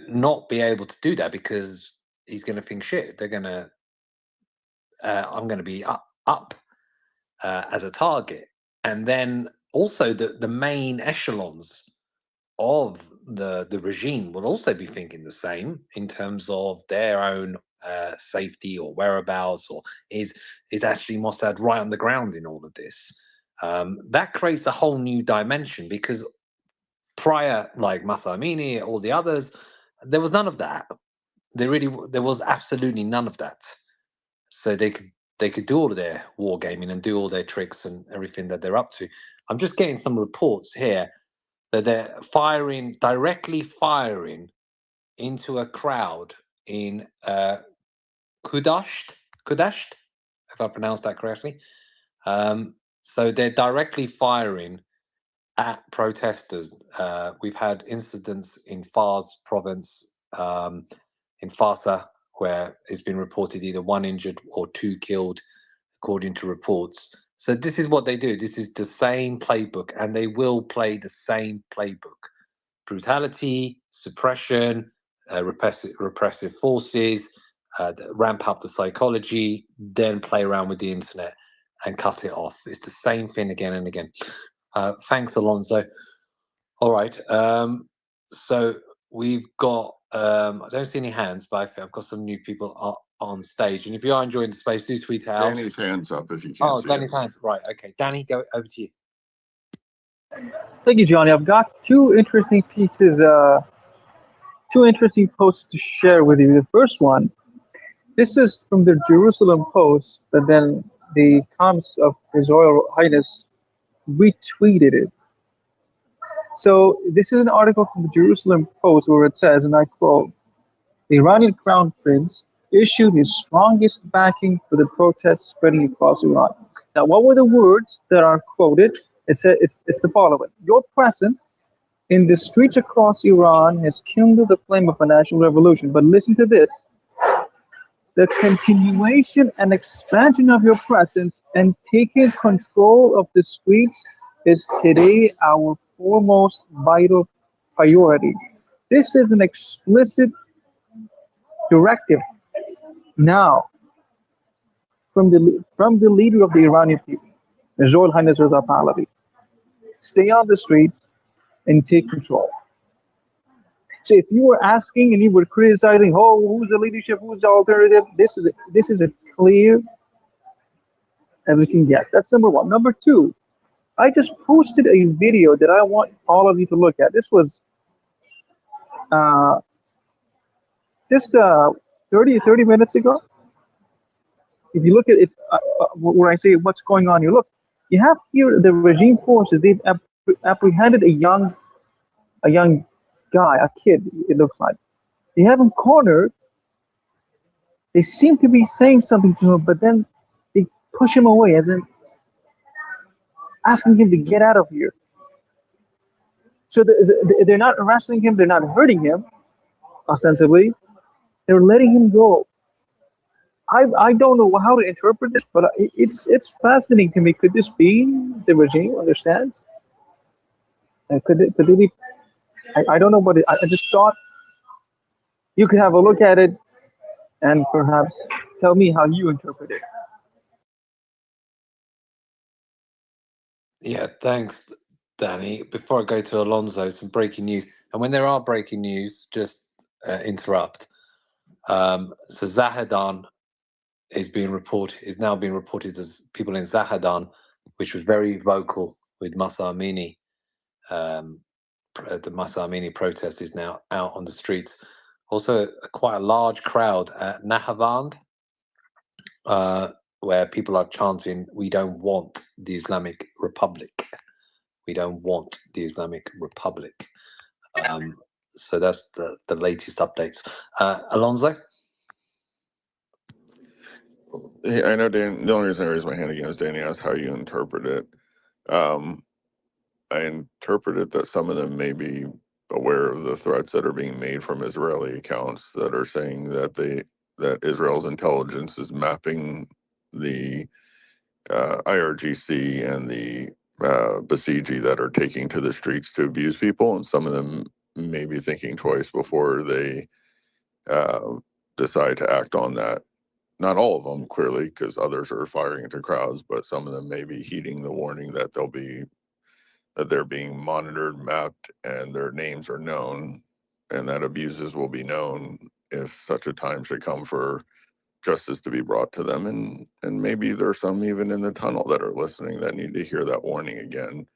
not be able to do that because he's going to think shit. They're going to, I'm going to be up as a target. And then also the main echelons of the regime will also be thinking the same in terms of their own safety or whereabouts, or is actually Mossad right on the ground in all of this? That creates a whole new dimension, because prior, like Masa Amini, all the others, there was none of that. There was absolutely none of that. So they could do all of their wargaming and do all their tricks and everything that they're up to. I'm just getting some reports here that they're directly firing into a crowd in Kudasht, if I pronounced that correctly. So they're directly firing at protesters. We've had incidents in Fars province, in Fasa, where it's been reported either 1 injured or 2 killed, according to reports. So this is what they do. This is the same playbook, and they will play the same playbook: brutality, suppression, repressive forces, ramp up the psychology, then play around with the internet and cut it off. It's the same thing again and again. Thanks, Alonso. All right. So we've got, I don't see any hands, but I've got some new people on stage. And if you are enjoying the space, do tweet out. Danny's hands up if you can't see Danny's it. hands. Right. Okay. Danny, go over to you. Thank you, Johnny. I've got two interesting pieces, two interesting posts to share with you. The first one, this is from the Jerusalem Post, but then the comments of His Royal Highness retweeted it. So this is an article from the Jerusalem Post where it says, and I quote, "The Iranian crown prince issued his strongest backing for the protests spreading across Iran." Now, what were the words that are quoted? It's the following: "Your presence in the streets across Iran has kindled the flame of a national revolution." But listen to this: "The continuation and expansion of your presence and taking control of the streets is today our foremost vital priority. This is an explicit directive now from the leader of the Iranian people, His Royal Highness Reza Pahlavi. Stay on the streets and take control." So if you were asking and you were criticizing, oh, who's the leadership, who's the alternative, this is as clear as it can get. That's number one. Number two, I just posted a video that I want all of you to look at. This was just 30 minutes ago. If you look at it, where I say what's going on here, look, you have here the regime forces. They've apprehended a young guy, a kid, it looks like. They have him cornered. They seem to be saying something to him, but then they push him away, as in asking him to get out of here. So they're not arresting him, they're not hurting him, ostensibly. They're letting him go. I don't know how to interpret this, but it's fascinating to me. Could this be the regime understands? Could it be? I don't know, but I just thought you could have a look at it and perhaps tell me how you interpret it. Yeah, thanks, Danny. Before I go to Alonso, some breaking news. And when there are breaking news, just interrupt. So Zahedan is now being reported as people in Zahedan, which was very vocal with Masa Amini. The Masa Amini protest is now out on the streets. Also, quite a large crowd at Nahavand, where people are chanting, "We don't want the Islamic Republic. We don't want the Islamic Republic." So that's the latest updates. Alonso? Hey, I know, Dan. The only reason I raised my hand again is Danny asked how you interpret it. I interpret it that some of them may be aware of the threats that are being made from Israeli accounts that are saying that Israel's intelligence is mapping the IRGC and the Basiji that are taking to the streets to abuse people, and some of them maybe thinking twice before they decide to act on that. Not all of them, clearly, because others are firing into crowds, but some of them may be heeding the warning that they're being monitored, mapped, and their names are known, and that abuses will be known if such a time should come for justice to be brought to them. And maybe there's some even in the tunnel that are listening that need to hear that warning again.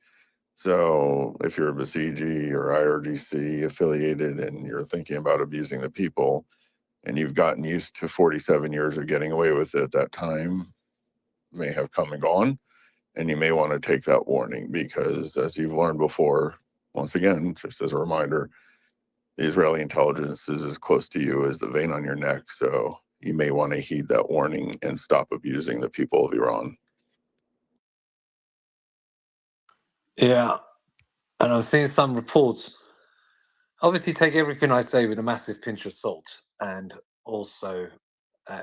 So if you're a Basiji or IRGC affiliated and you're thinking about abusing the people, and you've gotten used to 47 years of getting away with it, that time may have come and gone. And you may want to take that warning because, as you've learned before, once again, just as a reminder, the Israeli intelligence is as close to you as the vein on your neck. So you may want to heed that warning and stop abusing the people of Iran. Yeah, and I've seen some reports. Obviously, take everything I say with a massive pinch of salt, and also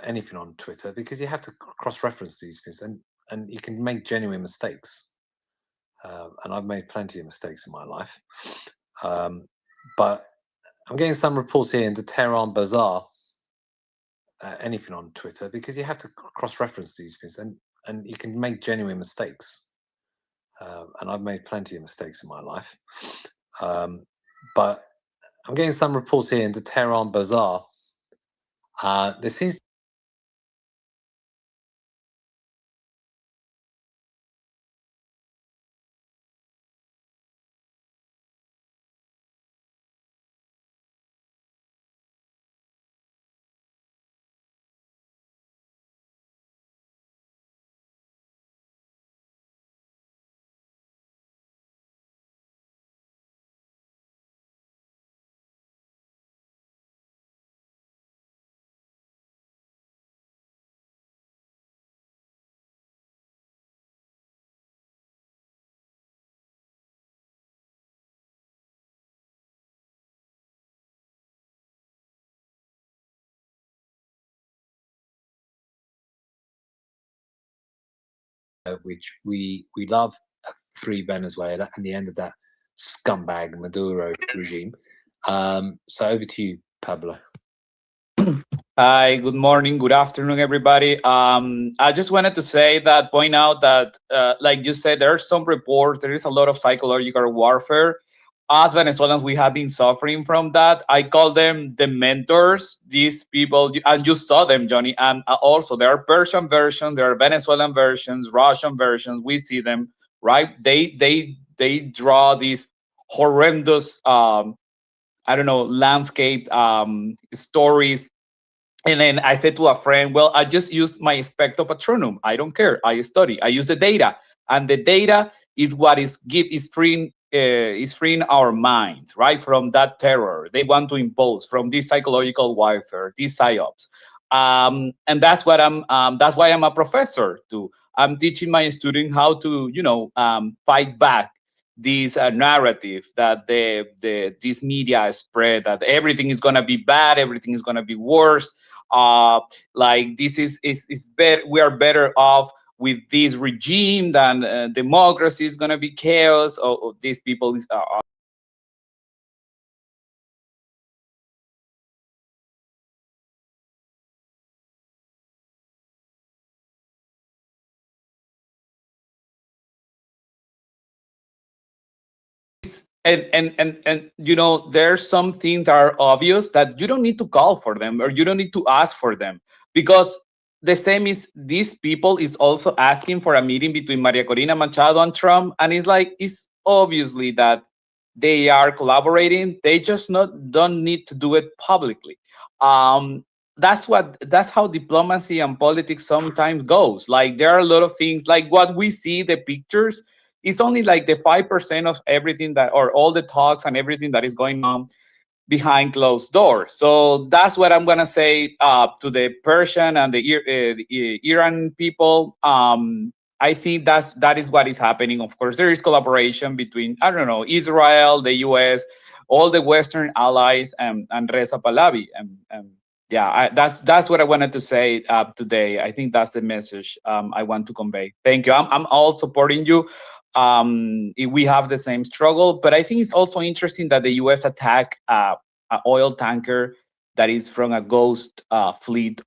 anything on Twitter, because you have to cross-reference these things, and you can make genuine mistakes. And I've made plenty of mistakes in my life. But I'm getting some reports here in the Tehran Bazaar, anything on Twitter, because you have to cross-reference these things, and you can make genuine mistakes. And I've made plenty of mistakes in my life. But I'm getting some reports here in the Tehran Bazaar. There seems which we love, free Venezuela and the end of that scumbag Maduro regime. So over to you, Pablo. Hi, good morning, good afternoon, everybody. I just wanted to point out that, like you said, there are some reports, there is a lot of psychological warfare. As Venezuelans, we have been suffering from that. I call them the mentors, these people, and you saw them, Johnny. And also, there are Persian versions, there are Venezuelan versions, Russian versions. We see them, right? They draw these horrendous, I don't know, landscape stories. And then I said to a friend, well, I just use my Spectro Patronum. I don't care. I study. I use the data. And the data is what is freeing our minds, right? From that terror they want to impose, from this psychological warfare, these psyops. And that's what that's why I'm a professor too. I'm teaching my students how to, fight back this narrative that this media spread, that everything is gonna be bad, everything is gonna be worse. Like this is better. We are better off with this regime than democracy is gonna be chaos. Or these people are and there's some things that are obvious that you don't need to call for them or you don't need to ask for them, because the same is these people is also asking for a meeting between Maria Corina Machado and Trump, and it's obviously that they are collaborating. They just don't need to do it publicly. That's how diplomacy and politics sometimes goes. Like there are a lot of things, like what we see, the pictures, it's only like the 5% of everything that, or all the talks and everything that is going on behind closed doors. So that's what I'm gonna say to the Persian and the Iran people. I think that is what is happening. Of course, there is collaboration between, I don't know, Israel, the U.S., all the Western allies, and Reza Pahlavi. And yeah, that's what I wanted to say today. I think that's the message I want to convey. Thank you. I'm all supporting you. we have the same struggle. But I think it's also interesting that the U.S. attacked an oil tanker that is from a ghost fleet.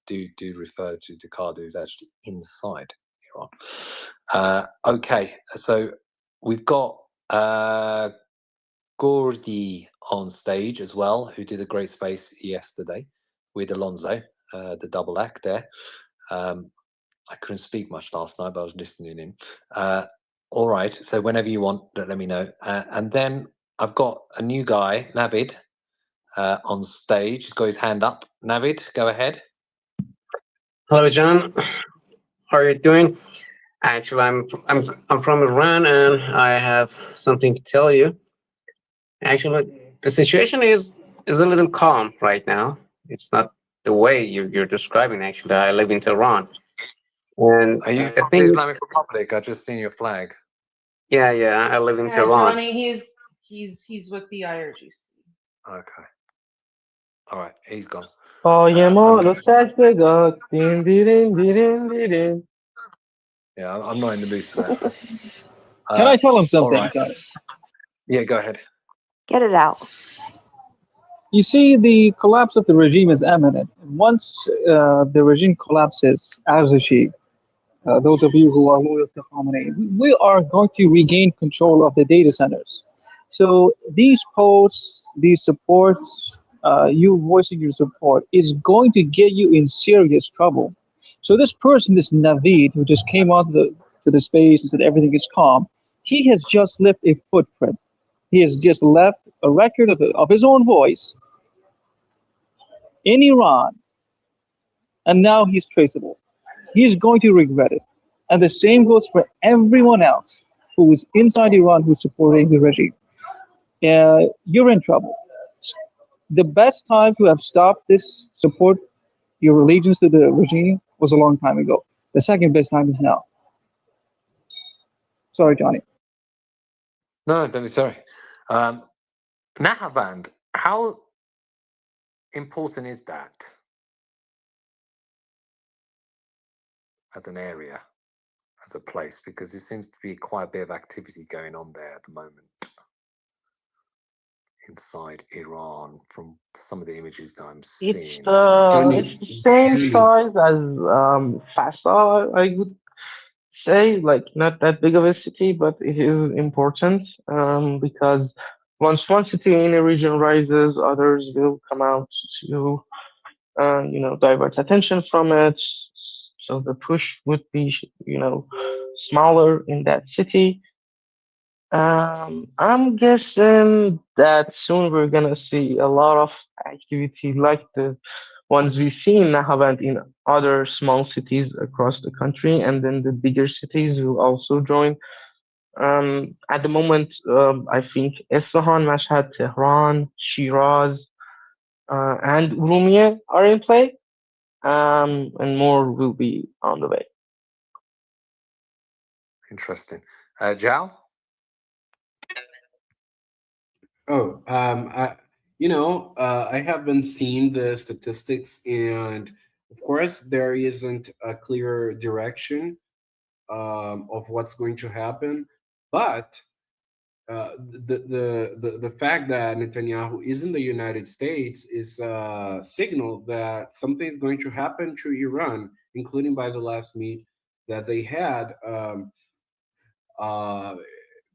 Do refer to Ducado is actually inside Iran. Okay, so we've got Gordy on stage as well, who did a great space yesterday with Alonso, the double act there. I couldn't speak much last night, but I was listening in. All right, so whenever you want, let me know. And then I've got a new guy, Navid, on stage. He's got his hand up. Navid, go ahead. Hello, John. How are you doing? Actually, I'm from Iran, and I have something to tell you. Actually, the situation is a little calm right now. It's not the way you're describing. Actually, I live in Tehran, and Are you the from the thing, Islamic Republic? I just seen your flag. yeah, I live in Yeah, Tehran. Johnny, he's with the IRGC. Okay. All right, he's gone. قایما I'm- lo tashbegat din dirin dirin dirin. yeah, I'm not in the mood for that. Can I tell him something, right. Johnny? Yeah, go ahead. Get it out. You see, the collapse of the regime is imminent. Once the regime collapses, Arzashi, those of you who are loyal to Khamenei, we are going to regain control of the data centers. So these posts, these supports, you voicing your support is going to get you in serious trouble. So this person, this Navid, who just came out to the space and said everything is calm, he has just left a footprint. He has just left a record of his own voice in Iran, and now he's traceable. He's going to regret it. And the same goes for everyone else who is inside Iran who's supporting the regime. You're in trouble. The best time to have stopped this support, your allegiance to the regime, was a long time ago. The second best time is now. Sorry, Johnny. No, don't be sorry. Nahavand, how important is that as an area, as a place? Because there seems to be quite a bit of activity going on there at the moment inside Iran from some of the images that I'm seeing. It's the same size as Fasa, I would say, like not that big of a city, but it is important because once one city in a region rises, others will come out to divert attention from it. So the push would be smaller in that city. I'm guessing that soon we're gonna see a lot of activity like the ones we see in Nahavand in other small cities across the country, and then the bigger cities will also join. At the moment, I think Isfahan, Mashhad, Tehran, Shiraz, and Urumia are in play, and more will be on the way. Interesting. Zhao? Oh, I haven't seen the statistics, and of course, there isn't a clear direction of what's going to happen. But the fact that Netanyahu is in the United States is a signal that something is going to happen to Iran, including by the last meet that they had,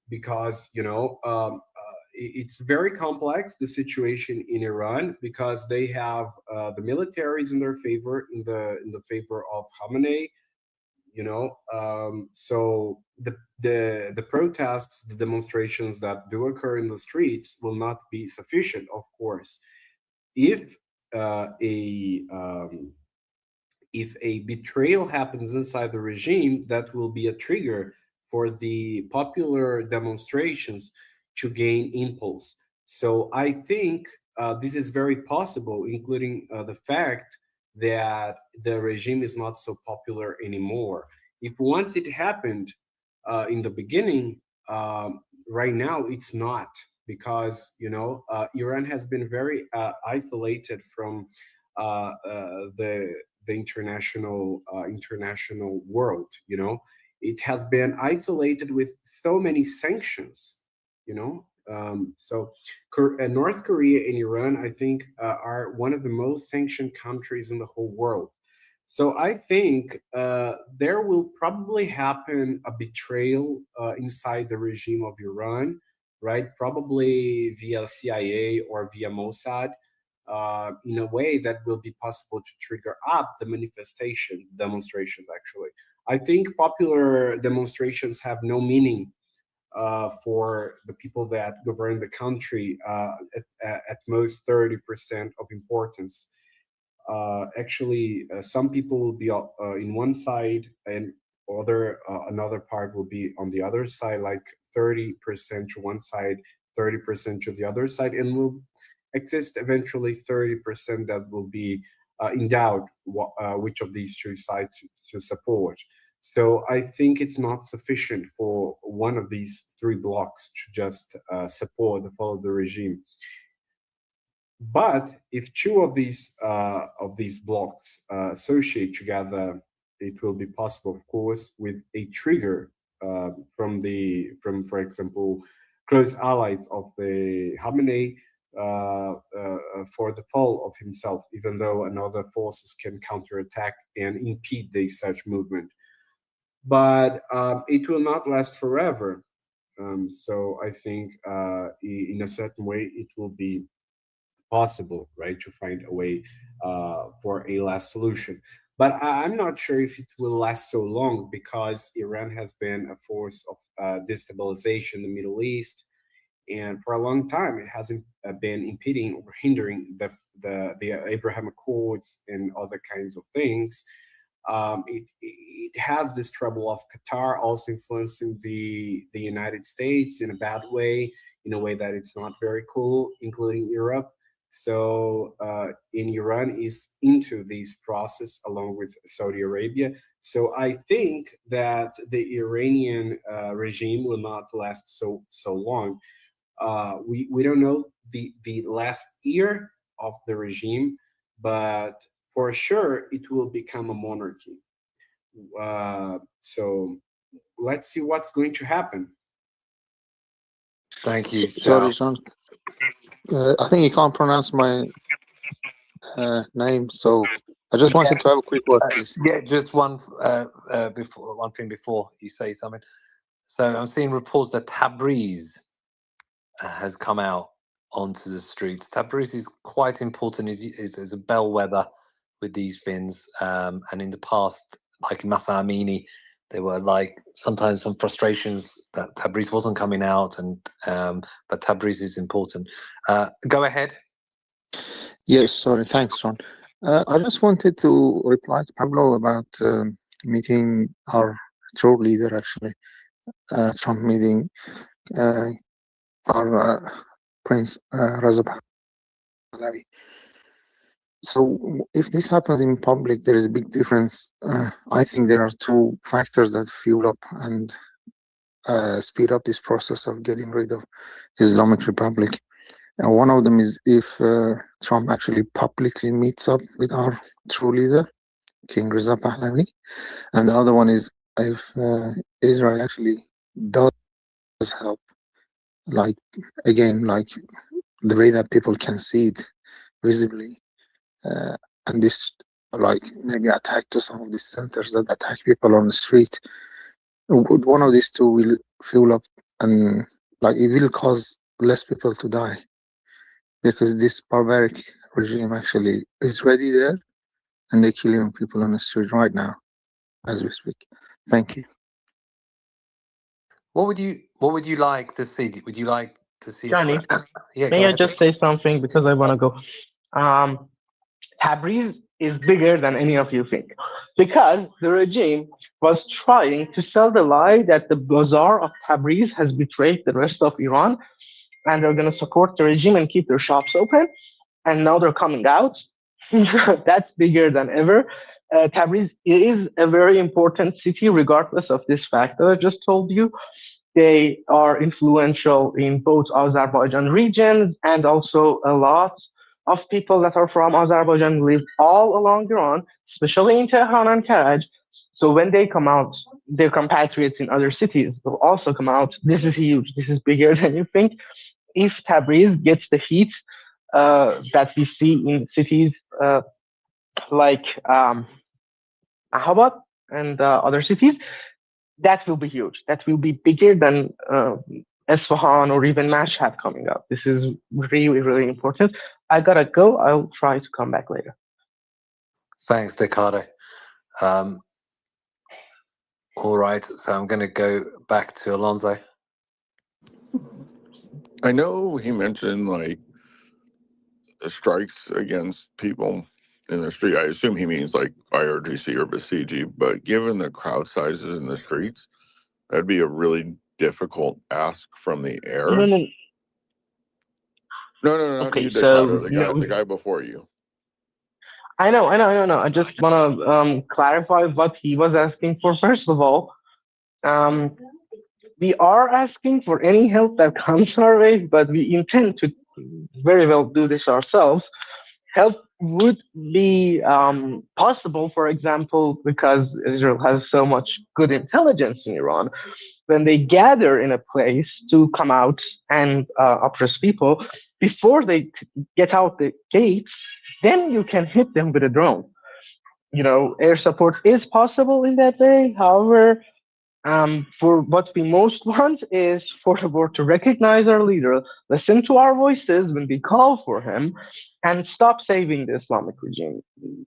because it's very complex, the situation in Iran, because they have the militaries in their favor, in the favor of Khamenei. So the protests, the demonstrations that do occur in the streets will not be sufficient, of course. If a betrayal happens inside the regime, that will be a trigger for the popular demonstrations to gain impulse. So I think this is very possible, including the fact that the regime is not so popular anymore. If once it happened in the beginning, right now it's not, because Iran has been very isolated from the international world. It has been isolated with so many sanctions. So North Korea and Iran, I think, are one of the most sanctioned countries in the whole world. So I think there will probably happen a betrayal inside the regime of Iran, right? Probably via CIA or via Mossad, in a way that will be possible to trigger up the demonstrations, actually. I think popular demonstrations have no meaning for the people that govern the country, at most 30% of importance. Actually, some people will be in one side, and another part will be on the other side, like 30% to one side, 30% to the other side, and will exist eventually 30% that will be in doubt which of these two sides to support. So I think it's not sufficient for one of these three blocks to just support the fall of the regime. But if two of these blocks associate together, it will be possible, of course, with a trigger from, for example, close allies of the Khamenei for the fall of himself, even though another forces can counterattack and impede such movement. But it will not last forever. So I think in a certain way it will be possible, right, to find a way for a last solution. But I'm not sure if it will last so long, because Iran has been a force of destabilization in the Middle East, and for a long time it hasn't been impeding or hindering the Abraham Accords and other kinds of things. It has this trouble of Qatar also influencing the United States in a bad way, in a way that it's not very cool, including Europe. So in Iran is into this process along with Saudi Arabia. So I think that the Iranian regime will not last so long. We don't know the last year of the regime, but for sure it will become a monarchy. So let's see what's going to happen. Thank you. Sorry, Zhao. John. I think you can't pronounce my name, so I just wanted to have a quick word, please. Yeah, just one thing before you say something. So I'm seeing reports that Tabriz has come out onto the streets. Tabriz is quite important. Is a bellwether with these Finns, and in the past, like in Masa Amini, there were like sometimes some frustrations that Tabriz wasn't coming out, and but Tabriz is important. Go ahead. Yes, sorry. Thanks, John. I just wanted to reply to Pablo about meeting our true leader, actually. Trump meeting our Prince Reza Pahlavi. So if this happens in public, there is a big difference. I think there are two factors that fuel up and speed up this process of getting rid of Islamic Republic. And one of them is if Trump actually publicly meets up with our true leader, King Reza Pahlavi. And the other one is if Israel actually does help, like, again, like the way that people can see it visibly. And this, like, maybe attack to some of these centers that attack people on the street. One of these two will fuel up, and like it will cause less people to die, because this barbaric regime actually is ready there, and they're killing people on the street right now as we speak. Thank you. What would you like to see? Would you like to see Johnny, yeah, may go I ahead. just say something because I want to go? Tabriz is bigger than any of you think, because the regime was trying to sell the lie that the bazaar of Tabriz has betrayed the rest of Iran, and they're going to support the regime and keep their shops open. And now they're coming out. That's bigger than ever. Tabriz is a very important city, regardless of this fact that I just told you. They are influential in both Azerbaijan regions, and also a lot of people that are from Azerbaijan live all along Iran, especially in Tehran and Karaj. So when they come out, their compatriots in other cities will also come out. This is huge. This is bigger than you think. If Tabriz gets the heat that we see in cities like Ahabad and other cities, that will be huge. That will be bigger than Esfahan or even Mashhad coming up. This is really, really important. I gotta go. I'll try to come back later. Thanks, Ricardo. All right, so I'm going to go back to Alonso. I know he mentioned like the strikes against people in the street. I assume he means like IRGC or Basiji, but given the crowd sizes in the streets, that'd be a really difficult ask from the air. No. No, not Okay, you, so Ricardo, the guy before you. I know. I just want to clarify what he was asking for. First of all, we are asking for any help that comes our way, but we intend to very well do this ourselves. Help would be possible, for example, because Israel has so much good intelligence in Iran. When they gather in a place to come out and oppress people, before they get out the gates, then you can hit them with a drone. Air support is possible in that way. However, for what we most want is for the board to recognize our leader, listen to our voices when we call for him, and stop saving the Islamic regime.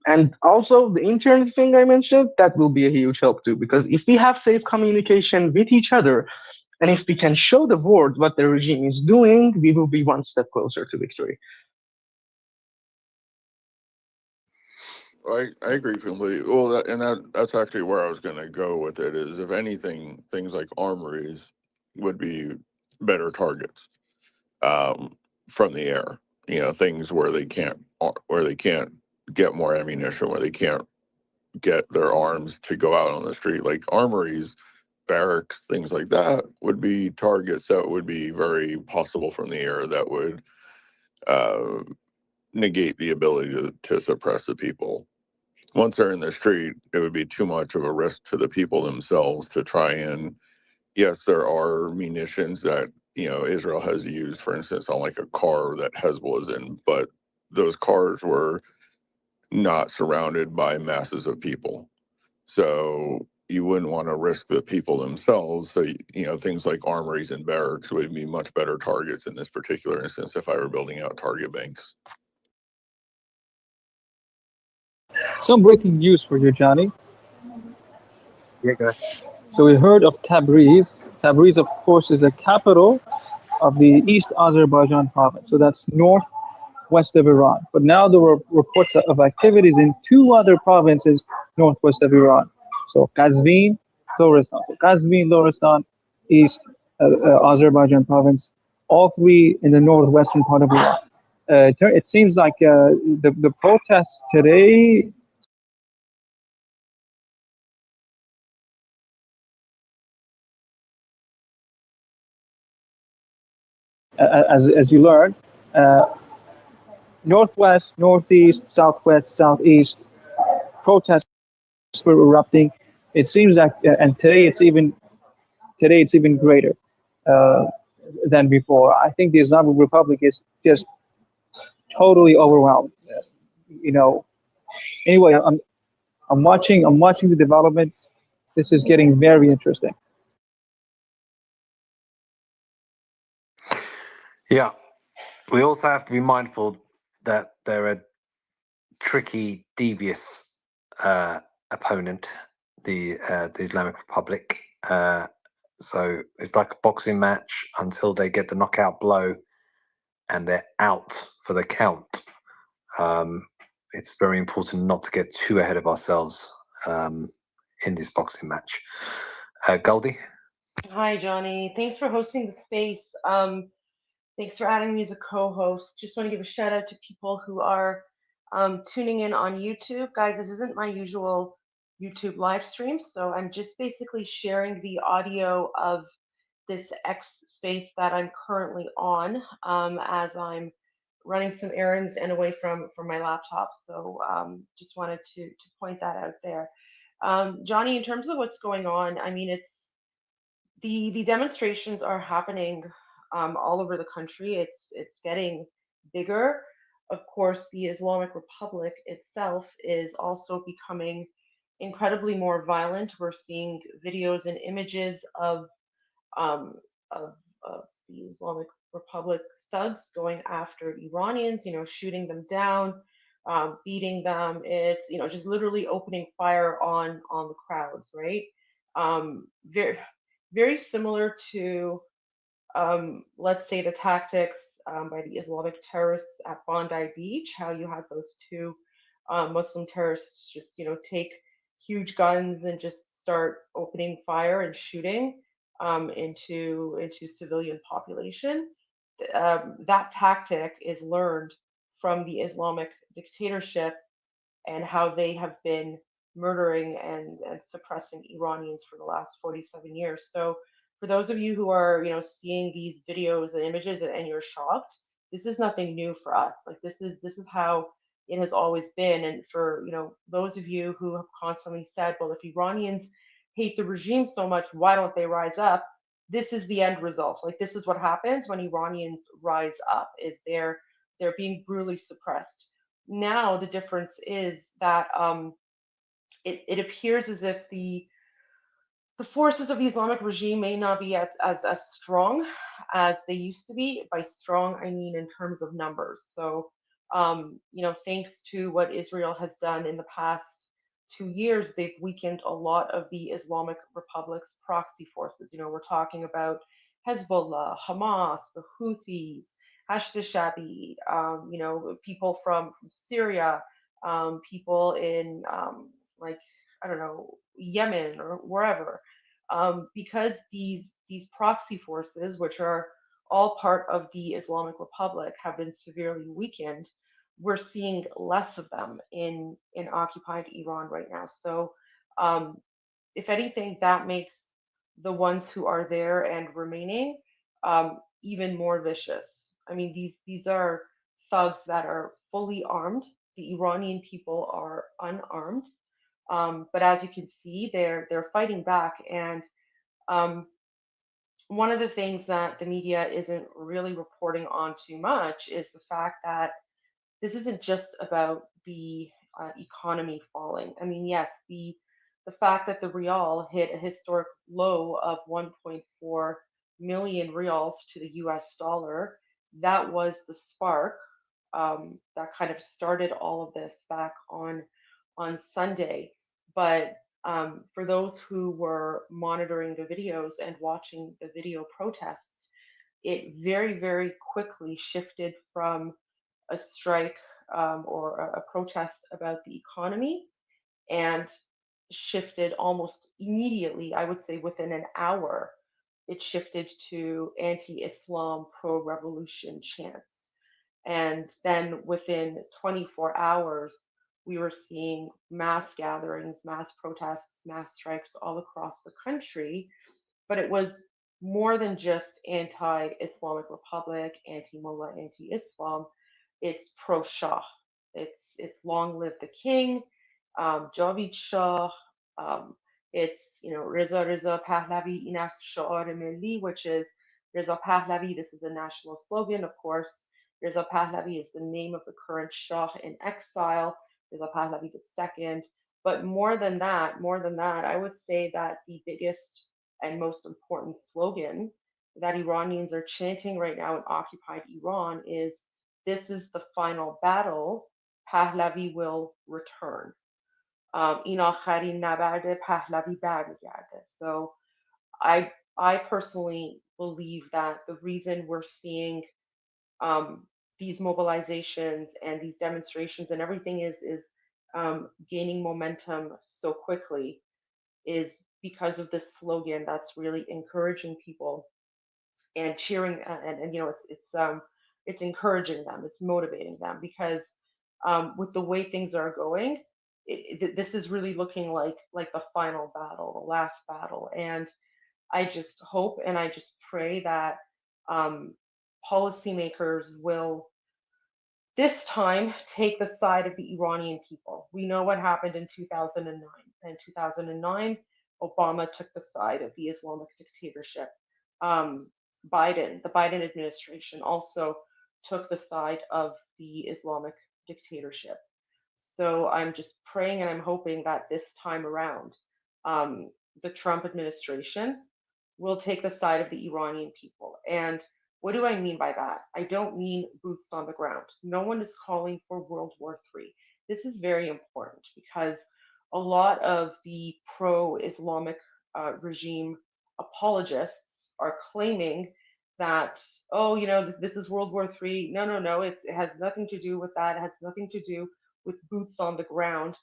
And also the internet thing I mentioned, that will be a huge help too, because if we have safe communication with each other, and if we can show the world what the regime is doing, we will be one step closer to victory. I agree completely. Well, that's actually where I was going to go with it. Is if anything, things like armories would be better targets from the air. You know, things where they can't get more ammunition, where they can't get their arms to go out on the street. Like armories, barracks, things like that would be targets that would be very possible from the air. That would negate the ability to suppress the people. Once they're in the street, it would be too much of a risk to the people themselves to try and, yes, there are munitions that, you know, Israel has used, for instance, on like a car that Hezbollah is in, but those cars were not surrounded by masses of people. So you wouldn't want to risk the people themselves. So, you know, things like armories and barracks would be much better targets in this particular instance if I were building out target banks. Some breaking news for you, Johnny. Yeah, go ahead. So we heard of Tabriz. Tabriz, of course, is the capital of the East Azerbaijan province. So that's northwest of Iran. But now there were reports of activities in two other provinces northwest of Iran. So Qazvin, Lorestan. So Qazvin, Lorestan, East Azerbaijan province, all three in the northwestern part of Iran. It seems like the protests today as you learned, northwest, northeast, southwest, southeast protests were erupting. It seems like, and today it's even greater than before. I think the Islamic Republic is just totally overwhelmed. You know. Anyway, I'm watching the developments. This is getting very interesting. Yeah, we also have to be mindful that they're a tricky, devious opponent, the Islamic Republic. So it's like a boxing match until they get the knockout blow and they're out for the count. It's very important not to get too ahead of ourselves in this boxing match. Goldie? Hi, Johnny. Thanks for hosting the space. Thanks for adding me as a co-host. Just want to give a shout out to people who are tuning in on YouTube. Guys, this isn't my usual YouTube live stream, so I'm just basically sharing the audio of this X space that I'm currently on as I'm running some errands and away from my laptop. So just wanted to point that out there. Johnny, in terms of what's going on, I mean, it's the demonstrations are happening all over the country. It's getting bigger. Of course, the Islamic Republic itself is also becoming incredibly more violent. We're seeing videos and images um, of the Islamic Republic thugs going after Iranians, you know, shooting them down, beating them. It's, you know, just literally opening fire on the crowds, right? Very very similar to let's say the tactics by the Islamic terrorists at Bondi Beach, how you had those two Muslim terrorists just, you know, take huge guns and just start opening fire and shooting into civilian population. That tactic is learned from the Islamic dictatorship and how they have been murdering and suppressing Iranians for the last 47 years. So for those of you who are, you know, seeing these videos and images and you're shocked, this is nothing new for us. Like this is how it has always been. And for, you know, those of you who have constantly said, well, if Iranians hate the regime so much, why don't they rise up? This is the end result. Like this is what happens when Iranians rise up, is they're being brutally suppressed. Now the difference is that it appears as if the forces of the Islamic regime may not be as strong as they used to be. By strong, I mean in terms of numbers. So Thanks to what Israel has done in the past 2 years, they've weakened a lot of the Islamic Republic's proxy forces. We're talking about Hezbollah, Hamas, the Houthis, Hashd al-Shabi, people from Syria, people in like I don't know, Yemen or wherever, because these proxy forces, which are all part of the Islamic Republic, have been severely weakened. We're seeing less of them in occupied Iran right now. So, if anything, that makes the ones who are there and remaining even more vicious. I mean, these are thugs that are fully armed. The Iranian people are unarmed, but as you can see, they're fighting back. And um, one of the things that the media isn't really reporting on too much is the fact that this isn't just about the economy falling. I mean, yes, the fact that the rial hit a historic low of 1.4 million rials to the U.S. dollar, that was the spark that kind of started all of this back on Sunday. But for those who were monitoring the videos and watching the video protests, it very, very quickly shifted from a strike or a protest about the economy and shifted almost immediately, I would say within an hour, it shifted to anti Islam, pro revolution chants. And then within 24 hours, we were seeing mass gatherings, mass protests, mass strikes all across the country. But it was more than just anti Islamic Republic, anti Mullah, anti Islam. It's pro Shah. It's long live the king, Javid Shah. It's Reza Reza Pahlavi Inas Sha'ar Milli, which is Reza Pahlavi. This is a national slogan, of course. Reza Pahlavi is the name of the current Shah in exile, Reza Pahlavi II. But more than that, I would say that the biggest and most important slogan that Iranians are chanting right now in occupied Iran is, "This is the final battle. Pahlavi will return." این آخرین نبرد پهلوی برمیگرده. So I personally believe that the reason we're seeing these mobilizations and these demonstrations and everything is gaining momentum so quickly is because of this slogan that's really encouraging people and cheering and it's encouraging them, it's motivating them because with the way things are going, this is really looking like the final battle, the last battle. And I just hope and I just pray that policymakers will this time take the side of the Iranian people. We know what happened in 2009. In 2009, Obama took the side of the Islamic dictatorship. The Biden administration also took the side of the Islamic dictatorship. So I'm just praying and I'm hoping that this time around, the Trump administration will take the side of the Iranian people. And what do I mean by that? I don't mean boots on the ground. No one is calling for World War III. This is very important because a lot of the pro-Islamic regime apologists are claiming that, oh, this is World War III. No, it has nothing to do with that. It has nothing to do with boots on the ground.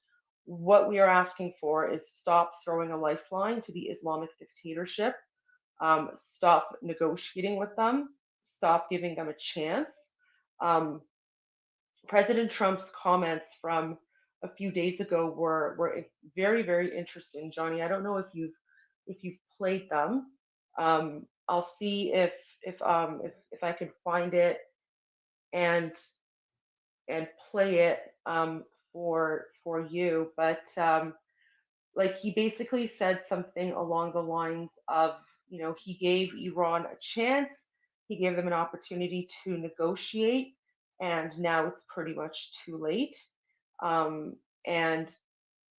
What we are asking for is stop throwing a lifeline to the Islamic dictatorship, stop negotiating with them, stop giving them a chance. President Trump's comments from a few days ago were very, very interesting. Johnny, I don't know if you've played them. I'll see if I can find it and play it for you. But like he basically said something along the lines of, he gave Iran a chance, he gave them an opportunity to negotiate, and now it's pretty much too late. And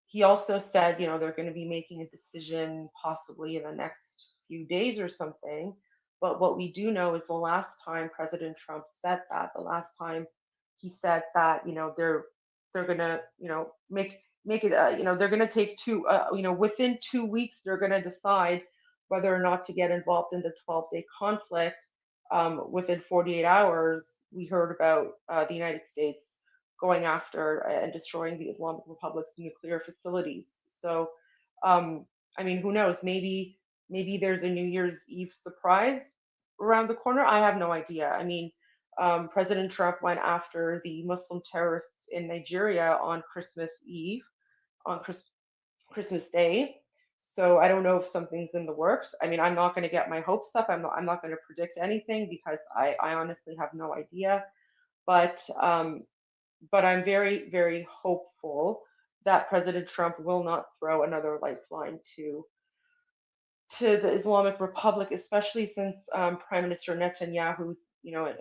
he also said, they're going to be making a decision possibly in the next few days or something. But what we do know is the last time President Trump said that, the last time he said that they're gonna make it they're gonna take within 2 weeks they're gonna decide whether or not to get involved in the 12-day conflict. Within 48 hours, we heard about the United States going after and destroying the Islamic Republic's nuclear facilities. So, I mean, who knows? Maybe there's a New Year's Eve surprise around the corner. I have no idea. I mean, President Trump went after the Muslim terrorists in Nigeria on Christmas Eve, on Christmas Day. So I don't know if something's in the works. I mean, I'm not going to get my hopes up. I'm not going to predict anything because I honestly have no idea. But I'm very, very hopeful that President Trump will not throw another lifeline to the Islamic Republic, especially since Prime Minister Netanyahu,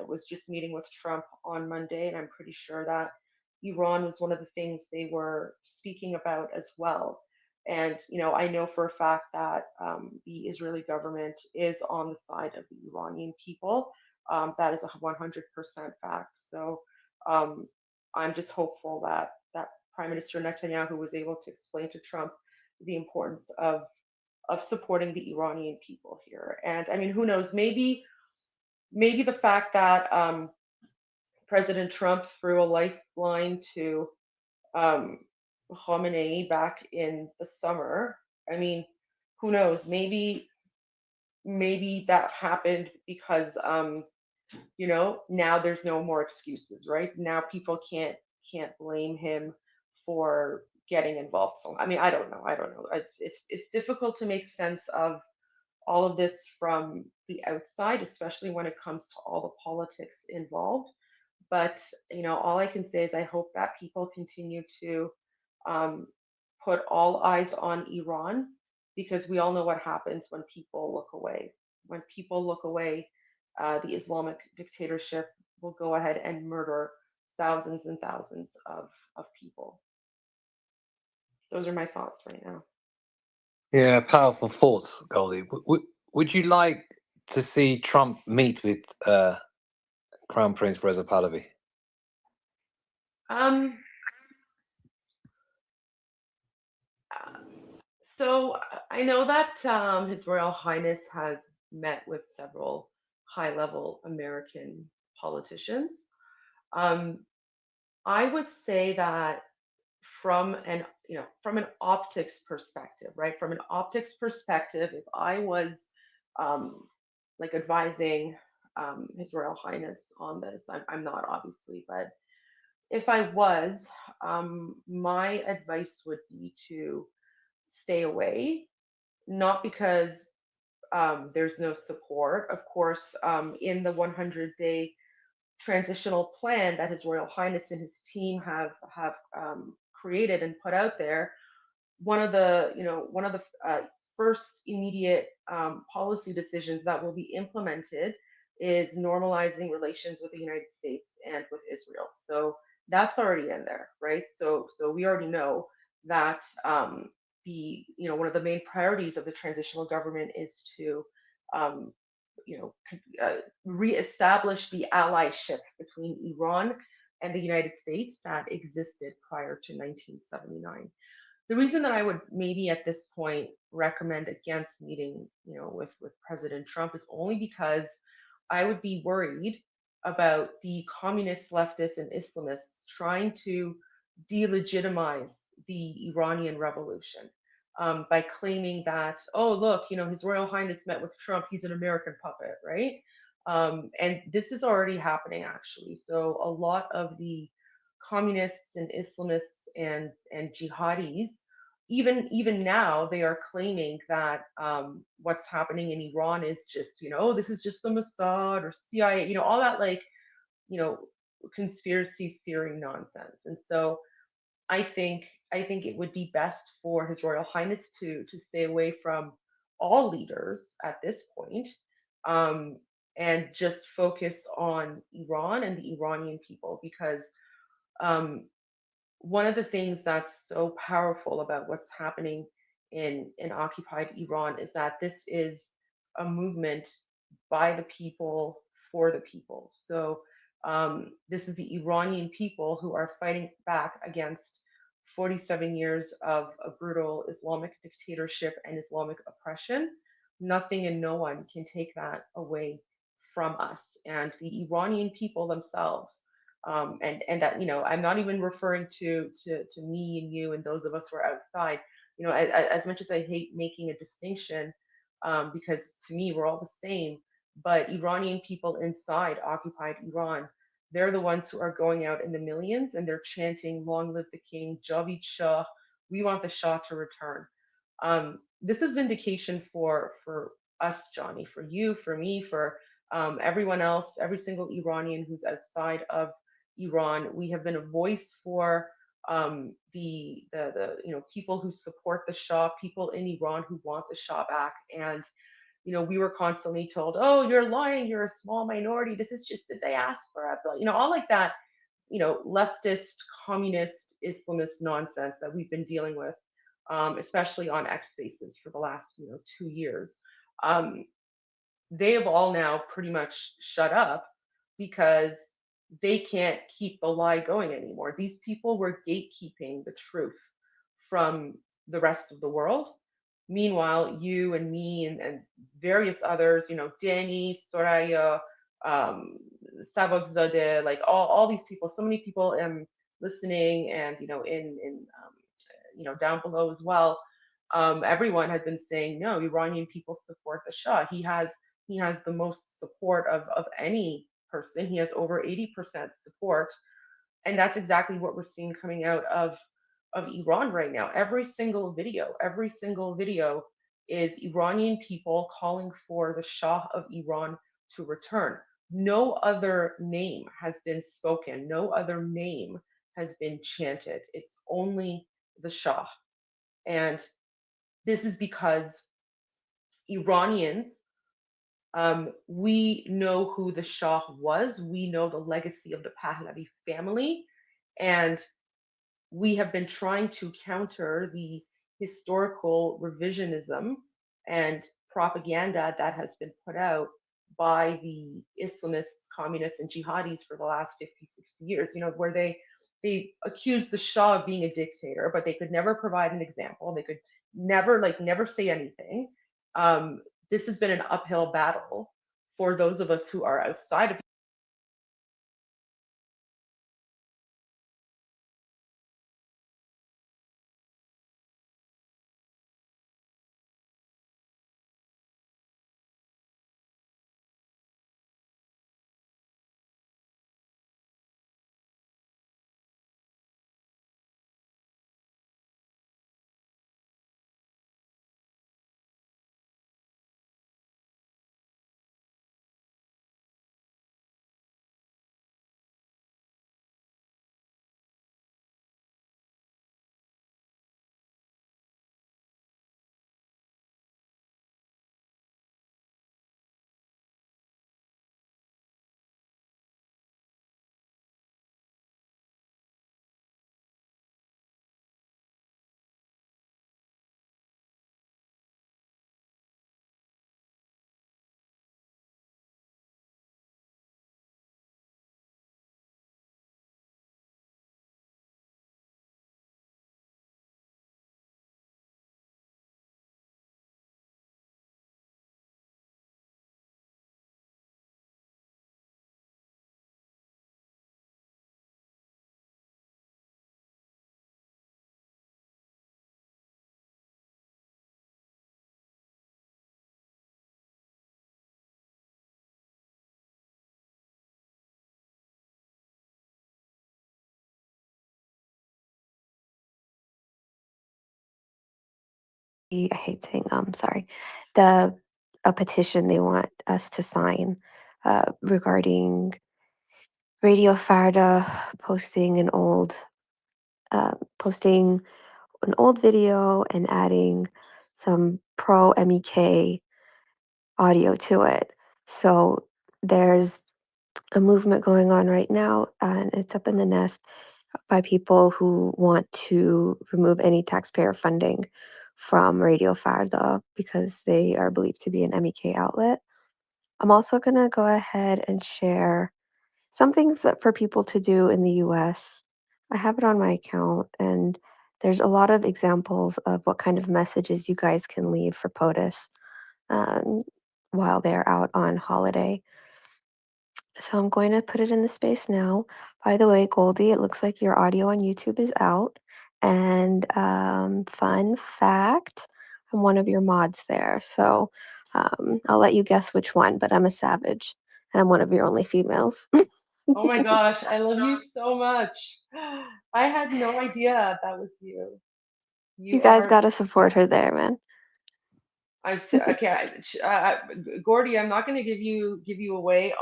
was just meeting with Trump on Monday, and I'm pretty sure that Iran was one of the things they were speaking about as well. And I know for a fact that the Israeli government is on the side of the Iranian people. That is a 100% fact. So I'm just hopeful that Prime Minister Netanyahu was able to explain to Trump the importance of supporting the Iranian people here. And I mean, who knows? Maybe the fact that President Trump threw a lifeline to Khamenei back in the summer. I mean, who knows? Maybe that happened because now there's no more excuses, right? Now people can't blame him for getting involved. So I mean, I don't know. It's difficult to make sense of all of this from the outside, especially when it comes to all the politics involved. But all I can say is I hope that people continue to put all eyes on Iran, because we all know what happens when people look away. When people look away, the Islamic dictatorship will go ahead and murder thousands and thousands of people. Those are my thoughts right now. Yeah, powerful thoughts, Goldie. Would you like to see Trump meet with Crown Prince Reza Pahlavi? So I know that His Royal Highness has met with several high-level American politicians. I would say that from an optics perspective, right? From an optics perspective, if I was like advising His Royal Highness on this, I'm not obviously, but if I was, my advice would be to stay away, not because there's no support. Of course, in the 100-day transitional plan that His Royal Highness and his team have created and put out there, one of the first immediate policy decisions that will be implemented is normalizing relations with the United States and with Israel. So that's already in there, right? So we already know that one of the main priorities of the transitional government is to reestablish the allyship between Iran and the United States that existed prior to 1979. The reason that I would maybe at this point recommend against meeting, with President Trump is only because I would be worried about the communists, leftists, and Islamists trying to delegitimize the Iranian revolution by claiming that, oh, look, His Royal Highness met with Trump, he's an American puppet, right? And this is already happening, actually. So a lot of the communists and Islamists and jihadis, even now, they are claiming that what's happening in Iran is just, this is just the Mossad or CIA, all that conspiracy theory nonsense. And so I think it would be best for His Royal Highness to stay away from all leaders at this point, and just focus on Iran and the Iranian people, because one of the things that's so powerful about what's happening in occupied Iran is that this is a movement by the people for the people. So This is the Iranian people who are fighting back against 47 years of a brutal Islamic dictatorship and Islamic oppression. Nothing and no one can take that away from us. And the Iranian people themselves, and that, you know, I'm not even referring to me and you and those of us who are outside. You know, as much as I hate making a distinction, because to me we're all the same, but Iranian people inside occupied Iran, they're the ones who are going out in the millions and they're chanting, "Long live the king, Javid Shah, we want the Shah to return." This is vindication for us, Johnny, for you, for me, for everyone else, every single Iranian who's outside of Iran. We have been a voice for the you know, people who support the Shah, people in Iran who want the Shah back. And you know, we were constantly told, "Oh, you're lying, you're a small minority, this is just a diaspora," you know, all like that, you know, leftist, communist, Islamist nonsense that we've been dealing with, especially on X Spaces for the last, you know, 2 years. Um, they have all now pretty much shut up because they can't keep the lie going anymore. These people were gatekeeping the truth from the rest of the world. Meanwhile, you and me and various others, you know, Danny, Soraya, um, Savogzadeh, like all these people, so many people listening and, you know, in you know, down below as well. Everyone had been saying, no, Iranian people support the Shah. He has the most support of any person. He has over 80% support. And that's exactly what we're seeing coming out of Iran right now. Every single video is Iranian people calling for the Shah of Iran to return. No other name has been spoken, no other name has been chanted. It's only the Shah. And this is because Iranians, we know who the Shah was, we know the legacy of the Pahlavi family, and we have been trying to counter the historical revisionism and propaganda that has been put out by the Islamists, communists, and jihadis for the last 50, 60 years, you know, where they accused the Shah of being a dictator, but they could never provide an example. They could never say anything. This has been an uphill battle for those of us who are outside of I hate saying sorry. The a petition they want us to sign regarding Radio Farda posting an old video and adding some pro MEK audio to it. So there's a movement going on right now, and it's up in the nest by people who want to remove any taxpayer funding from Radio Farda because they are believed to be an MEK outlet. I'm also going to go ahead and share some things that for people to do in the US. I have it on my account, and there's a lot of examples of what kind of messages you guys can leave for POTUS um, while they're out on holiday. So I'm going to put it in the space now. By the way, Goldie, it looks like your audio on YouTube is out. And fun fact, I'm one of your mods there. So I'll let you guess which one, but I'm a savage and I'm one of your only females. Oh my gosh, I love you so much. I had no idea that was you. You You guys are, got to support her there, man. I said, okay, Gordy, I'm not going to give you away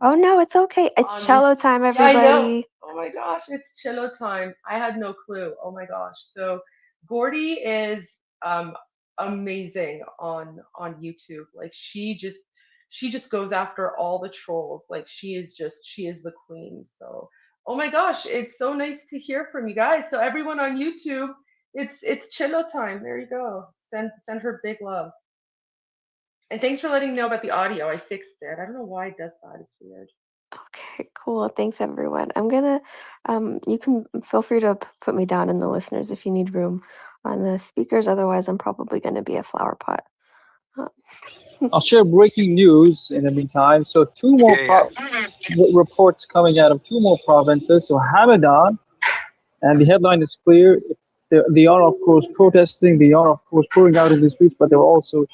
Oh no, it's okay. It's on cello this. time, Yeah, I know. everybody. Oh my gosh, it's cello time. I had no clue. Oh my gosh. So Gordy is um amazing on YouTube. Like she just goes after all the trolls. Like she is the queen. So oh my gosh, it's so nice to hear from you guys. So everyone on YouTube, it's cello time. There you go. Send her big love. And thanks for letting me know about the audio. I fixed it. I don't know why it does that. It's weird. Okay, cool. Thanks, everyone. I'm gonna, you can feel free to put me down in the listeners if you need room on the speakers. Otherwise, I'm probably gonna be a flower pot. Uh, I'll share breaking news in the meantime. So two more Yeah, reports coming out of two more provinces. So Hamadan, and the headline is clear. They are, of course, protesting. They are, of course, pouring out in the streets, but they're also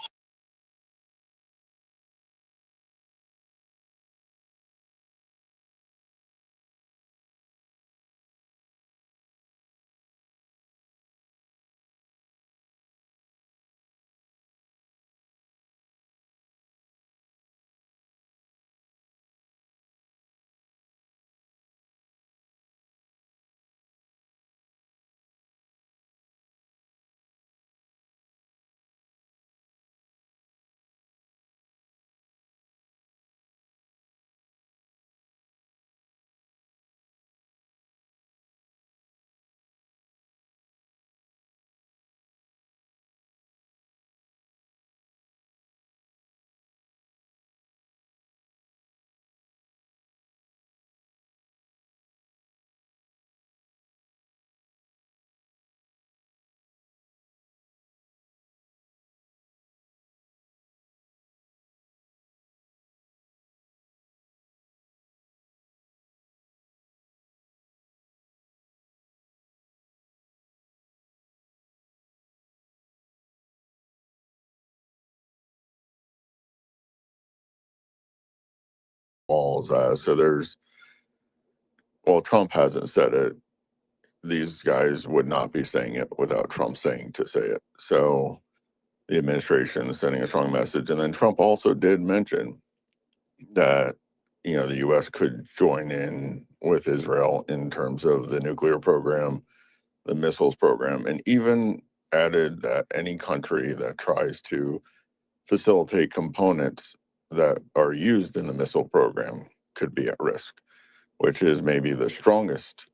walls. So there's, well, Trump hasn't said it. These guys would not be saying it without Trump saying to say it. So the administration is sending a strong message. And then Trump also did mention that, you know, the U.S. could join in with Israel in terms of the nuclear program, the missiles program, and even added that any country that tries to facilitate components that are used in the missile program could be at risk, which is maybe the strongest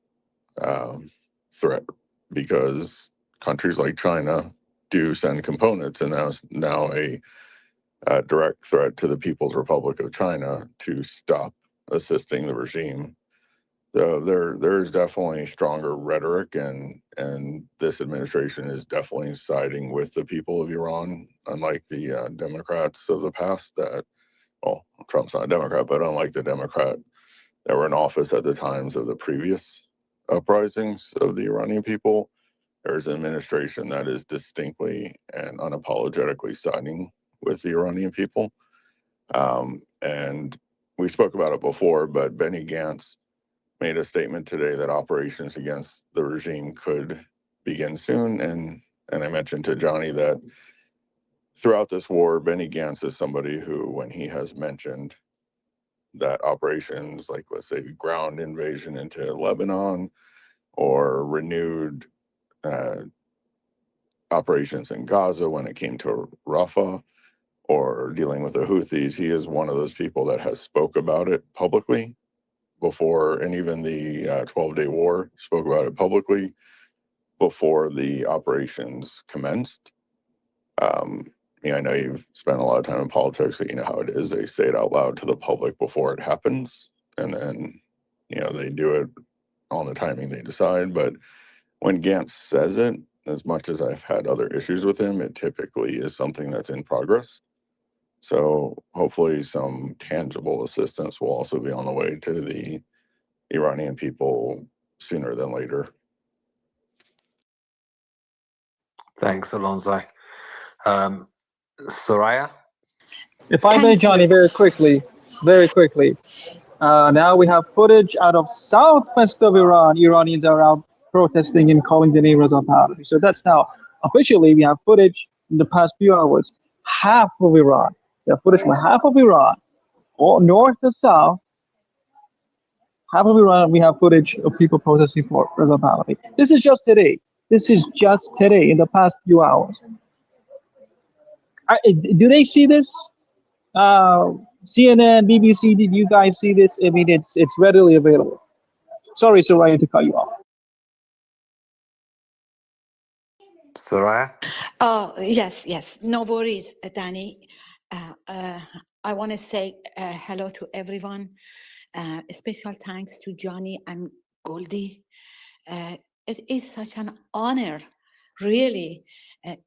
threat, because countries like China do send components, and now a direct threat to the People's Republic of China to stop assisting the regime. So there's definitely stronger rhetoric, and this administration is definitely siding with the people of Iran, unlike the Democrats of the past. That, well, Trump's not a Democrat, but unlike the Democrat that were in office at the times of the previous uprisings of the Iranian people, there's an administration that is distinctly and unapologetically siding with the Iranian people. And we spoke about it before, but Benny Gantz made a statement today that operations against the regime could begin soon. And I mentioned to Johnny that throughout this war, Benny Gantz is somebody who, when he has mentioned that operations like, let's say, ground invasion into Lebanon or renewed operations in Gaza when it came to Rafah or dealing with the Houthis, he is one of those people that has spoke about it publicly before, and even the 12-day war spoke about it publicly before the operations commenced. I know you've spent a lot of time in politics, so you know how it is. They say it out loud to the public before it happens. and then, they do it on the timing they decide. But when Gantz says it, as much as I've had other issues with him, it typically is something that's in progress. So hopefully some tangible assistance will also be on the way to the Iranian people sooner than later. Thanks, Alonso. Soraya? If I may, Johnny, very quickly. Now we have footage out of southwest of Iran. Iranians are out protesting and calling the name Reza Pahlavi. So that's now officially we have footage in the past few hours. Half of Iran. We have footage from half of Iran, all north to south. Half of Iran, we have footage of people protesting for Reza Pahlavi. This is just today. In the past few hours. Do they see this? CNN, BBC, did you guys see this? I mean, it's readily available. Sorry, Soraya, to cut you off. Soraya? Yes. No worries, Danny. I want to say hello to everyone. Special thanks to Johnny and Goldie. It is such an honor, really.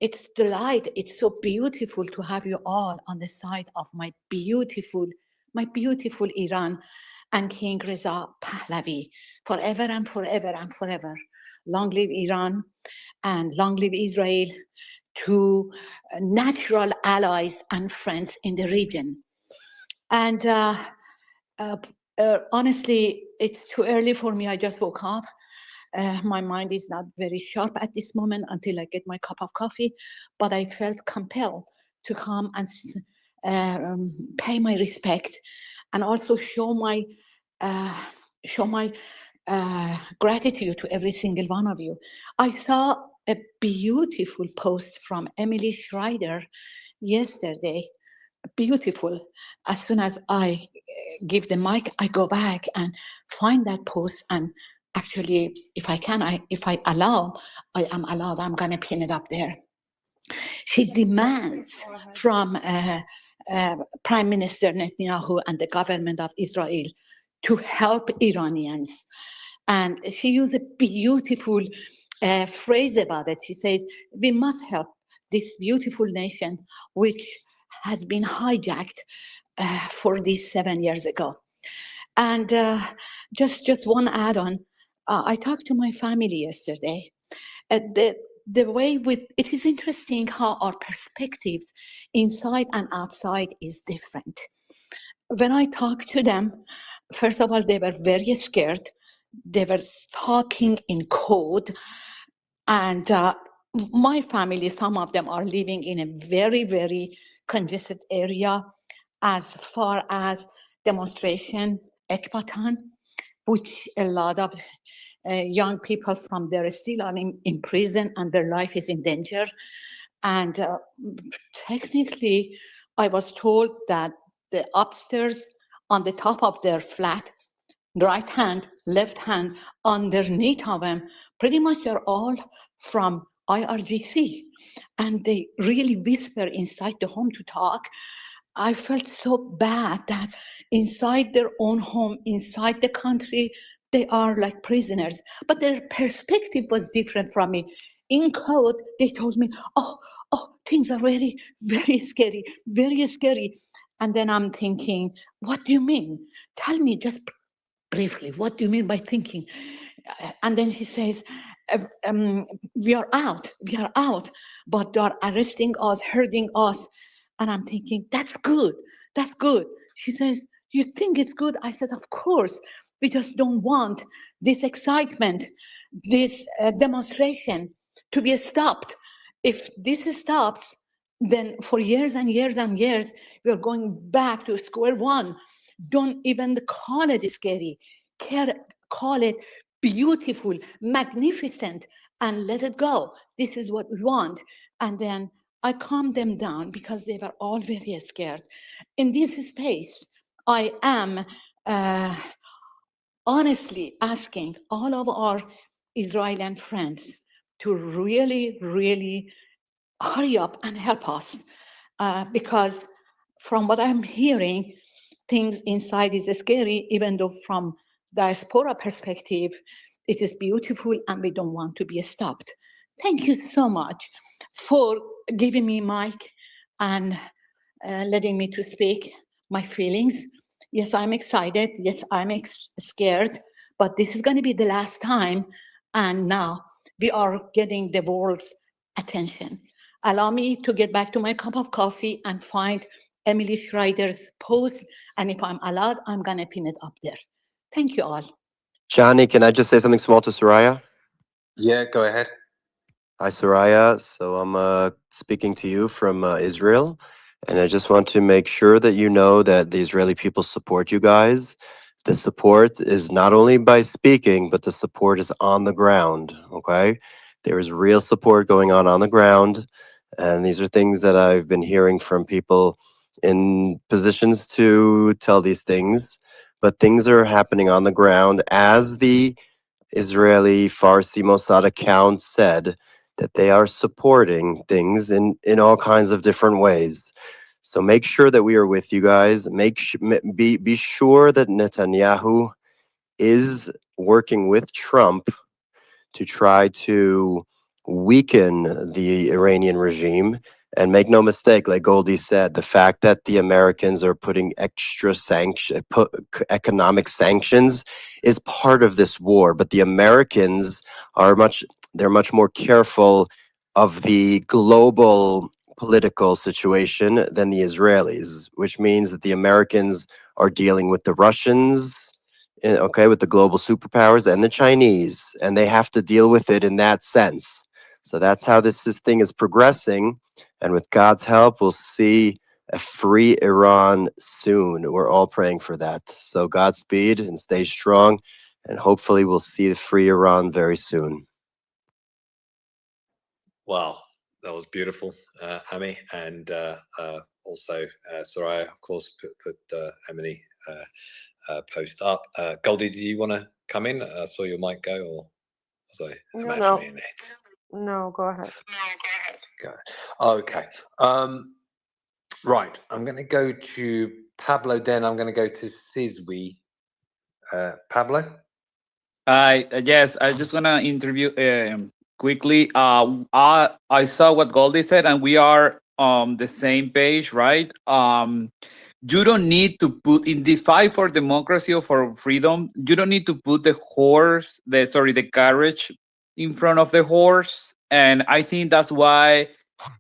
It's delight. It's so beautiful to have you all on the side of my beautiful Iran and King Reza Pahlavi, forever and forever and forever. Long live Iran and long live Israel, two natural allies and friends in the region. And honestly, it's too early for me. I just woke up. My mind is not very sharp at this moment until I get my cup of coffee, but I felt compelled to come and pay my respect and also show my gratitude to every single one of you. I saw a beautiful post from Emily Schreider yesterday. Beautiful. As soon as I give the mic, I go back and find that post, and actually, if I am allowed, I'm going to pin it up there. She demands from Prime Minister Netanyahu and the government of Israel to help Iranians. And she used a beautiful phrase about it. She says, we must help this beautiful nation, which has been hijacked for these 7 years ago. And just one add-on. I talked to my family yesterday. The way it is interesting how our perspectives inside and outside is different. When I talked to them, first of all, they were very scared. They were talking in code. And my family, some of them are living in a very, very congested area as far as demonstration, Ekbatan, which a lot of young people from there still are in prison and their life is in danger. And technically, I was told that the upstairs on the top of their flat, right hand, left hand, underneath of them, pretty much are all from IRGC. And they really whisper inside the home to talk. I felt so bad that inside their own home, inside the country, they are like prisoners. But their perspective was different from me. In code, they told me, oh, things are really very scary, very scary. And then I'm thinking, what do you mean? Tell me just briefly, what do you mean by thinking? And then she says, we are out, but they are arresting us, hurting us. And I'm thinking, that's good. She says, you think it's good? I said, of course. We just don't want this excitement, this demonstration to be stopped. If this stops, then for years and years and years, we're going back to square one. Don't even call it scary. Call it beautiful, magnificent, and let it go. This is what we want. And then I calmed them down because they were all very scared. In this space, I am honestly asking all of our Israeli friends to really, really hurry up and help us. Because from what I'm hearing, things inside is scary, even though from diaspora perspective, it is beautiful and we don't want to be stopped. Thank you so much for giving me mic and letting me to speak my feelings. Yes, I'm excited. Yes, I'm scared, but this is going to be the last time. And now we are getting the world's attention. Allow me to get back to my cup of coffee and find Emily Schreider's post. And if I'm allowed, I'm going to pin it up there. Thank you all. Johnny, can I just say something small to Soraya? Yeah, go ahead. Hi, Soraya. So I'm speaking to you from Israel, and I just want to make sure that you know that the Israeli people support you guys. The support is not only by speaking, but the support is on the ground, okay? There is real support going on the ground, and these are things that I've been hearing from people in positions to tell these things, but things are happening on the ground as the Israeli Farsi Mossad account said that they are supporting things in all kinds of different ways. So make sure that we are with you guys. Be sure that Netanyahu is working with Trump to try to weaken the Iranian regime. And make no mistake, like Goldie said, the fact that the Americans are putting extra economic sanctions is part of this war. But the Americans are they're much more careful of the global political situation than the Israelis, which means that the Americans are dealing with the Russians, okay, with the global superpowers and the Chinese, and they have to deal with it in that sense. So that's how this thing is progressing, and with God's help, we'll see a free Iran soon. We're all praying for that. So Godspeed and stay strong, and hopefully we'll see the free Iran very soon. Wow, that was beautiful, Ami, and also Soraya, of course, put Emily post up. Goldie, do you want to come in? I saw your mic go, or was I imagining it? No, go ahead. Go. Okay. Right. I'm going to go to Pablo. Then I'm going to go to Sizwi. Pablo. Yes, I just gonna interview quickly. I saw what Goldie said, and we are on the same page, right? You don't need to put in this fight for democracy or for freedom. You don't need to put the carriage in front of the horse, and I think that's why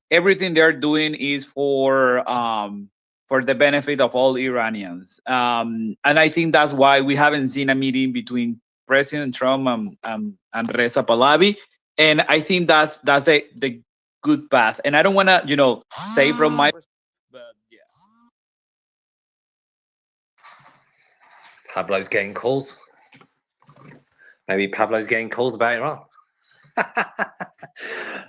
everything they're doing is for the benefit of all Iranians. And I think that's why we haven't seen a meeting between President Trump and Reza Pahlavi. And I think that's the good path. And I don't want to, say from my but yeah. Pablo's getting calls. Maybe Pablo's getting calls about Iran.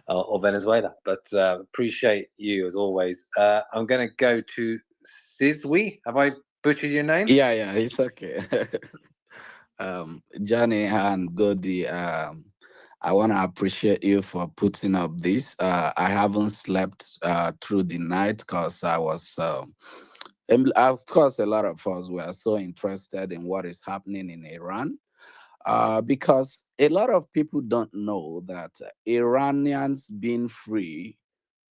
or Venezuela, but appreciate you as always. I'm going to go to Sizwi. Have I butchered your name? Yeah, it's okay. Johnny and Goldie, I want to appreciate you for putting up this. I haven't slept through the night because I was, of course, a lot of us were so interested in what is happening in Iran. Because a lot of people don't know that Iranians being free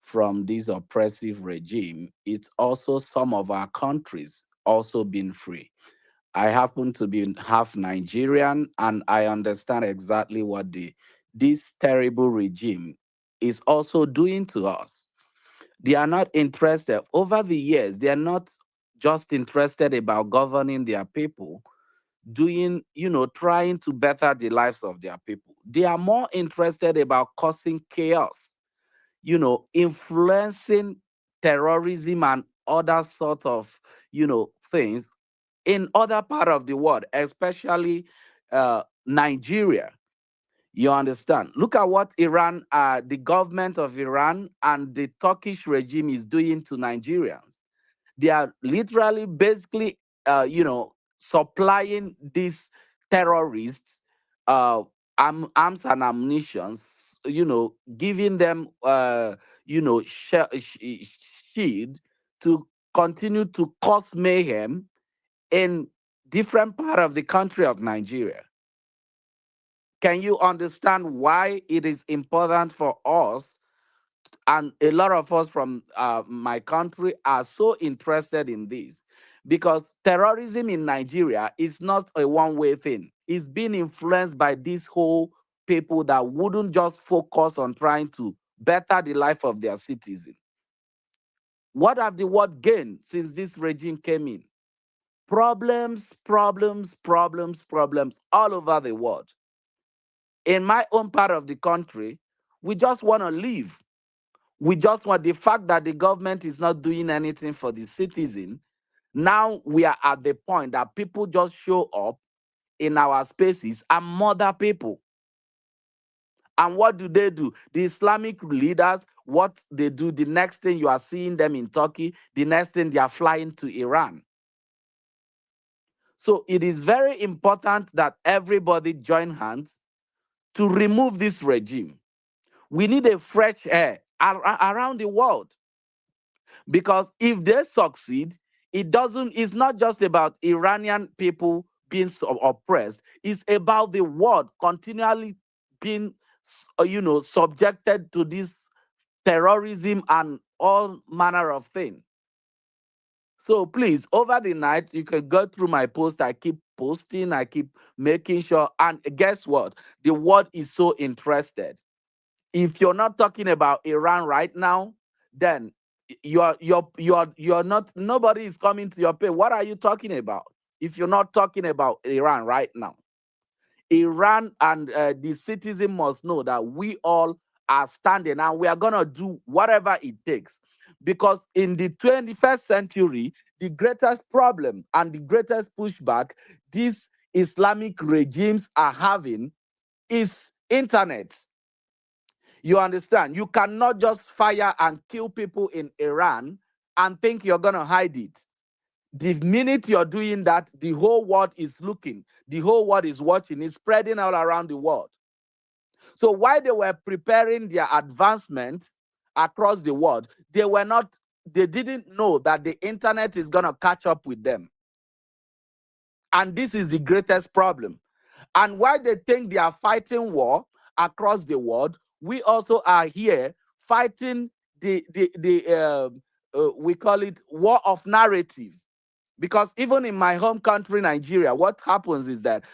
from this oppressive regime, it's also some of our countries also being free. I happen to be half Nigerian, and I understand exactly what this terrible regime is also doing to us. They are not interested. Over the years, they are not just interested about governing their people, trying to better the lives of their people. They are more interested about causing chaos, influencing terrorism and other sort of, things in other part of the world, especially Nigeria. You understand? Look at what Iran, the government of Iran and the Turkish regime is doing to Nigerians. They are literally, basically, supplying these terrorists arms and ammunition, giving them, shield to continue to cause mayhem in different part of the country of Nigeria. Can you understand why it is important for us, and a lot of us from my country are so interested in this? Because terrorism in Nigeria is not a one-way thing. It's being influenced by these whole people that wouldn't just focus on trying to better the life of their citizens. What have the world gained since this regime came in? Problems, problems, problems, problems all over the world. In my own part of the country, we just want to live. We just want the fact that the government is not doing anything for the citizen. Now we are at the point that people just show up in our spaces and murder people. And what do? The Islamic leaders, what they do, the next thing you are seeing them in Turkey, the next thing they are flying to Iran. So it is very important that everybody join hands to remove this regime. We need a fresh air around the world, because if they succeed, it's not just about Iranian people being oppressed. It's about the world continually being, subjected to this terrorism and all manner of things. So please, over the night, you can go through my post. I keep posting, I keep making sure. And guess what? The world is so interested. If you're not talking about Iran right now, then you're not, nobody is coming to your page. What are you talking about if you're not talking about Iran right now? Iran and the citizen must know that we all are standing and we are going to do whatever it takes. Because in the 21st century, the greatest problem and the greatest pushback these Islamic regimes are having is internet. You understand? You cannot just fire and kill people in Iran and think you're going to hide it. The minute you're doing that, the whole world is looking. The whole world is watching. It's spreading all around the world. So while they were preparing their advancement across the world, they didn't know that the internet is going to catch up with them. And this is the greatest problem. And while they think they are fighting war across the world, we also are here fighting we call it war of narrative. Because even in my home country, Nigeria, what happens is that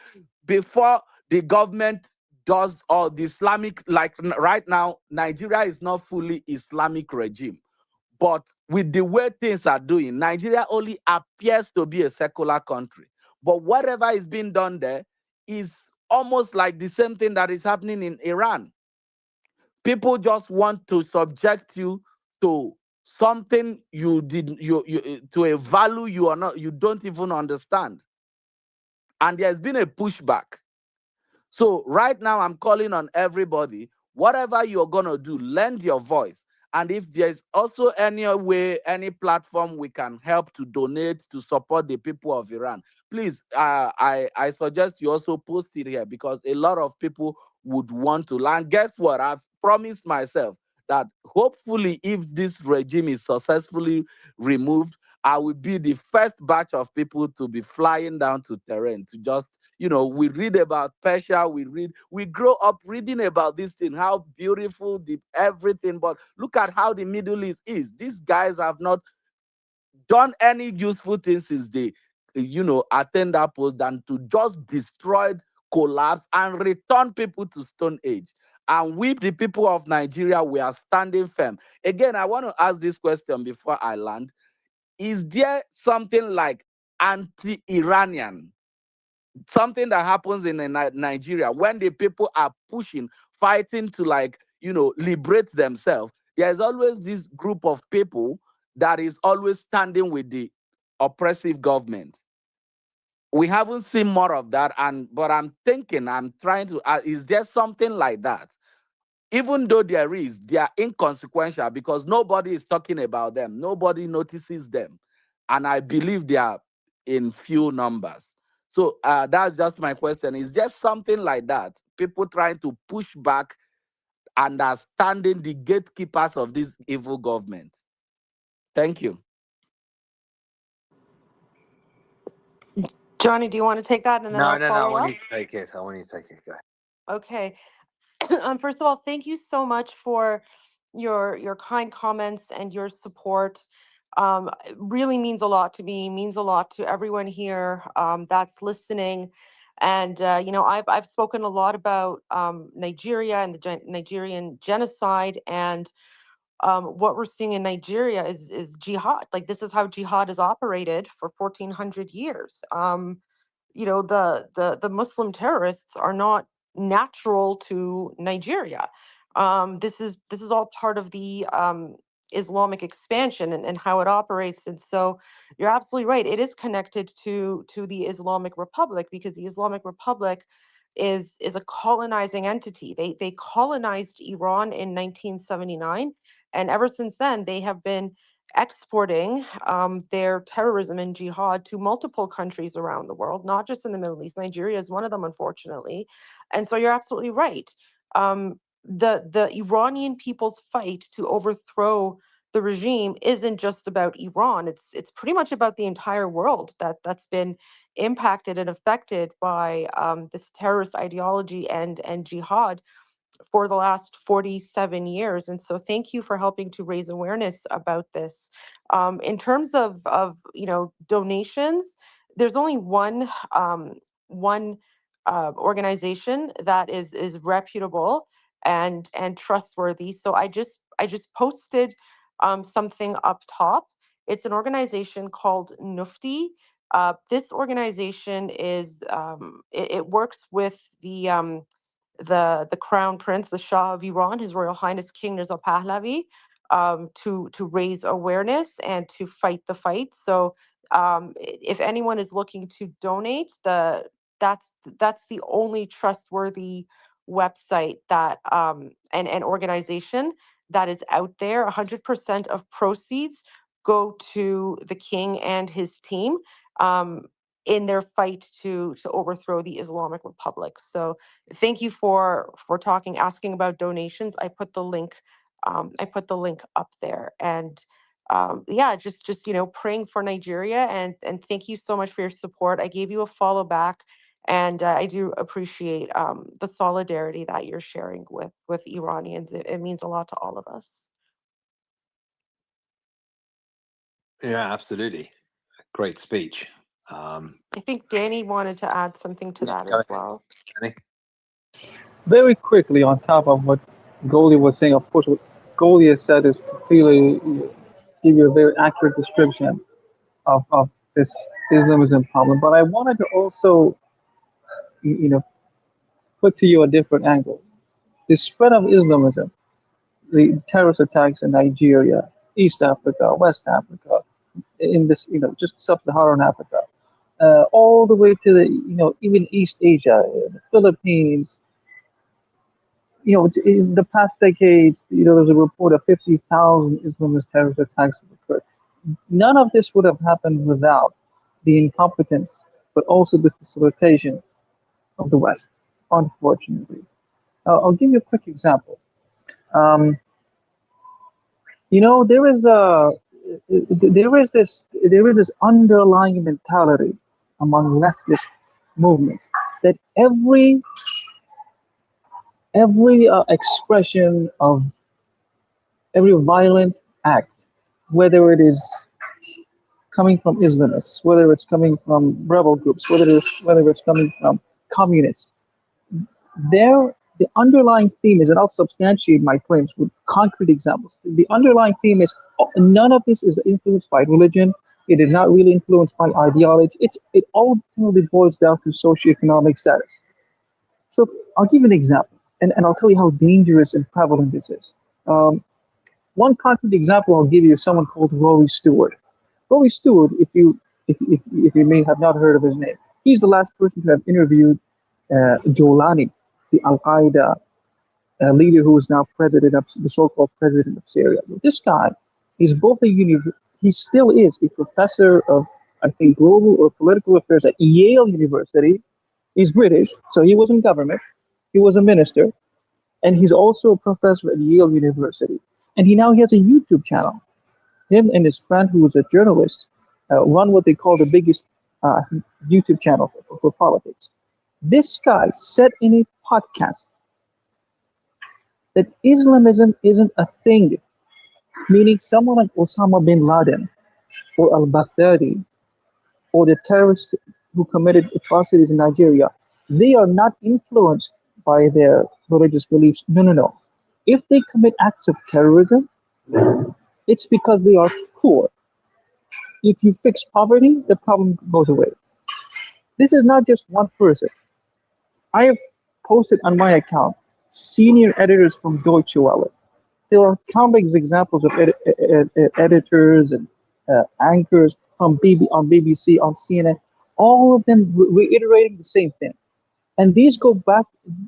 before the government does all the Islamic, like right now, Nigeria is not fully Islamic regime. But with the way things are doing, Nigeria only appears to be a secular country. But whatever is being done there is almost like the same thing that is happening in Iran. People just want to subject you to something to a value you don't even understand. And there's been a pushback. So right now I'm calling on everybody, whatever you're gonna do, lend your voice. And if there's also any way, any platform we can help to donate to support the people of Iran, please, I suggest you also post it here, because a lot of people would want to learn. Guess what? I've promised myself that hopefully if this regime is successfully removed, I will be the first batch of people to be flying down to Tehran to just, we read about Persia, we grow up reading about this thing, how beautiful everything, but look at how the Middle East is. These guys have not done any useful things since they, attend that post, than to just destroy, collapse, and return people to Stone Age. And we, the people of Nigeria, we are standing firm. Again, I want to ask this question before I land. Is there something like anti-Iranian, something that happens in Nigeria when the people are pushing, fighting to liberate themselves? There's always this group of people that is always standing with the oppressive government. We haven't seen more of that, but I'm trying to is there something like that? Even though they are inconsequential, because nobody is talking about them, nobody notices them, and I believe they are in few numbers. So that's just my question. Is there something like that? People trying to push back and are standing the gatekeepers of this evil government? Thank you. Johnny, do you want to take that and then No, I'll no, no. I follow want up? you to take it. I want you to take it. Go ahead. Okay. First of all, thank you so much for your kind comments and your support. It really means a lot to me, means a lot to everyone here that's listening. And you know, I've spoken a lot about Nigeria and the Nigerian genocide, and what we're seeing in Nigeria is jihad. Like, this is how jihad is operated for 1400 years. You know, the Muslim terrorists are not natural to Nigeria. This is all part of the Islamic expansion and how it operates. And so you're absolutely right. It is connected to the Islamic Republic, because the Islamic Republic is a colonizing entity. They colonized Iran in 1979, and ever since then they have been exporting their terrorism and jihad to multiple countries around the world, not just in the Middle East. Nigeria is one of them, unfortunately. And so you're absolutely right. The Iranian people's fight to overthrow the regime isn't just about Iran. It's pretty much about the entire world that's been impacted and affected by this terrorist ideology and jihad for the last 47 years. And so thank you for helping to raise awareness about this. In terms of you know, donations, there's only one organization that is reputable and trustworthy. So I just posted something up top. It's an organization called Nufti. This organization is it works with the Crown Prince, the Shah of Iran, His Royal Highness King Reza Pahlavi, to raise awareness and to fight the fight. So if anyone is looking to donate, that's the only trustworthy website that and organization that is out there. 100% of proceeds go to the king and his team in their fight to overthrow the Islamic Republic. So thank you for asking about donations. I put the link up there. And yeah, just you know, praying for Nigeria, and thank you so much for your support. I gave you a follow back, and I do appreciate the solidarity that you're sharing with Iranians. It means a lot to all of us. Yeah, absolutely. Great speech. I think Danny wanted to add something to that Go as ahead, well. Danny. Very quickly, on top of what Goldie was saying, of course, what Goldie has said is completely give you a very accurate description of this Islamism problem. But I wanted to also, you know, put to you a different angle. The spread of Islamism, the terrorist attacks in Nigeria, East Africa, West Africa, in this, you know, just sub-Saharan Africa, all the way to the, you know, even East Asia, the Philippines. You know, in the past decades, you know, there's a report of 50,000 Islamist terrorist attacks have occurred. None of this would have happened without the incompetence, but also the facilitation of the West, unfortunately. I'll give you a quick example. You know, there is this underlying mentality among leftist movements that every expression of every violent act, whether it is coming from Islamists, whether it's coming from rebel groups, whether it's coming from communists, the underlying theme is, and I'll substantiate my claims with concrete examples. The underlying theme is none of this is influenced by religion. It is not really influenced by ideology. It ultimately boils down to socioeconomic status. So I'll give you an example, and I'll tell you how dangerous and prevalent this is. One concrete example I'll give you is someone called Rory Stewart. Rory Stewart, if you may have not heard of his name, he's the last person to have interviewed Jolani, the Al-Qaeda leader who is now president of the so-called president of Syria. This guy is he still is a professor of, I think, global or political affairs at Yale University. He's British, so he was in government. He was a minister, and he's also a professor at Yale University. And he has a YouTube channel. Him and his friend, who is a journalist, run what they call the biggest YouTube channel for politics. This guy said in a podcast that Islamism isn't a thing, meaning someone like Osama bin Laden or al-Baghdadi or the terrorists who committed atrocities in Nigeria, they are not influenced by their religious beliefs. No, no, no. If they commit acts of terrorism, it's because they are poor. If you fix poverty, the problem goes away. This is not just one person. I have posted on my account senior editors from Deutsche Welle. There are countless examples of editors and anchors on BBC, on CNN, all of them reiterating the same thing. And these go back,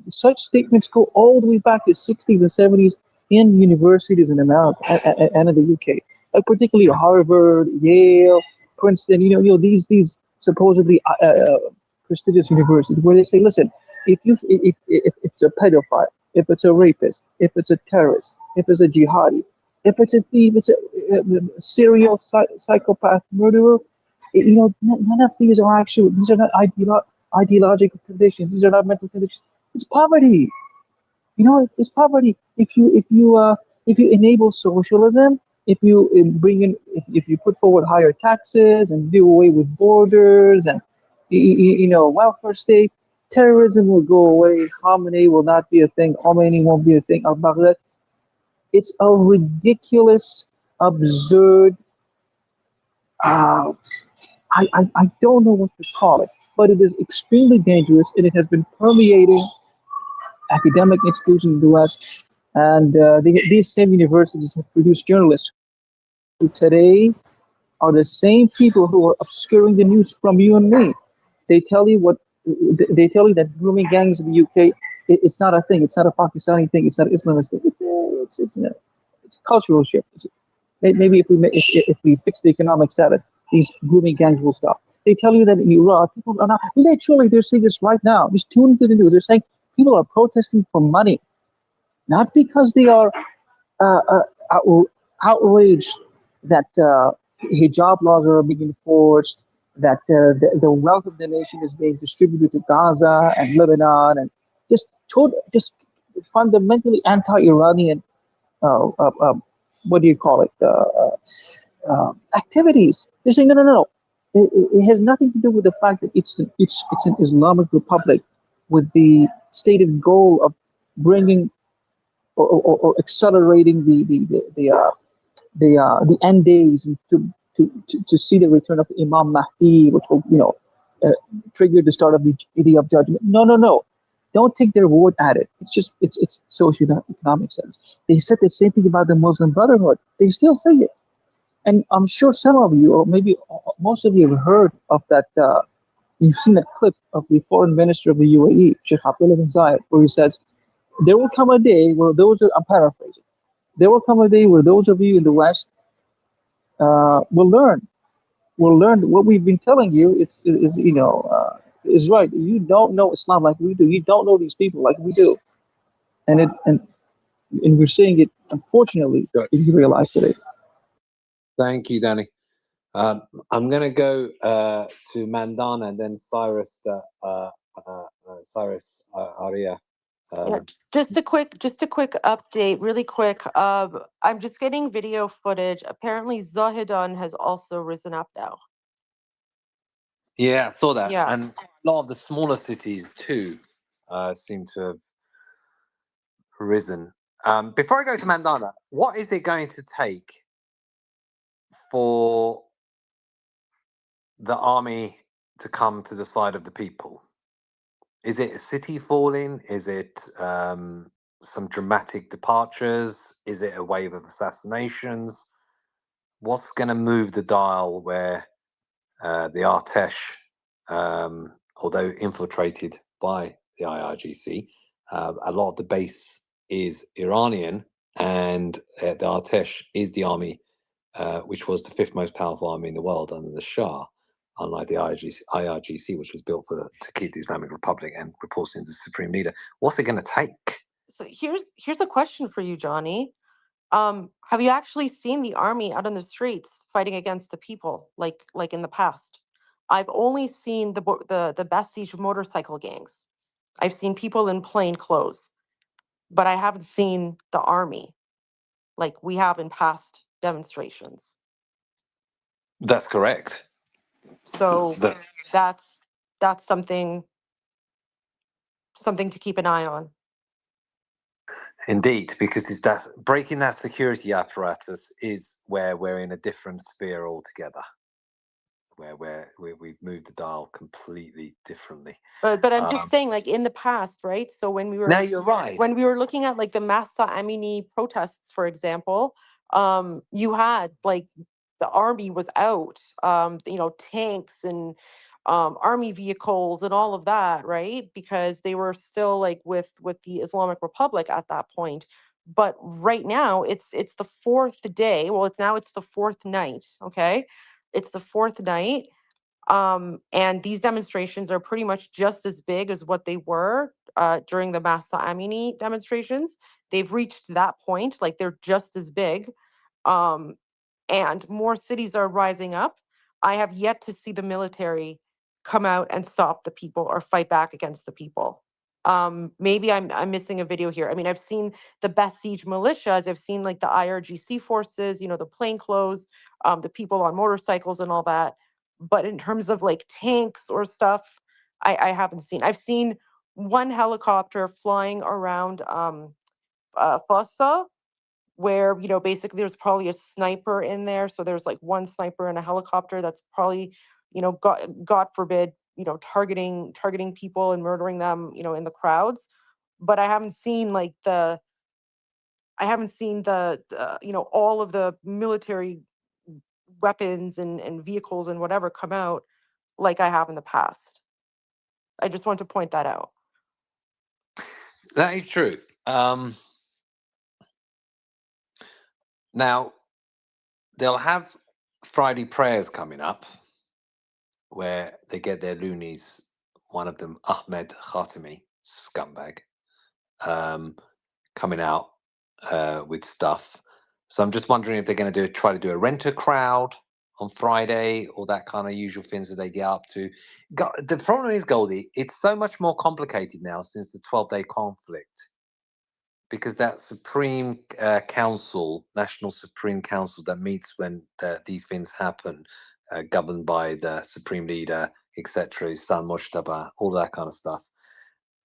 such statements go all the way back to 60s and 70s in universities in America and in the UK, like particularly Harvard, Yale, Princeton, these supposedly prestigious universities where they say, listen, if it's a pedophile, if it's a rapist, if it's a terrorist, if it's a jihadi, if it's a thief, it's a serial psychopath murderer, none of these are actual. These are not ideological conditions. These are not mental conditions. It's poverty. It's poverty. If you enable socialism, if you bring in, if you put forward higher taxes and do away with borders and welfare state, terrorism will go away. Khamenei will not be a thing. Khomeini won't be a thing. Al-Baghdadi. It's a ridiculous, absurd. I don't know what to call it, but it is extremely dangerous, and it has been permeating academic institutions in the West. And these same universities have produced journalists who today are the same people who are obscuring the news from you and me. They tell you that grooming gangs in the UK, it's not a thing. It's not a Pakistani thing. It's not an Islamist thing. It's a cultural shift. Maybe if we fix the economic status, these grooming gangs will stop. They tell you that in Iraq, people are not, literally, they're saying this right now. Just tune into the news. They're saying people are protesting for money, not because they are outraged that hijab laws are being enforced, that the wealth of the nation is being distributed to Gaza and Lebanon, and just fundamentally anti-Iranian, what do you call it, activities. They're saying, no. It has nothing to do with the fact that it's an Islamic republic with the stated goal of bringing or accelerating the end days and to see the return of Imam Mahdi, which will trigger the start of the Day of Judgment. No. Don't take their word at it. It's socio-economic sense. They said the same thing about the Muslim Brotherhood. They still say it. And I'm sure some of you, or maybe most of you, have heard of that. You've seen a clip of the foreign minister of the UAE, Sheikh Abdullah bin Zayed, where he says, there will come a day where I'm paraphrasing, there will come a day where those of you in the West will learn what we've been telling you is right. You don't know Islam like we do. You don't know these people like we do. And we're seeing it, unfortunately, in real life today. Thank you, Danny. I'm going to go to Mandana and then Cyrus Aria. Yeah, just a quick update, really quick. I'm just getting video footage. Apparently, Zahedan has also risen up now. Yeah, I saw that. Yeah. And a lot of the smaller cities too seem to have risen. Before I go to Mandana, what is it going to take for the army to come to the side of the people? Is it a city falling? Is it some dramatic departures? Is it a wave of assassinations? What's going to move the dial where the Artesh, although infiltrated by the IRGC, a lot of the base is Iranian, and the Artesh is the army which was the fifth most powerful army in the world under the Shah, unlike the IRGC, which was built to keep the Islamic Republic and reporting to the supreme leader. What's it going to take? So here's a question for you, Johnny. Have you actually seen the army out on the streets fighting against the people like in the past? I've only seen the Basij motorcycle gangs. I've seen people in plain clothes, but I haven't seen the army like we have in past demonstrations. That's correct. So That's that's something to keep an eye on. indeed, because it's that breaking that security apparatus is where we're in a different sphere altogether, where we've moved the dial completely differently. But I'm just saying, like in the past, right? So when we Now you're right. when we were looking at like the Massa Amini protests, for example, you had like the army was out, tanks and army vehicles and all of that, right? Because they were still like with the Islamic Republic at that point. But right now, it's the fourth day. Well, it's the fourth night. Okay, it's the fourth night. And these demonstrations are pretty much just as big as what they were during the Massa Amini demonstrations. They've reached that point, like they're just as big. Um, and more cities are rising up. I have yet to see the military come out and stop the people or fight back against the people. Maybe I'm missing a video here. I mean, I've seen the Basij militias. I've seen like the IRGC forces, the plainclothes, the people on motorcycles and all that. But in terms of like tanks or stuff, I haven't seen. I've seen one helicopter flying around Fossa, where basically there's probably a sniper in there. So there's like one sniper in a helicopter that's probably, God forbid, targeting people and murdering them, in the crowds. But I haven't seen like the all of the military weapons and vehicles and whatever come out like I have in the past. I just want to point that out. That is true. Now, they'll have Friday prayers coming up where they get their loonies, one of them, Ahmed Khatami, scumbag, coming out with stuff. So I'm just wondering if they're going to try to do a renter crowd on Friday, or that kind of usual things that they get up to. The problem is, Goldie, it's so much more complicated now since the 12-day conflict, because that Supreme Council, National Supreme Council that meets when these things happen, governed by the Supreme Leader, etc., San Mojtaba, all that kind of stuff,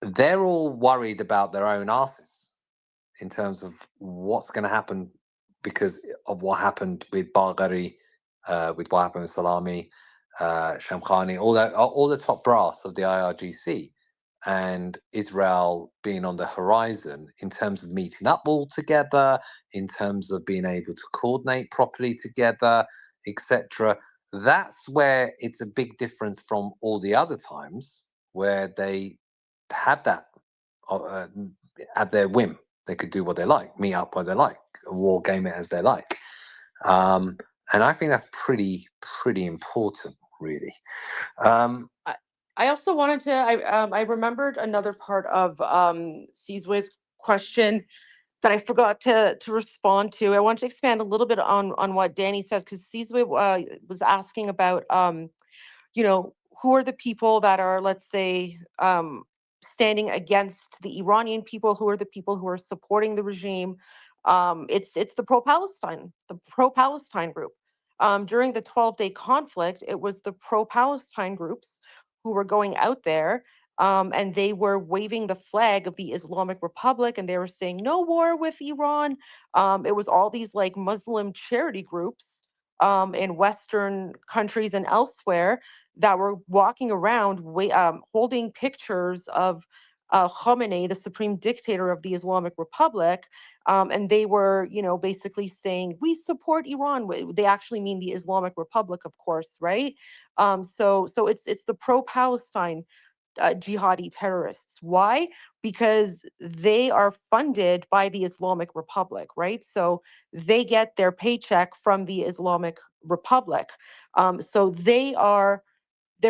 they're all worried about their own asses in terms of what's going to happen because of what happened with Bagheri, with what happened with Salami, Shamkhani, all the top brass of the IRGC, and Israel being on the horizon in terms of meeting up all together, in terms of being able to coordinate properly together, etc. That's where it's a big difference from all the other times where they had that at their whim. They could do what they like, meet up where they like, war game it as they like. And I think that's pretty important, really. I also wanted to. I remembered another part of Sizwe's question that I forgot to respond to. I want to expand a little bit on what Danny said, because Sizwe was asking about who are the people that are, let's say, standing against the Iranian people, who are the people who are supporting the regime. It's the pro-Palestine group. During the 12-day conflict, it was the pro-Palestine groups who were going out there, and they were waving the flag of the Islamic Republic, and they were saying no war with Iran. It was all these like Muslim charity groups in Western countries and elsewhere that were walking around holding pictures of Khamenei, the supreme dictator of the Islamic Republic, and they were, basically saying we support Iran. They actually mean the Islamic Republic, of course, right? So it's the pro-Palestine jihadi terrorists. Why? Because they are funded by the Islamic Republic, right? So they get their paycheck from the Islamic Republic. So they're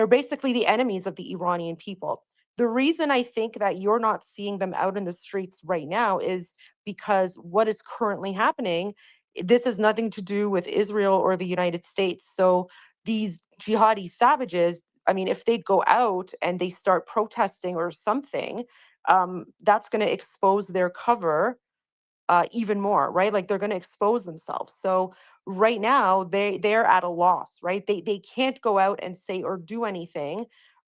basically the enemies of the Iranian people. The reason I think that you're not seeing them out in the streets right now is because what is currently happening, this has nothing to do with Israel or the United States. So these jihadi savages, I mean, if they go out and they start protesting or something, that's going to expose their cover even more, right? Like they're going to expose themselves. So right now they're at a loss, right? They can't go out and say or do anything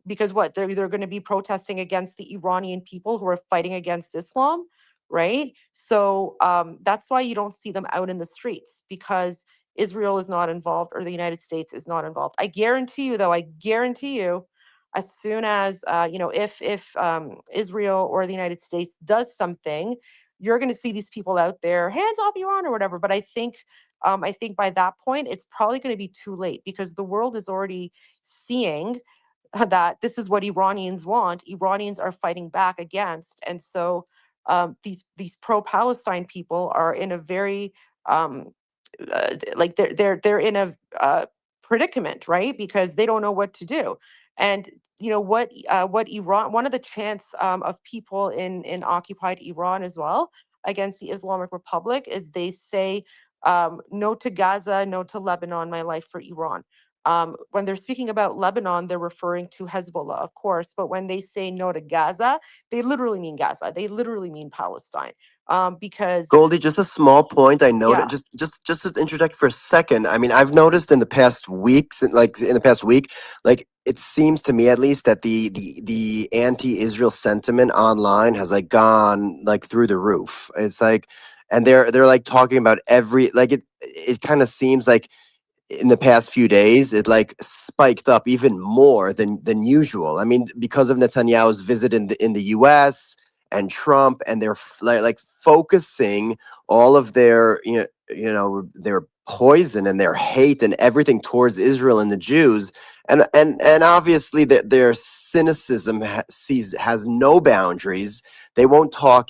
because what they're going to be protesting against the Iranian people who are fighting against Islam, right? So that's why you don't see them out in the streets, because Israel is not involved or the United States is not involved. I guarantee you, though, I guarantee you, as soon as if Israel or the United States does something, you're going to see these people out there, hands off Iran or whatever. But I think by that point, it's probably going to be too late, because the world is already seeing that this is what Iranians want. Iranians are fighting back against, and so these pro-Palestine people are in a very like they're in a predicament, right? Because they don't know what to do. And what Iran, one of the chants of people in occupied Iran as well against the Islamic Republic is they say no to Gaza, no to Lebanon, my life for Iran. When they're speaking about Lebanon, they're referring to Hezbollah, of course, but when they say no to Gaza, they literally mean Gaza. They literally mean Palestine. Because Goldie, just a small point. I noted, yeah, just to interject for a second. I mean, I've noticed in the past weeks, like in the past week, like it seems to me at least that the anti-Israel sentiment online has like gone like through the roof. It's like, and they're like talking about every, like it kind of seems like in the past few days it like spiked up even more than usual. I mean, because of Netanyahu's visit in the US and Trump, and they're like focusing all of their their poison and their hate and everything towards Israel and the Jews, and obviously their cynicism has no boundaries. They won't talk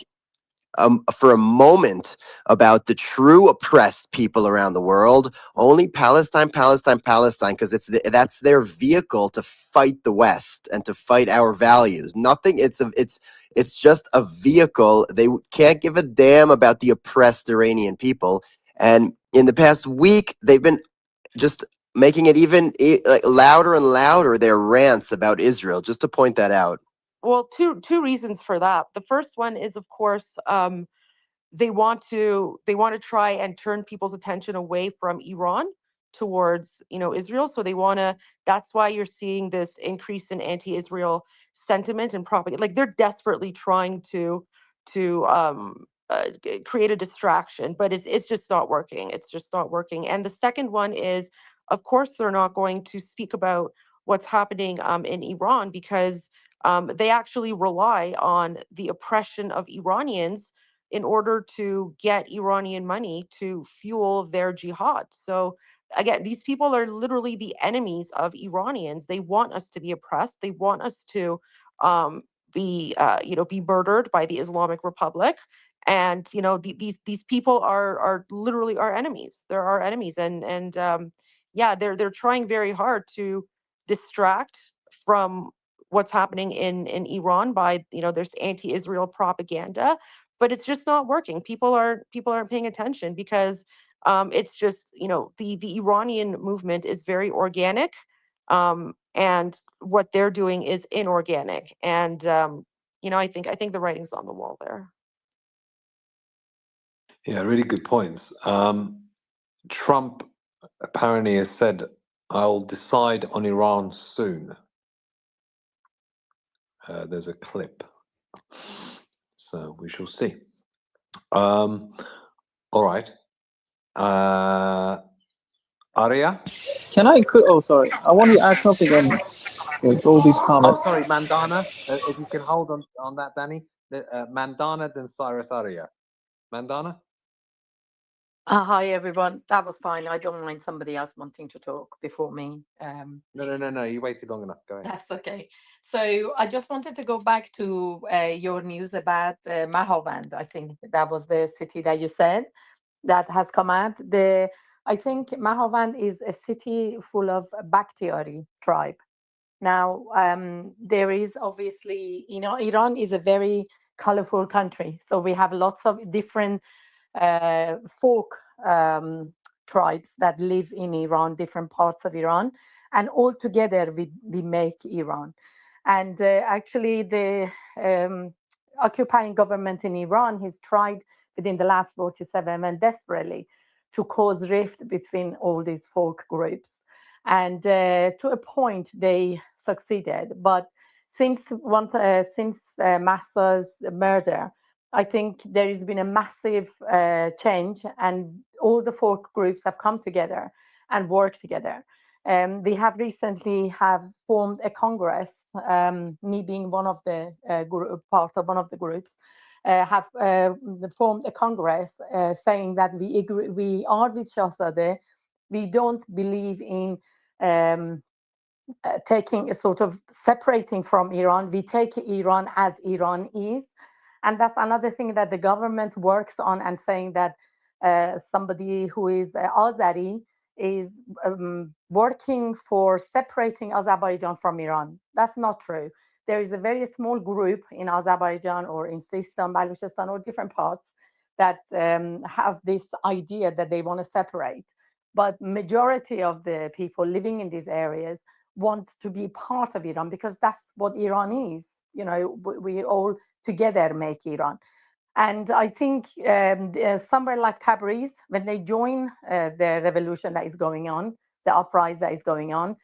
for a moment about the true oppressed people around the world. Only Palestine, Palestine, Palestine, because that's their vehicle to fight the West and to fight our values. Nothing. It's just a vehicle. They can't give a damn about the oppressed Iranian people. And in the past week, they've been just making it even like louder and louder, their rants about Israel. Just to point that out. well, two reasons for that. The first one is, of course, they want to try and turn people's attention away from Iran towards Israel. So that's why you're seeing this increase in anti-Israel sentiment and propaganda. Like they're desperately trying to create a distraction, but it's just not working. It's just not working. And the second one is, of course, they're not going to speak about what's happening in Iran, because they actually rely on the oppression of Iranians in order to get Iranian money to fuel their jihad. So again, these people are literally the enemies of Iranians. They want us to be oppressed. They want us to be murdered by the Islamic Republic. And these people are literally our enemies. They're our enemies, and yeah, they're trying very hard to distract from what's happening in Iran by there's anti-Israel propaganda, but it's just not working. People aren't paying attention, because it's just the Iranian movement is very organic, and what they're doing is inorganic. And I think the writing's on the wall there. Yeah, really good points. Trump apparently has said, "I'll decide on Iran soon." There's a clip, so we shall see. All right, Arya. Can I? Oh, sorry. I want to add something on all these Oh, comments. sorry, Mandana. If you can hold on that, Danny. Mandana, then Cyrus Arya. Mandana. Hi everyone. That was fine. I don't mind somebody else wanting to talk before me. No. You waited long enough. Go ahead. That's okay. So I just wanted to go back to your news about Mahovand. I think that was the city that you said that has come out. I think Mahovand is a city full of Bakhtiari tribe. Now, there is obviously, Iran is a very colorful country. So we have lots of different folk tribes that live in Iran, different parts of Iran. and all together we make Iran. And actually, the occupying government in Iran has tried within the last 47 and desperately to cause rift between all these folk groups. And to a point, they succeeded. But since Mahsa's murder, I think there has been a massive change, and all the folk groups have come together and worked together. We have recently formed a congress, me being one of the part of one of the groups, have formed a congress saying that we agree, we are with Shahzadeh. We don't believe in taking a sort of separating from Iran. We take Iran as Iran is. And that's another thing that the government works on, and saying that somebody who is Azari is working for separating Azerbaijan from Iran. That's not true. There is a very small group in Azerbaijan or in Sistan, Baluchistan, or different parts that have this idea that they want to separate. But majority of the people living in these areas want to be part of Iran, because that's what Iran is. You know, we all together make Iran. And I think somewhere like Tabriz, when they join the revolution that is going on, the uprising that is going on,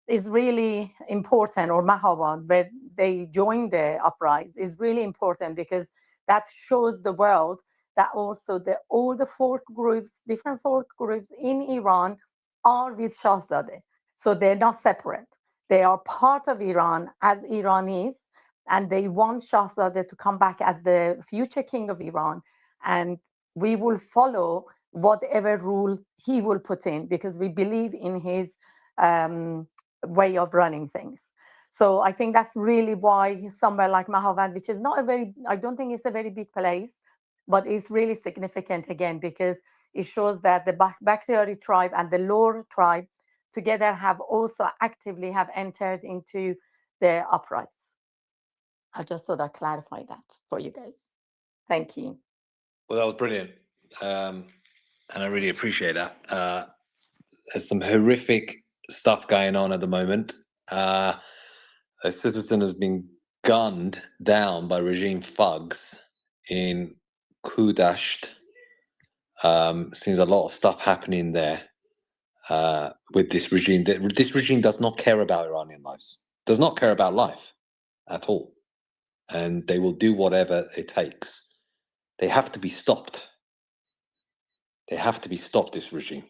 is really important, or Mahawan, where they join the uprising, is really important, because that shows the world that also all the folk groups, different folk groups in Iran are with Shahzadeh. So they're not separate. They are part of Iran as Iran is, and they want Shahzadeh to come back as the future king of Iran. And we will follow whatever rule he will put in, because we believe in his way of running things. So I think that's really why somewhere like Mahavand, which is not a very, I don't think it's a very big place, but it's really significant again, because it shows that the Bakhtiari tribe and the Lor tribe together have also actively have entered into the uprising. I just thought I'd clarify that for you guys. Thank you. Well, that was brilliant. And I really appreciate that. There's some horrific stuff going on at the moment. A citizen has been gunned down by regime thugs in Kudasht. Seems a lot of stuff happening there with this regime. This regime does not care about Iranian lives, does not care about life at all. And they will do whatever it takes. They have to be stopped. They have to be stopped, this regime.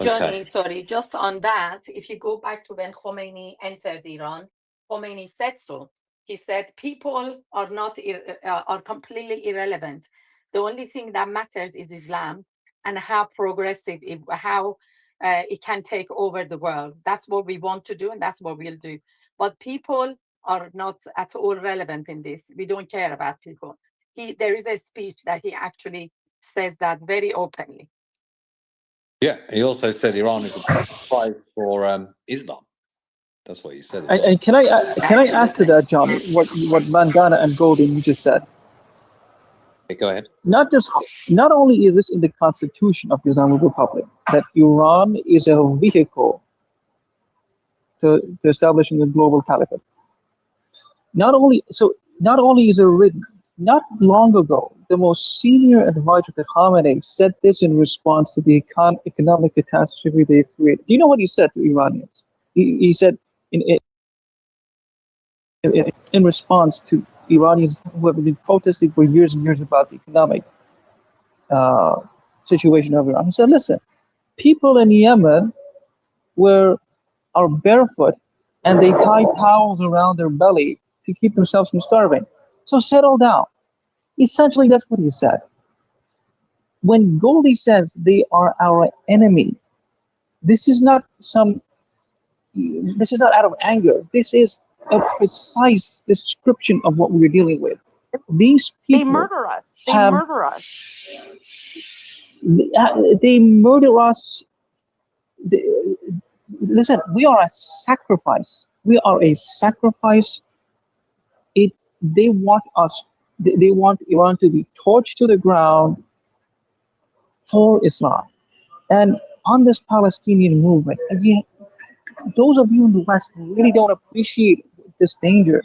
Johnny, sorry, just on that, if you go back to when Khomeini entered Iran, Khomeini said so. He said people are not are completely irrelevant. The only thing that matters is Islam and how progressive, how it can take over the world. That's what we want to do, and that's what we'll do. But people are not at all relevant in this. We don't care about people. There is a speech that he actually says that very openly. Yeah, he also said Iran is a prize for Islam. That's what he said. And can I add to that, Johnny, what Bandana and Golden you just said? Okay, go ahead. Not only is this in the Constitution of the Islamic Republic that Iran is a vehicle to establishing a global caliphate. Not only is it written. Not long ago, the most senior advisor to Khamenei said this in response to the economic catastrophe they created. Do you know what he said to Iranians? He said in response to Iranians who have been protesting for years and years about the economic situation of Iran. He said, listen, people in Yemen are barefoot and they tie towels around their belly to keep themselves from starving. So settle down. Essentially, that's what he said. When Goldie says they are our enemy, this is not out of anger. This is a precise description of what we're dealing with. These people, they murder us. They murder us. They murder us. Listen, we are a sacrifice. We are a sacrifice. They want us. They want Iran to be torched to the ground for Islam. And on this Palestinian movement. And those of you in the West really don't appreciate this danger.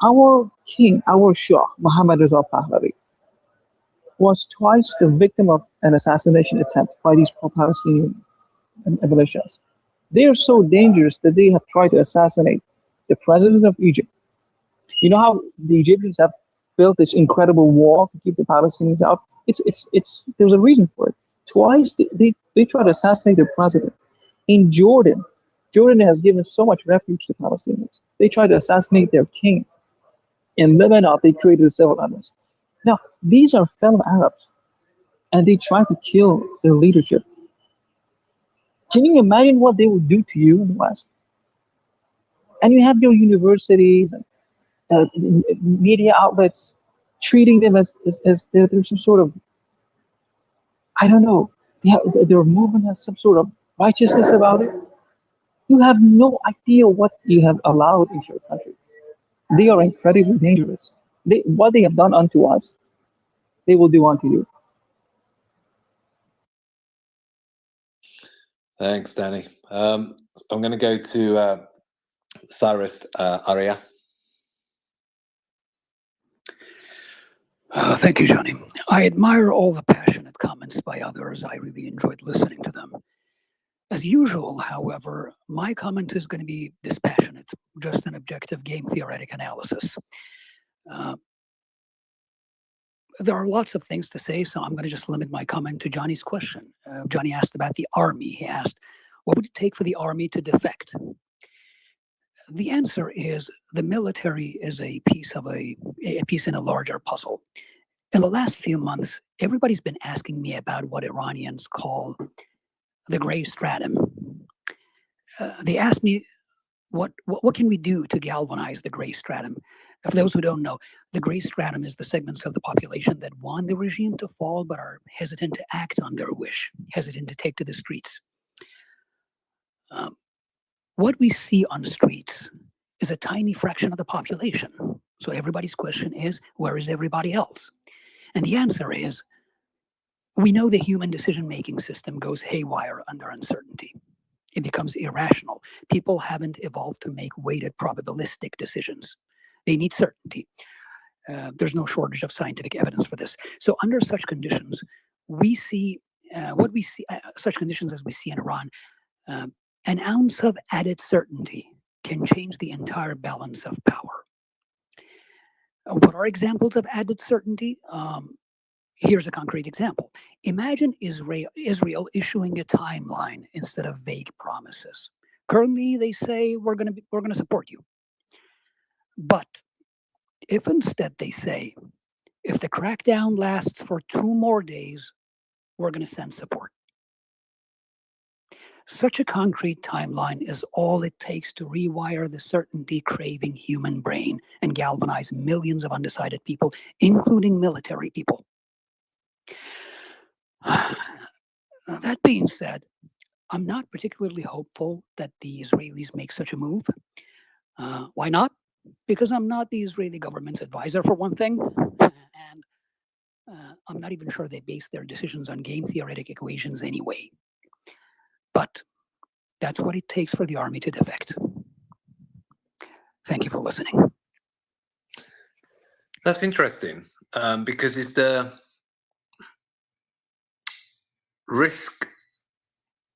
Our king, our Shah, Mohammad Reza Pahlavi, was twice the victim of an assassination attempt by these pro-Palestinian militias. They are so dangerous that they have tried to assassinate the president of Egypt. You know how the Egyptians have built this incredible wall to keep the Palestinians out? There's a reason for it. Twice they tried to assassinate the president. In Jordan has given so much refuge to Palestinians. They tried to assassinate their king. In Lebanon, they created a civil unrest. Now, these are fellow Arabs, and they try to kill their leadership. Can you imagine what they would do to you in the West? And you have your universities and media outlets treating them as they're some sort of, I don't know, their movement has some sort of righteousness about it. You have no idea what you have allowed into your country. They are incredibly dangerous. What they have done unto us, they will do unto you. Thanks, Danny. I'm going to go to Cyrus Arya. Thank you, Johnny. I admire all the passionate comments by others. I really enjoyed listening to them. As usual, however, my comment is going to be dispassionate, just an objective game theoretic analysis. There are lots of things to say, so I'm going to just limit my comment to Johnny's question. Johnny asked about the army. He asked, what would it take for the army to defect? The answer is the military is a piece in a larger puzzle. In the last few months, everybody's been asking me about what Iranians call the gray stratum. They asked me, what can we do to galvanize the gray stratum? For those who don't know, the gray stratum is the segments of the population that want the regime to fall but are hesitant to act on their wish, hesitant to take to the streets. What we see on the streets is a tiny fraction of the population. So everybody's question is, where is everybody else? And the answer is, we know the human decision-making system goes haywire under uncertainty. It becomes irrational. People haven't evolved to make weighted probabilistic decisions. They need certainty. There's no shortage of scientific evidence for this. So under such conditions, we see such conditions as we see in Iran, an ounce of added certainty can change the entire balance of power. What are examples of added certainty? Here's a concrete example. Imagine Israel issuing a timeline instead of vague promises. Currently, they say we're going to support you. But if instead they say, if the crackdown lasts for 2 more days, we're going to send support. Such a concrete timeline is all it takes to rewire the certainty-craving human brain and galvanize millions of undecided people, including military people. That being said, I'm not particularly hopeful that the Israelis make such a move. Why not? Because I'm not the Israeli government's advisor, for one thing, and I'm not even sure they base their decisions on game theoretic equations anyway. But that's what it takes for the army to defect. Thank you for listening. That's interesting, because it's the risk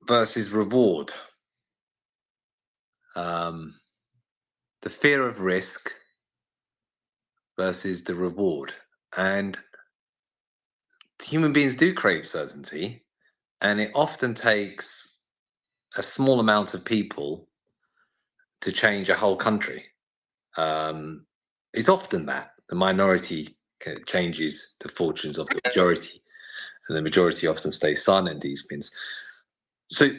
versus reward. The fear of risk versus the reward. And human beings do crave certainty, and it often takes a small amount of people to change a whole country. It's often that the minority changes the fortunes of the majority, and the majority often stays silent in these things. So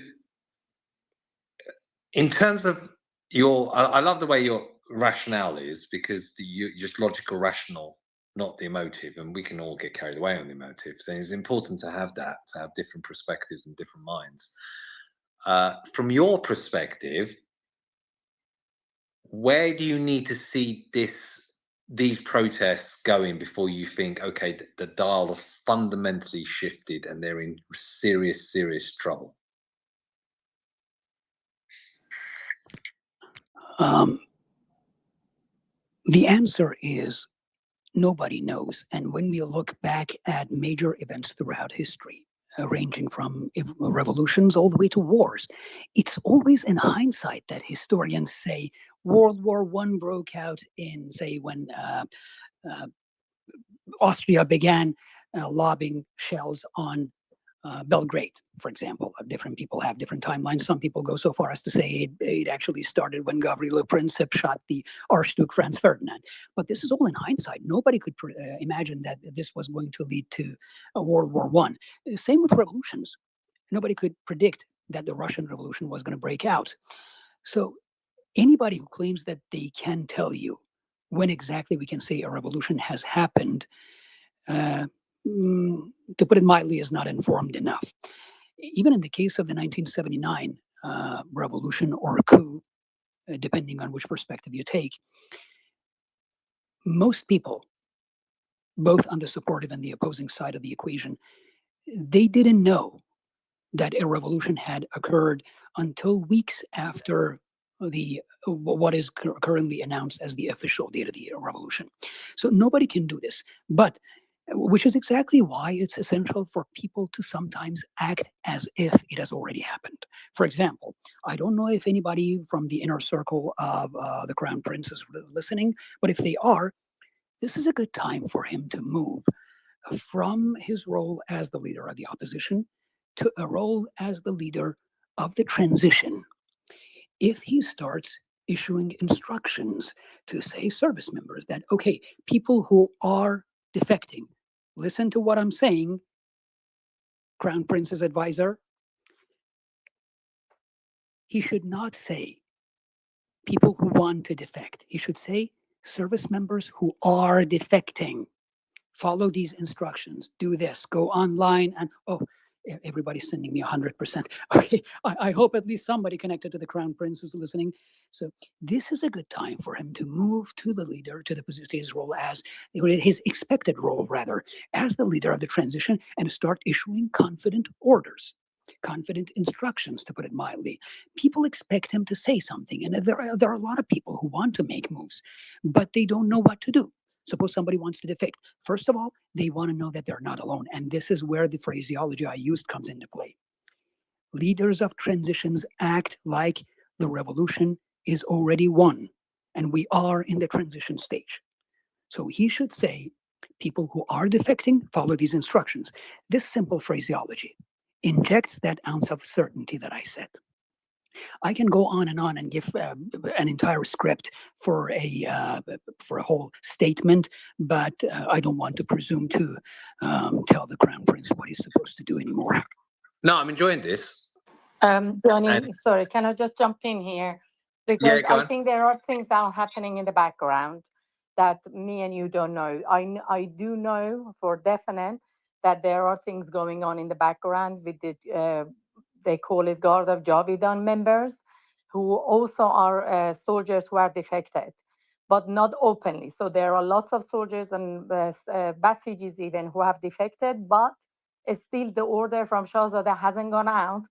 in terms of I love the way your rationale is, because you're just logical, rational, not the emotive, and we can all get carried away on the emotives. And it's important to have that, to have different perspectives and different minds. From your perspective, where do you need to see this these protests going before you think, okay, the dial has fundamentally shifted and they're in serious, serious trouble? The answer is nobody knows. And when we look back at major events throughout history, ranging from revolutions all the way to wars, it's always in hindsight that historians say World War I broke out in, say, when Austria began lobbing shells on Belgrade, for example. Different people have different timelines. Some people go so far as to say it actually started when Gavrilo Princip shot the Archduke Franz Ferdinand. But this is all in hindsight. Nobody could imagine that this was going to lead to World War I. Same with revolutions. Nobody could predict that the Russian Revolution was going to break out. So anybody who claims that they can tell you when exactly we can say a revolution has happened, to put it mildly, is not informed enough. Even in the case of the 1979 revolution or coup, depending on which perspective you take, most people, both on the supportive and the opposing side of the equation, they didn't know that a revolution had occurred until weeks after what is currently announced as the official date of the revolution. So nobody can do this, but which is exactly why it's essential for people to sometimes act as if it has already happened. For example, I don't know if anybody from the inner circle of the Crown Prince is listening, but if they are, this is a good time for him to move from his role as the leader of the opposition to a role as the leader of the transition. If he starts issuing instructions to, say, service members that, okay, people who are defecting, listen to what I'm saying, Crown Prince's advisor, he should not say people who want to defect. He should say service members who are defecting. Follow these instructions, do this, go online, and everybody's sending me 100%. Okay, I hope at least somebody connected to the Crown Prince is listening. So this is a good time for him to move to the leader, to the position, his role as, his expected role rather, as the leader of the transition, and start issuing confident orders, confident instructions, to put it mildly. People expect him to say something, and there are a lot of people who want to make moves, but they don't know what to do. Suppose somebody wants to defect. First of all, they want to know that they're not alone. And this is where the phraseology I used comes into play. Leaders of transitions act like the revolution is already won, and we are in the transition stage. So he should say, people who are defecting, follow these instructions. This simple phraseology injects that ounce of certainty that I said. I can go on and give an entire script for a whole statement, but I don't want to presume to tell the Crown Prince what he's supposed to do anymore. No, I'm enjoying this. Johnny, sorry, can I just jump in here? Because I think there are things that are happening in the background that me and you don't know. I do know for definite that there are things going on in the background with the they call it Guard of Javidan members, who also are soldiers who are defected, but not openly. So there are lots of soldiers and Basijis even who have defected, but it's still the order from Shahzadeh hasn't gone out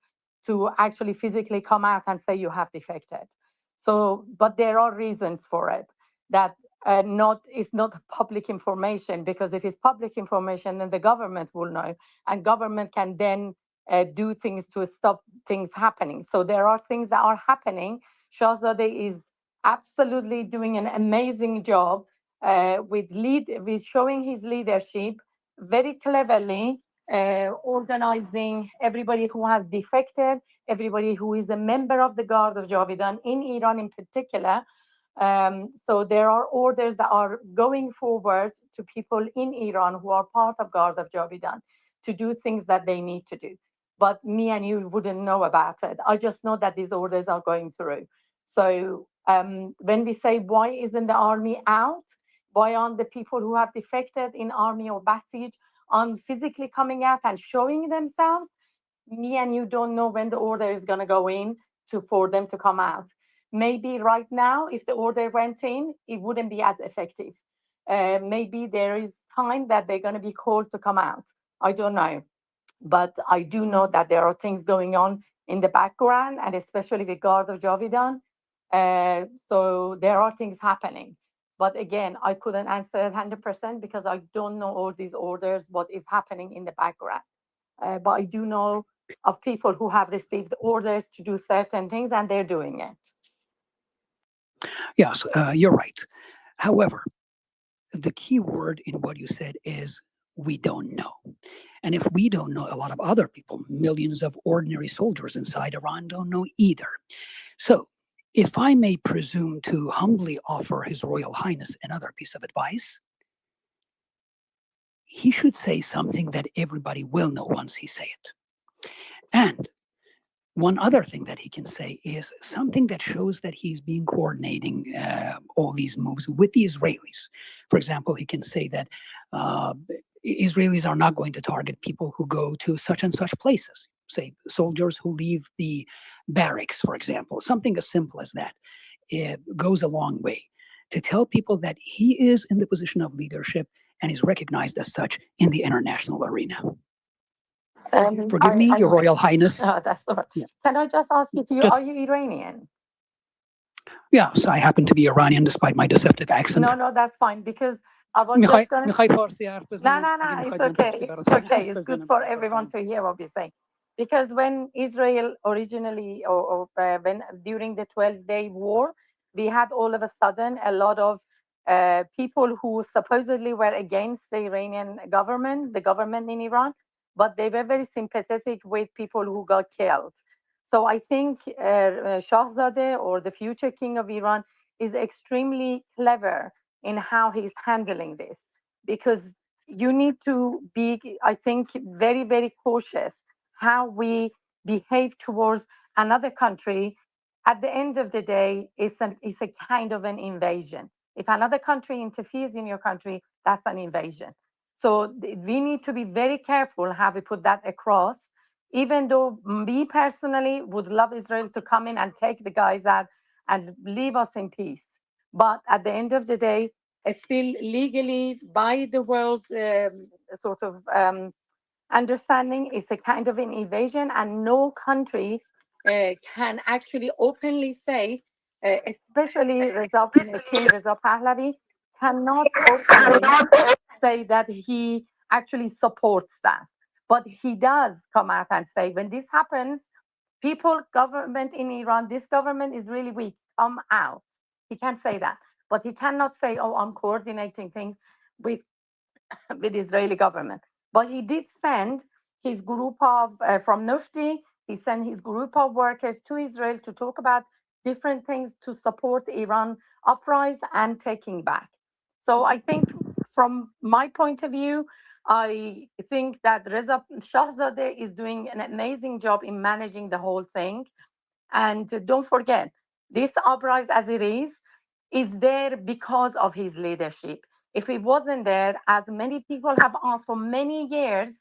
to actually physically come out and say you have defected. So, but there are reasons for it that it's not public information, because if it's public information, then the government will know, and government can then do things to stop things happening. So there are things that are happening. Shahzadeh is absolutely doing an amazing job with showing his leadership very cleverly, organizing everybody who has defected, everybody who is a member of the Guard of Javidan in Iran in particular. So there are orders that are going forward to people in Iran who are part of Guard of Javidan to do things that they need to do. But me and you wouldn't know about it. I just know that these orders are going through. So when we say, why isn't the army out? Why aren't the people who have defected in army or Basij on physically coming out and showing themselves? Me and you don't know when the order is going to go in for them to come out. Maybe right now, if the order went in, it wouldn't be as effective. maybe there is time that they're going to be called to come out. I don't know. But I do know that there are things going on in the background, and especially with Garda Javidan. So there are things happening. But again, I couldn't answer it 100% because I don't know all these orders, what is happening in the background. But I do know of people who have received orders to do certain things, and they're doing it. Yes, you're right. However, the key word in what you said is we don't know. And if we don't know, a lot of other people, millions of ordinary soldiers inside Iran, don't know either. So, if I may presume to humbly offer His Royal Highness another piece of advice, he should say something that everybody will know once he say it. And one other thing that he can say is something that shows that he's been coordinating all these moves with the Israelis. For example, he can say that Israelis are not going to target people who go to such and such places, say soldiers who leave the barracks, for example. Something as simple as that. It goes a long way to tell people that he is in the position of leadership and is recognized as such in the international arena. Forgive me, Your Royal Highness. That's all right. Yeah. Can I just ask you, are you Iranian? Yes, I happen to be Iranian despite my deceptive accent. No, that's fine because I was میخوای just going میخوای فارسی حرف No, بزنم؟ no, اگه no, it's میخواید من okay. فارسی It's براتون okay. حرف It's good بزنم for صحبت everyone کنم. to hear what we say. Because when Israel originally, or when during the 12-day war, we had all of a sudden a lot of people who supposedly were against the Iranian government, the government in Iran, but they were very sympathetic with people who got killed. So I think Shahzadeh, or the future king of Iran, is extremely clever in how he's handling this, because you need to be, I think, very, very cautious how we behave towards another country. At the end of the day, it's a kind of an invasion. If another country interferes in your country, that's an invasion. So we need to be very careful how we put that across, even though me personally would love Israel to come in and take the guys out and leave us in peace. But at the end of the day, still legally by the world sort of understanding, it's a kind of an invasion, and no country can actually openly say, especially King Reza Pahlavi, cannot openly say that he actually supports that. But he does come out and say, when this happens, government in Iran, this government is really weak, come out. He can say that. But he cannot say, oh, I'm coordinating things with Israeli government. But he did send his group of, from Nufti, he sent his group of workers to Israel to talk about different things to support Iran uprising and taking back. So I think from my point of view, I think that Reza Shahzadeh is doing an amazing job in managing the whole thing. And don't forget, this uprising as it is there because of his leadership. If he wasn't there, as many people have asked for many years,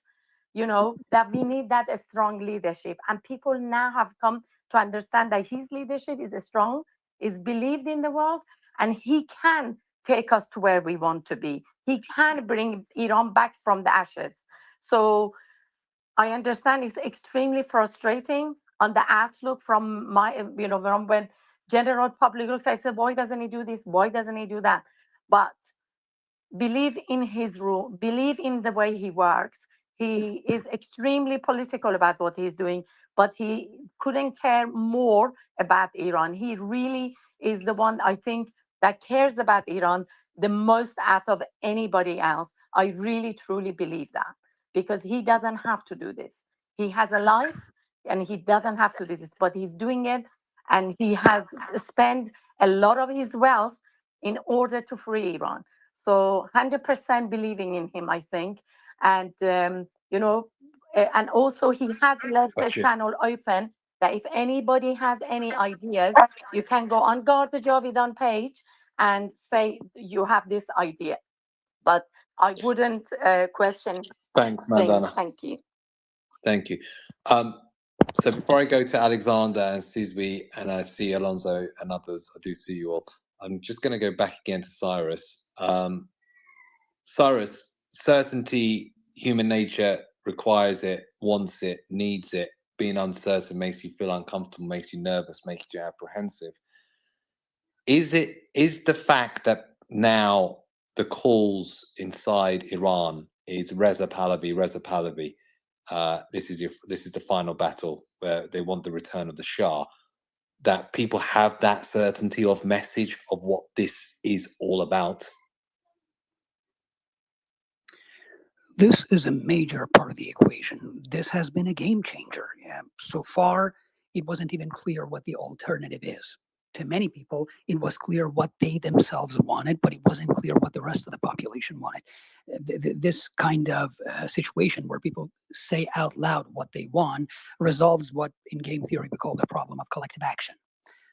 that we need that strong leadership. And people now have come to understand that his leadership is strong, is believed in the world, and he can take us to where we want to be. He can bring Iran back from the ashes. So I understand it's extremely frustrating on the outlook from from when general public looks, I said, why doesn't he do this? Why doesn't he do that? But believe in his rule, believe in the way he works. He is extremely political about what he's doing, but he couldn't care more about Iran. He really is the one, I think, that cares about Iran the most out of anybody else. I really, truly believe that, because he doesn't have to do this. He has a life and he doesn't have to do this, but he's doing it, and he has spent a lot of his wealth in order to free Iran. So 100% believing in him, I think. And, and also he has left the channel open that if anybody has any ideas, you can go on Garda Javidan page and say you have this idea. But I wouldn't question. Thanks, Mandana. Thank you. Thank you. So before I go to Alexander and Sizwe, and I see Alonso and others, I do see you all. I'm just going to go back again to Cyrus. Cyrus, certainty, human nature requires it, wants it, needs it. Being uncertain makes you feel uncomfortable, makes you nervous, makes you apprehensive. Is the fact that now the calls inside Iran is Reza Pahlavi, this is the final battle where they want the return of the Shah, that people have that certainty of message of what this is all about? This is a major part of the equation. This has been a game changer. So far, it wasn't even clear what the alternative is. To many people, it was clear what they themselves wanted, but it wasn't clear what the rest of the population wanted. This kind of situation where people say out loud what they want resolves what in game theory we call the problem of collective action.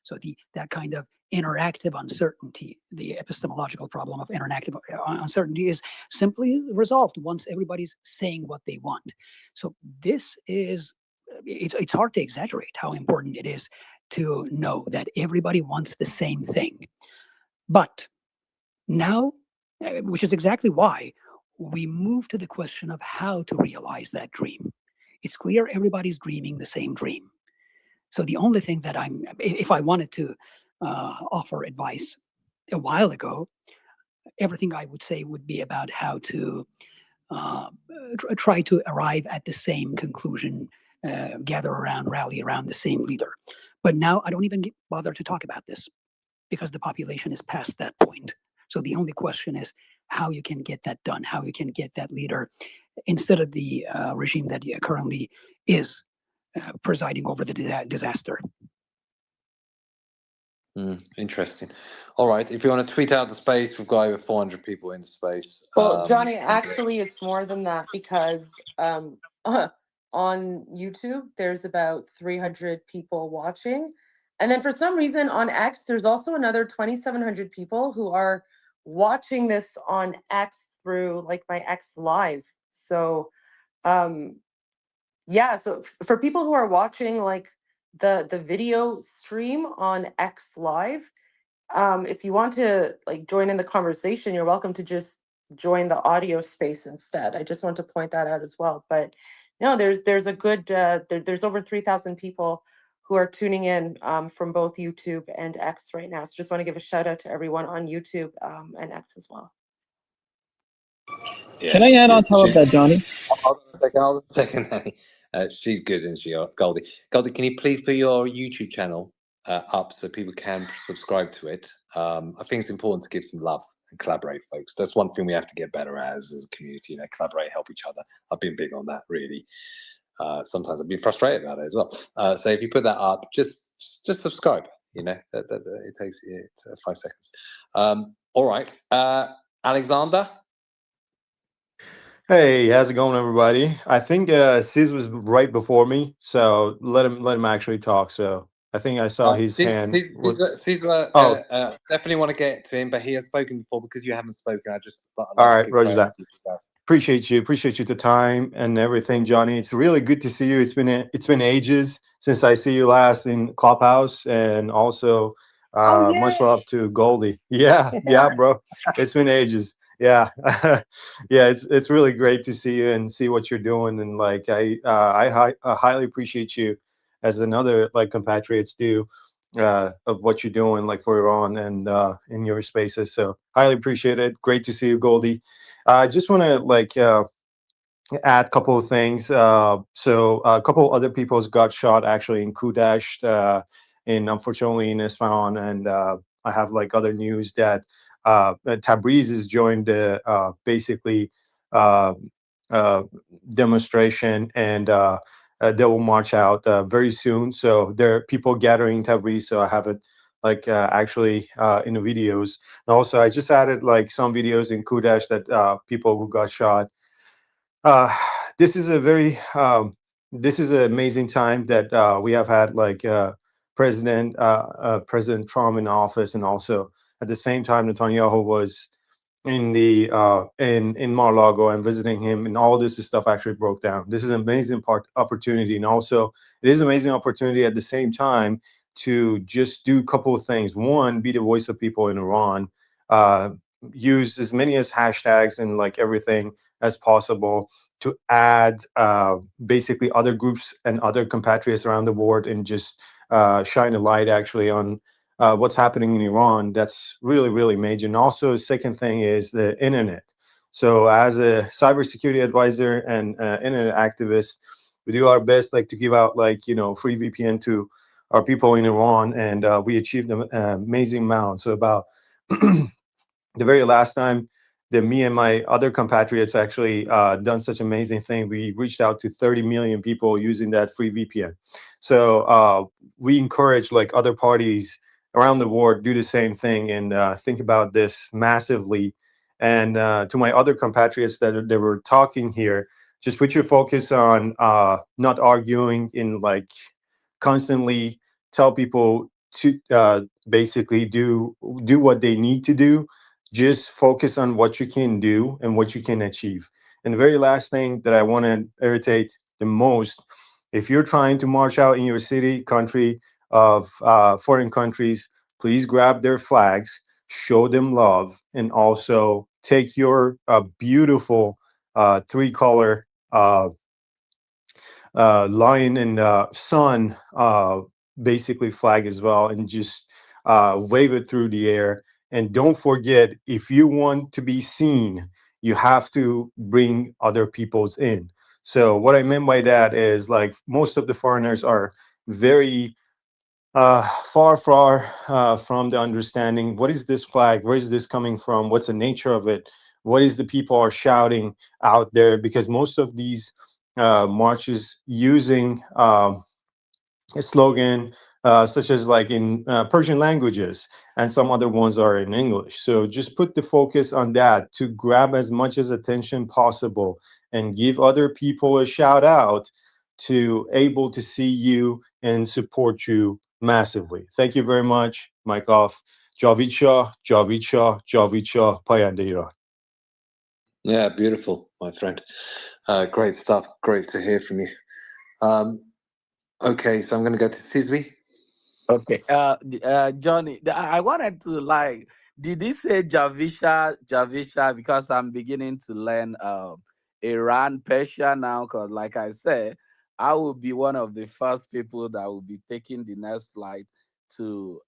So that kind of interactive uncertainty, the epistemological problem of interactive uncertainty, is simply resolved once everybody's saying what they want. So this is, it's hard to exaggerate how important it is to know that everybody wants the same thing. But now, which is exactly why we move to the question of how to realize that dream. It's clear everybody's dreaming the same dream. So the only thing that if I wanted to offer advice a while ago, everything I would say would be about how to try to arrive at the same conclusion, gather around, rally around the same leader. But now I don't even bother to talk about this because the population is past that point. So the only question is how you can get that done, how you can get that leader instead of the regime that currently is presiding over the disaster. Interesting. All right. If you want to tweet out the space, we've got over 400 people in the space. Well, Johnny, actually, it's more than that because on YouTube, there's about 300 people watching. And then for some reason on X, there's also another 2,700 people who are watching this on X through like my X Live. So, yeah, so for people who are watching like the video stream on X Live, if you want to like join in the conversation, you're welcome to just join the audio space instead. I just want to point that out as well. But no, there's a good there's over 3,000 people who are tuning in from both YouTube and X right now. So just want to give a shout out to everyone on YouTube and X as well. Yeah, Can I add on top of that, Johnny? Hold on a second, Annie. She's good, isn't she, Goldie? Goldie, can you please put your YouTube channel up so people can subscribe to it? I think it's important to give some love and collaborate, folks. That's one thing we have to get better at as a community, collaborate, help each other. I've been big on that, really. Sometimes I've been frustrated about it as well. So if you put that up, just subscribe, it takes 5 seconds. All right, Alexander? Hey, how's it going, everybody? I think Sis was right before me, so let him actually talk. So I think I saw his hand. Definitely want to get to him, but he has spoken before because you haven't spoken. All right, roger that. Appreciate you the time and everything, Johnny. It's really good to see you. It's been ages since I see you last in Clubhouse, and also much love to Goldie. Yeah, bro. It's been ages. Yeah, yeah. It's really great to see you and see what you're doing, and like I highly appreciate you as another like compatriots do of what you're doing like for Iran and in your spaces. So highly appreciate it. Great to see you, Goldie. I just want to like add a couple of things. So a couple other people got shot actually in Kudash, unfortunately in Isfahan, and I have like other news that Tabriz has joined the basically demonstration, and they will march out very soon. So there are people gathering in Tabriz. So I have it like actually in the videos. And also I just added like some videos in Kudash that people who got shot. This is a very this is an amazing time that we have had like President Trump in office, and also at the same time Netanyahu was in the in Mar-a-Lago and visiting him, and all this stuff actually broke down. This is an amazing opportunity, and also it is an amazing opportunity at the same time to just do a couple of things. One, be the voice of people in Iran, use as many as hashtags and like everything as possible to add basically other groups and other compatriots around the world, and just shine a light actually on what's happening in Iran. That's really, really major. And also, the second thing is the internet. So, as a cybersecurity advisor and internet activist, we do our best, like, to give out, like, free VPN to our people in Iran, and we achieved an amazing amount. So, about the very last time that me and my other compatriots actually done such amazing thing, we reached out to 30 million people using that free VPN. So we encourage like other parties around the world do the same thing, and think about this massively. And to my other compatriots that were talking here, just put your focus on not arguing, in like constantly tell people to basically do what they need to do. Just focus on what you can do and what you can achieve. And the very last thing that I want to irritate the most, if you're trying to march out in your city, country of foreign countries, please grab their flags, show them love, and also take your beautiful three-color lion and sun basically flag as well, and just wave it through the air. And don't forget, if you want to be seen, you have to bring other people's in. So what I meant by that is, like, most of the foreigners are very far from the understanding, what is this flag, where is this coming from, what's the nature of it, what is the people are shouting out there, because most of these marches using a slogan such as like in Persian languages, and some other ones are in English. So just put the focus on that to grab as much as attention possible, and give other people a shout out to able to see you and support you massively. Thank you very much. Mike off. Javid Shah, Javid Shah, Javid Shah, Payande Iran. Yeah, beautiful, my friend. Great stuff. Great to hear from you. Okay, so I'm going to go to Sizwi. Okay. Johnny, I wanted to like, did he say Javisha? Because I'm beginning to learn Iran Persia now. Because, like I said, I will be one of the first people that will be taking the next flight to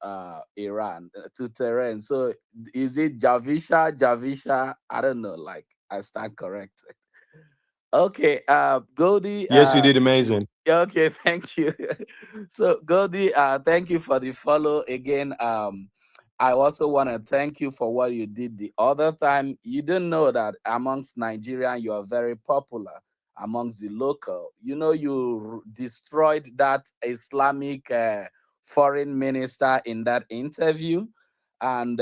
Iran, to Tehran. So, is it Javisha? I don't know. Like, I stand corrected. Okay. Goldie. Yes, you did amazing. Okay, thank you. So, Goldie, thank you for the follow again. I also want to thank you for what you did the other time. You didn't know that amongst Nigerian, you are very popular amongst the local. You know, you destroyed that Islamic foreign minister in that interview, and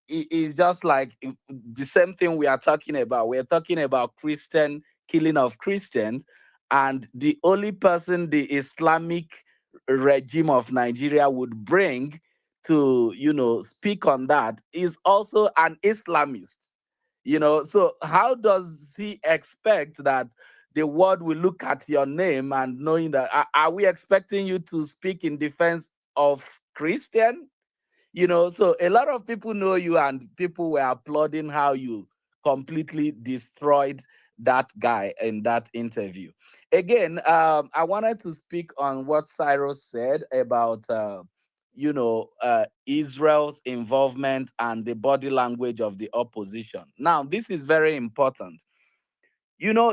it's just like the same thing we are talking about. We're talking about Christian killing of Christians, and the only person the Islamic regime of Nigeria would bring to, speak on that is also an Islamist. So how does he expect that the world will look at your name and knowing that, are we expecting you to speak in defense of Christian? So a lot of people know you, and people were applauding how you completely destroyed that guy in that interview. Again, I wanted to speak on what Cyrus said about Israel's involvement and the body language of the opposition. Now, this is very important.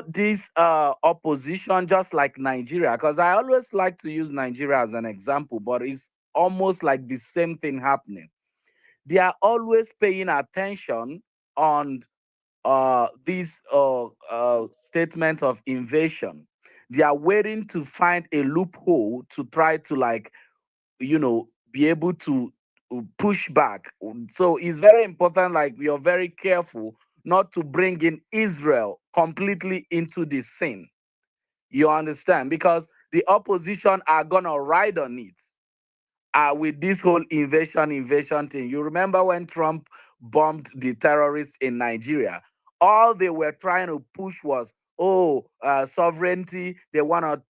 This opposition, just like Nigeria, because I always like to use Nigeria as an example, but it's almost like the same thing happening. They are always paying attention on this statement of invasion. They are waiting to find a loophole to try to, like, be able to push back. So it's very important, like, we are very careful not to bring in Israel completely into the scene. You understand? Because the opposition are gonna ride on it with this whole invasion thing. You remember when Trump bombed the terrorists in Nigeria? All they were trying to push was, sovereignty. They want to,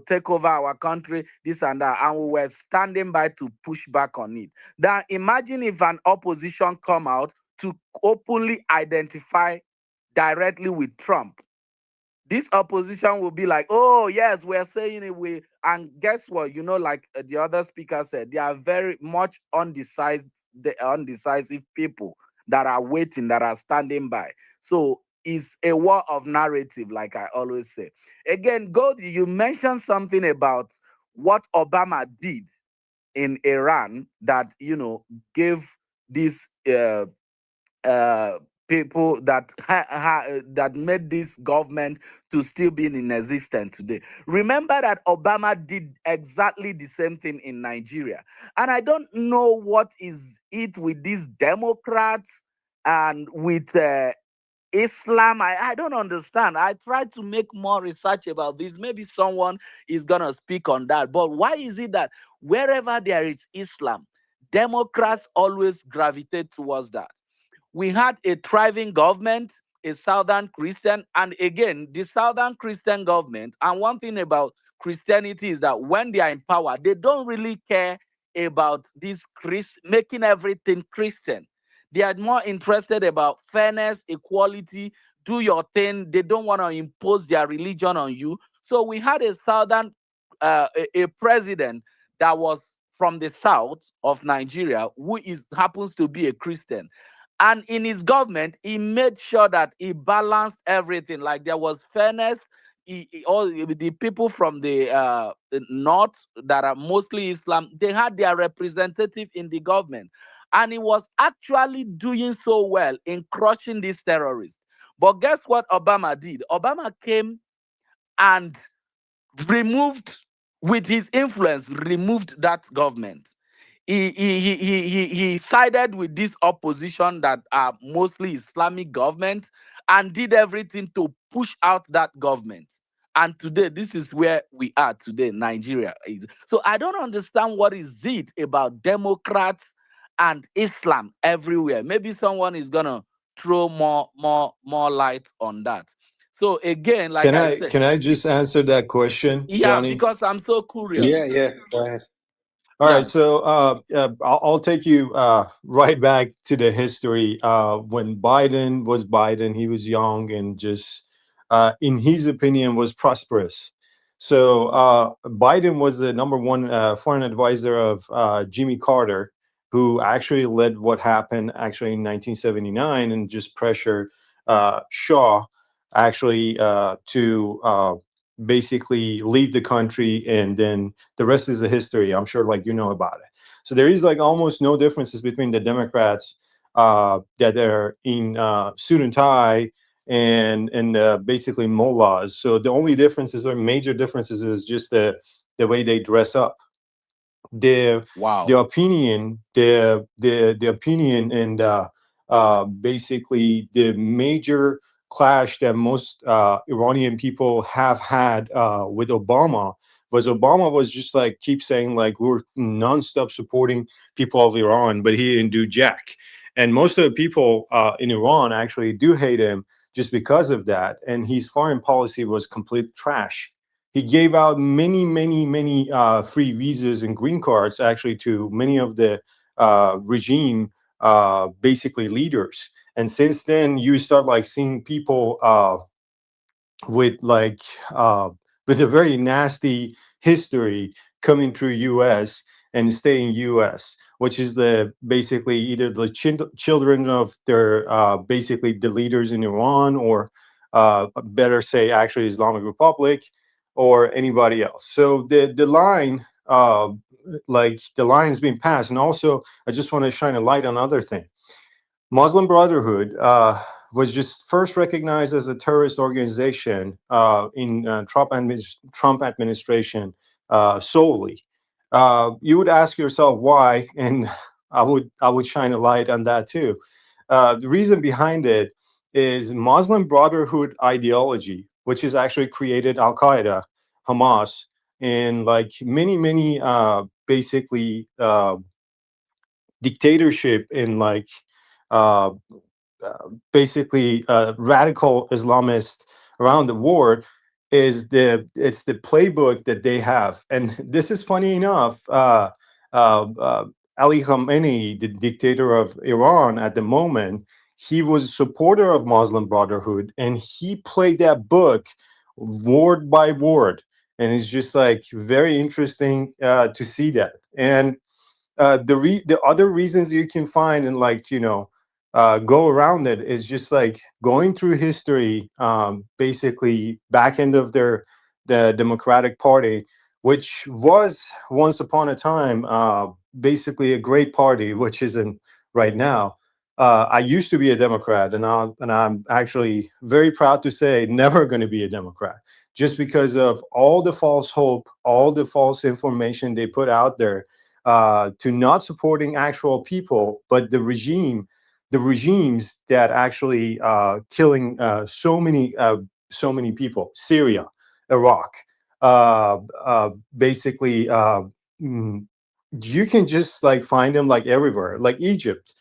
take over our country, this and that. And we were standing by to push back on it. Now, imagine if an opposition come out to openly identify directly with Trump. This opposition will be like, oh yes, we're saying it. And guess what? You know, like the other speaker said, they are very much undecisive people that are waiting, that are standing by. So it's a war of narrative, like I always say. Again, Goldie, you mentioned something about what Obama did in Iran that, you know, gave this people that that made this government to still be in existence today. Remember that Obama did exactly the same thing in Nigeria. And I don't know what is it with these Democrats and with Islam. I don't understand. I tried to make more research about this. Maybe someone is going to speak on that. But why is it that wherever there is Islam, Democrats always gravitate towards that? We had a thriving government, a Southern Christian, and again, the Southern Christian government. And one thing about Christianity is that when they are in power, they don't really care about this making everything Christian. They are more interested about fairness, equality, do your thing. They don't want to impose their religion on you. So we had a Southern, a president that was from the south of Nigeria, who happens to be a Christian. And in his government, he made sure that he balanced everything. Like there was fairness. All the people from the north that are mostly Islam, they had their representative in the government. And he was actually doing so well in crushing these terrorists. But guess what Obama did? Obama came and removed, with his influence, removed that government. He sided with this opposition that are mostly Islamic government and did everything to push out that government. And today, this is where we are today, Nigeria. So I don't understand what is it about Democrats and Islam everywhere. Maybe someone is gonna throw more light on that. So again, like I said, Can I just answer that question, yeah, Johnny? because I'm so curious. Yeah. Go ahead. All Yeah. right, so I'll take you right back to the history. When Biden was Biden, he was young and just, in his opinion, was prosperous. So Biden was the number one foreign advisor of Jimmy Carter, who actually led what happened actually in 1979 and just pressured Shaw actually to basically leave the country, and then the rest is the history. I'm sure like you know about it. So there is like almost no differences between the Democrats that are in suit and tie and basically mullahs. So the only differences or major differences is just the way they dress up. The opinion and basically the major clash that most Iranian people have had with Obama was just like keep saying like we're nonstop supporting people of Iran, but he didn't do jack. And most of the people in Iran actually do hate him just because of that. And his foreign policy was complete trash. He gave out many free visas and green cards actually to many of the regime basically leaders. And since then, you start like seeing people with like with a very nasty history coming through U.S. and staying U.S., which is the basically either the children of their basically the leaders in Iran, or better say actually Islamic Republic, or anybody else. So the line, like the line has been passed. And also, I just want to shine a light on another thing. Muslim Brotherhood was just first recognized as a terrorist organization in Trump administration solely. You would ask yourself why, and I would shine a light on that too. The reason behind it is Muslim Brotherhood ideology, which has actually created Al Qaeda, Hamas, and like many basically dictatorship in like basically radical Islamists around the world. It's the playbook that they have. And this is funny enough. Ali Khamenei, the dictator of Iran at the moment, he was a supporter of Muslim Brotherhood, and he played that book word by word. And it's just like very interesting to see that. And the other reasons you can find and like, you know, go around it is just like going through history, basically back end of the Democratic Party, which was once upon a time basically a great party, which isn't right now. I used to be a Democrat, and I'm actually very proud to say never going to be a Democrat, just because of all the false hope, all the false information they put out there, to not supporting actual people, but the regimes that actually killing so many people. Syria, Iraq, basically. You can just like find them like everywhere, like Egypt.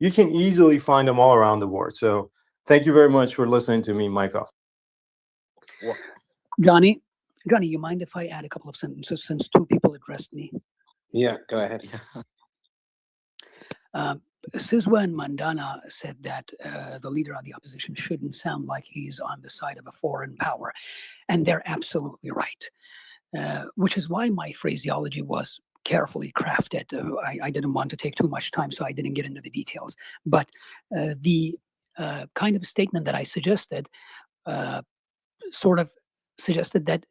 You can easily find them all around the world. So thank you very much for listening to me, Michael. Johnny, you mind if I add a couple of sentences since two people addressed me? Yeah, go ahead. Sizwa and Mandana said that the leader of the opposition shouldn't sound like he's on the side of a foreign power. And they're absolutely right, which is why my phraseology was carefully crafted. I didn't want to take too much time, so I didn't get into the details. But the kind of statement that I suggested sort of suggested that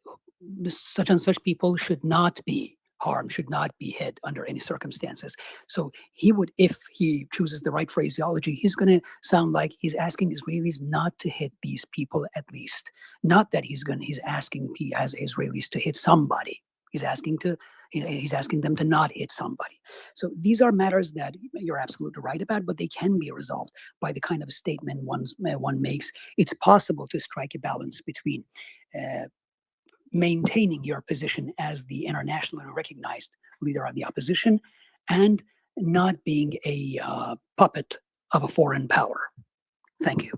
such and such people should not be harmed, should not be hit under any circumstances. So he would, if he chooses the right phraseology, he's going to sound like he's asking Israelis not to hit these people, at least. Not that he's asking as Israelis to hit somebody. He's asking them to not hit somebody. So these are matters that you're absolutely right about, but they can be resolved by the kind of statement one makes. It's possible to strike a balance between maintaining your position as the internationally recognized leader of the opposition and not being a puppet of a foreign power. Thank you.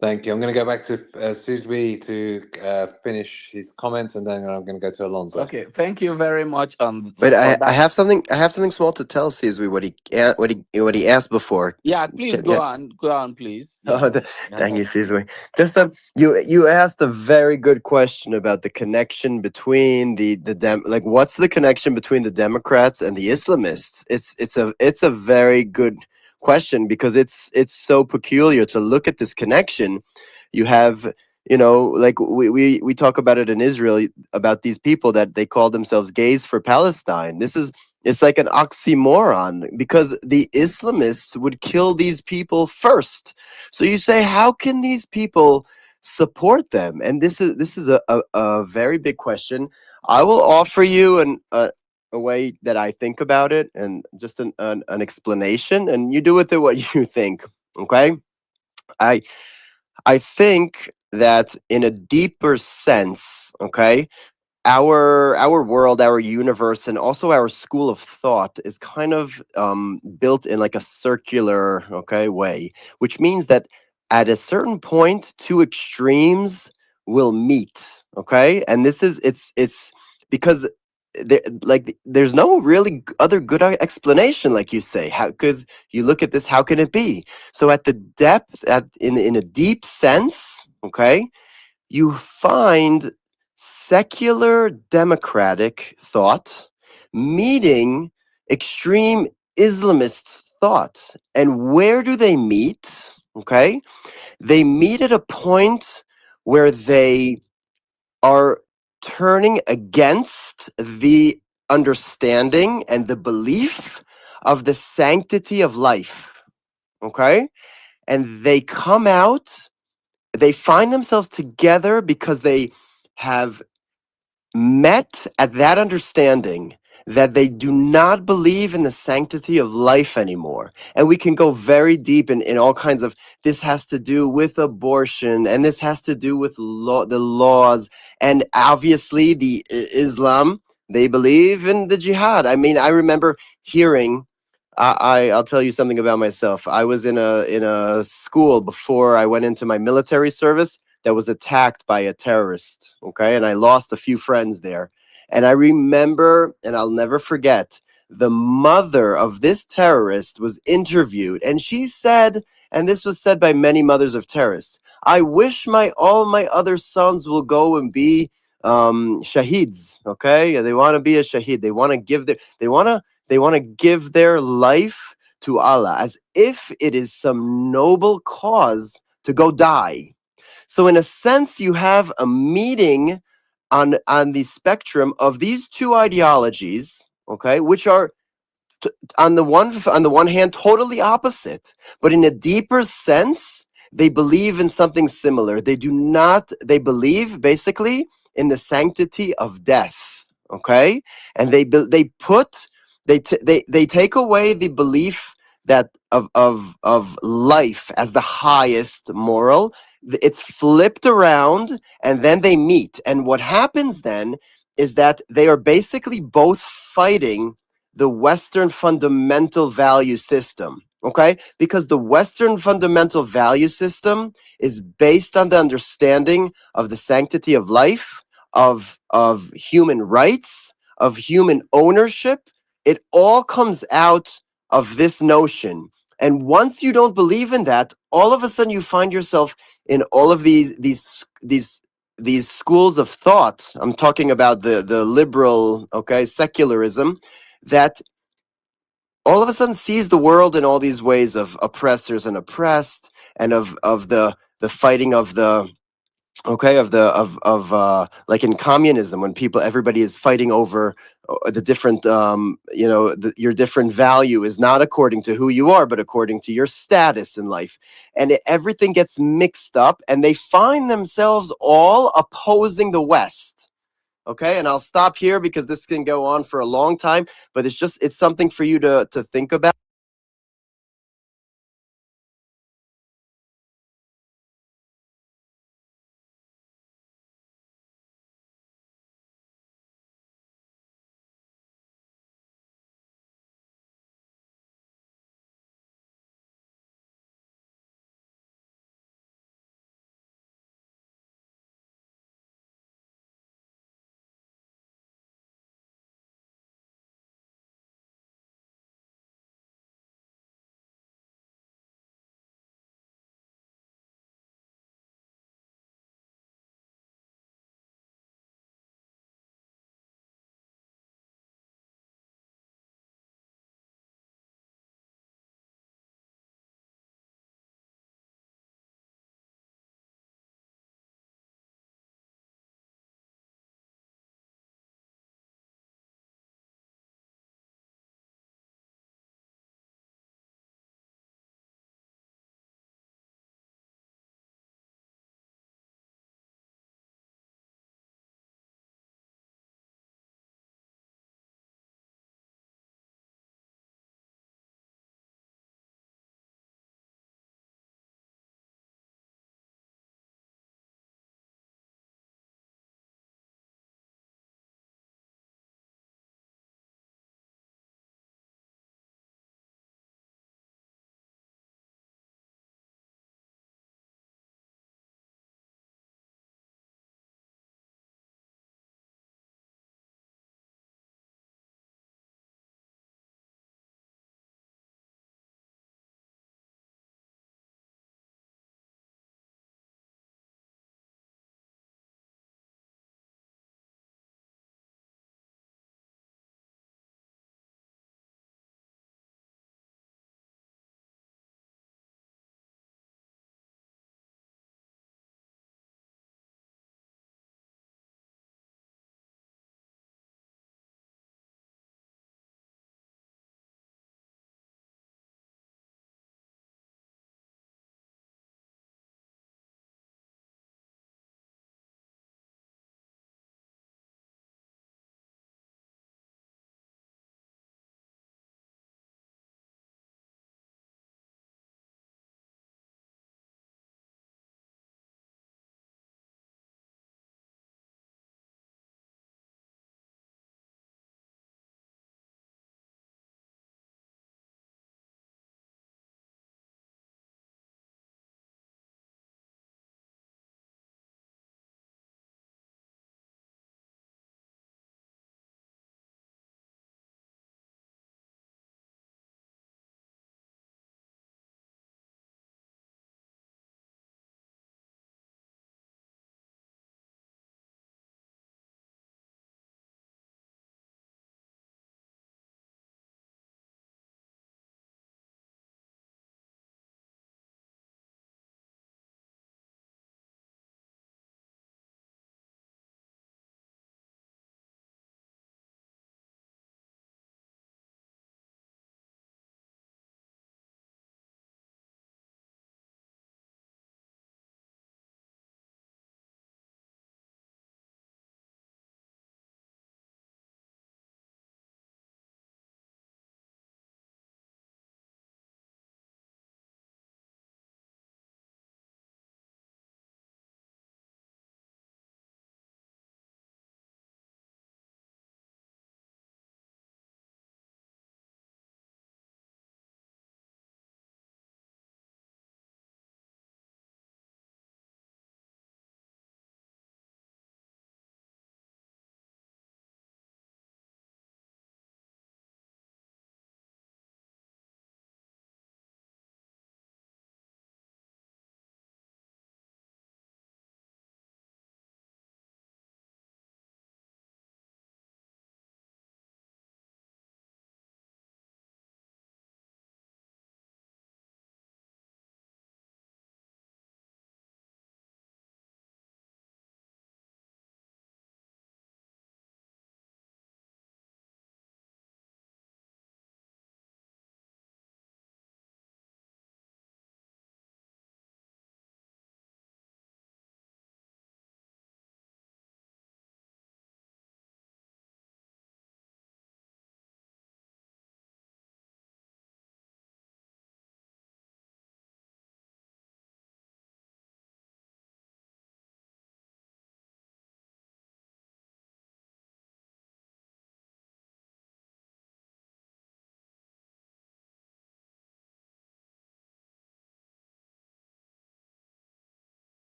Thank you. I'm going to go back to Sizwe to finish his comments, and then I'm going to go to Alonso. Okay, thank you very much. But I have something small to tell Sizwe what he asked before. Yeah, please go on, please. Oh, thank you, Sizwe. Just you asked a very good question about the connection between like what's the connection between the Democrats and the Islamists? It's a very good question because it's so peculiar to look at this connection. You have, you know, like we talk about it in Israel about these people that they call themselves gays for Palestine. It's like an oxymoron because the Islamists would kill these people first. So you say, how can these people support them? And this is a very big question. I will offer you a way that I think about it and just an explanation, and you do with it what you think. Okay, I think that in a deeper sense, okay, our world, our universe, and also our school of thought is kind of built in like a circular, okay, way, which means that at a certain point, two extremes will meet. Okay, and it's because there's no really other good explanation, like you say, because you look at this, how can it be? So at the depth, in a deep sense, okay, you find secular democratic thought meeting extreme Islamist thought. And where do they meet? Okay, they meet at a point where they are turning against the understanding and the belief of the sanctity of life. Okay? And they come out, they find themselves together because they have met at that understanding that they do not believe in the sanctity of life anymore. And we can go very deep in all kinds of, this has to do with abortion, and this has to do with the laws, and obviously the Islam, they believe in the jihad. I mean, I remember hearing, I'll tell you something about myself. I was in a school before I went into my military service that was attacked by a terrorist, okay? And I lost a few friends there. And I remember, and I'll never forget, the mother of this terrorist was interviewed, and she said, and this was said by many mothers of terrorists, I wish all my other sons will go and be shaheeds. Okay, they want to be a shaheed. They want to give their life to Allah as if it is some noble cause to go die. So in a sense, you have a meeting on the spectrum of these two ideologies, okay, which are on the one hand totally opposite, but in a deeper sense they believe in something similar. They believe basically in the sanctity of death, okay, and they take away the belief that of life as the highest moral. It's flipped around, and then they meet, and what happens then is that they are basically both fighting the Western fundamental value system, okay? Because the Western fundamental value system is based on the understanding of the sanctity of life, of human rights, of human ownership. It all comes out of this notion. And once you don't believe in that, all of a sudden you find yourself in all of these schools of thought. I'm talking about the liberal, okay, secularism, that all of a sudden sees the world in all these ways of oppressors and oppressed, and of the fighting of the, okay, of like in communism, when everybody is fighting over the different your different value is not according to who you are, but according to your status in life, and everything gets mixed up, and they find themselves all opposing the West. Okay, and I'll stop here because this can go on for a long time, but it's something for you to think about.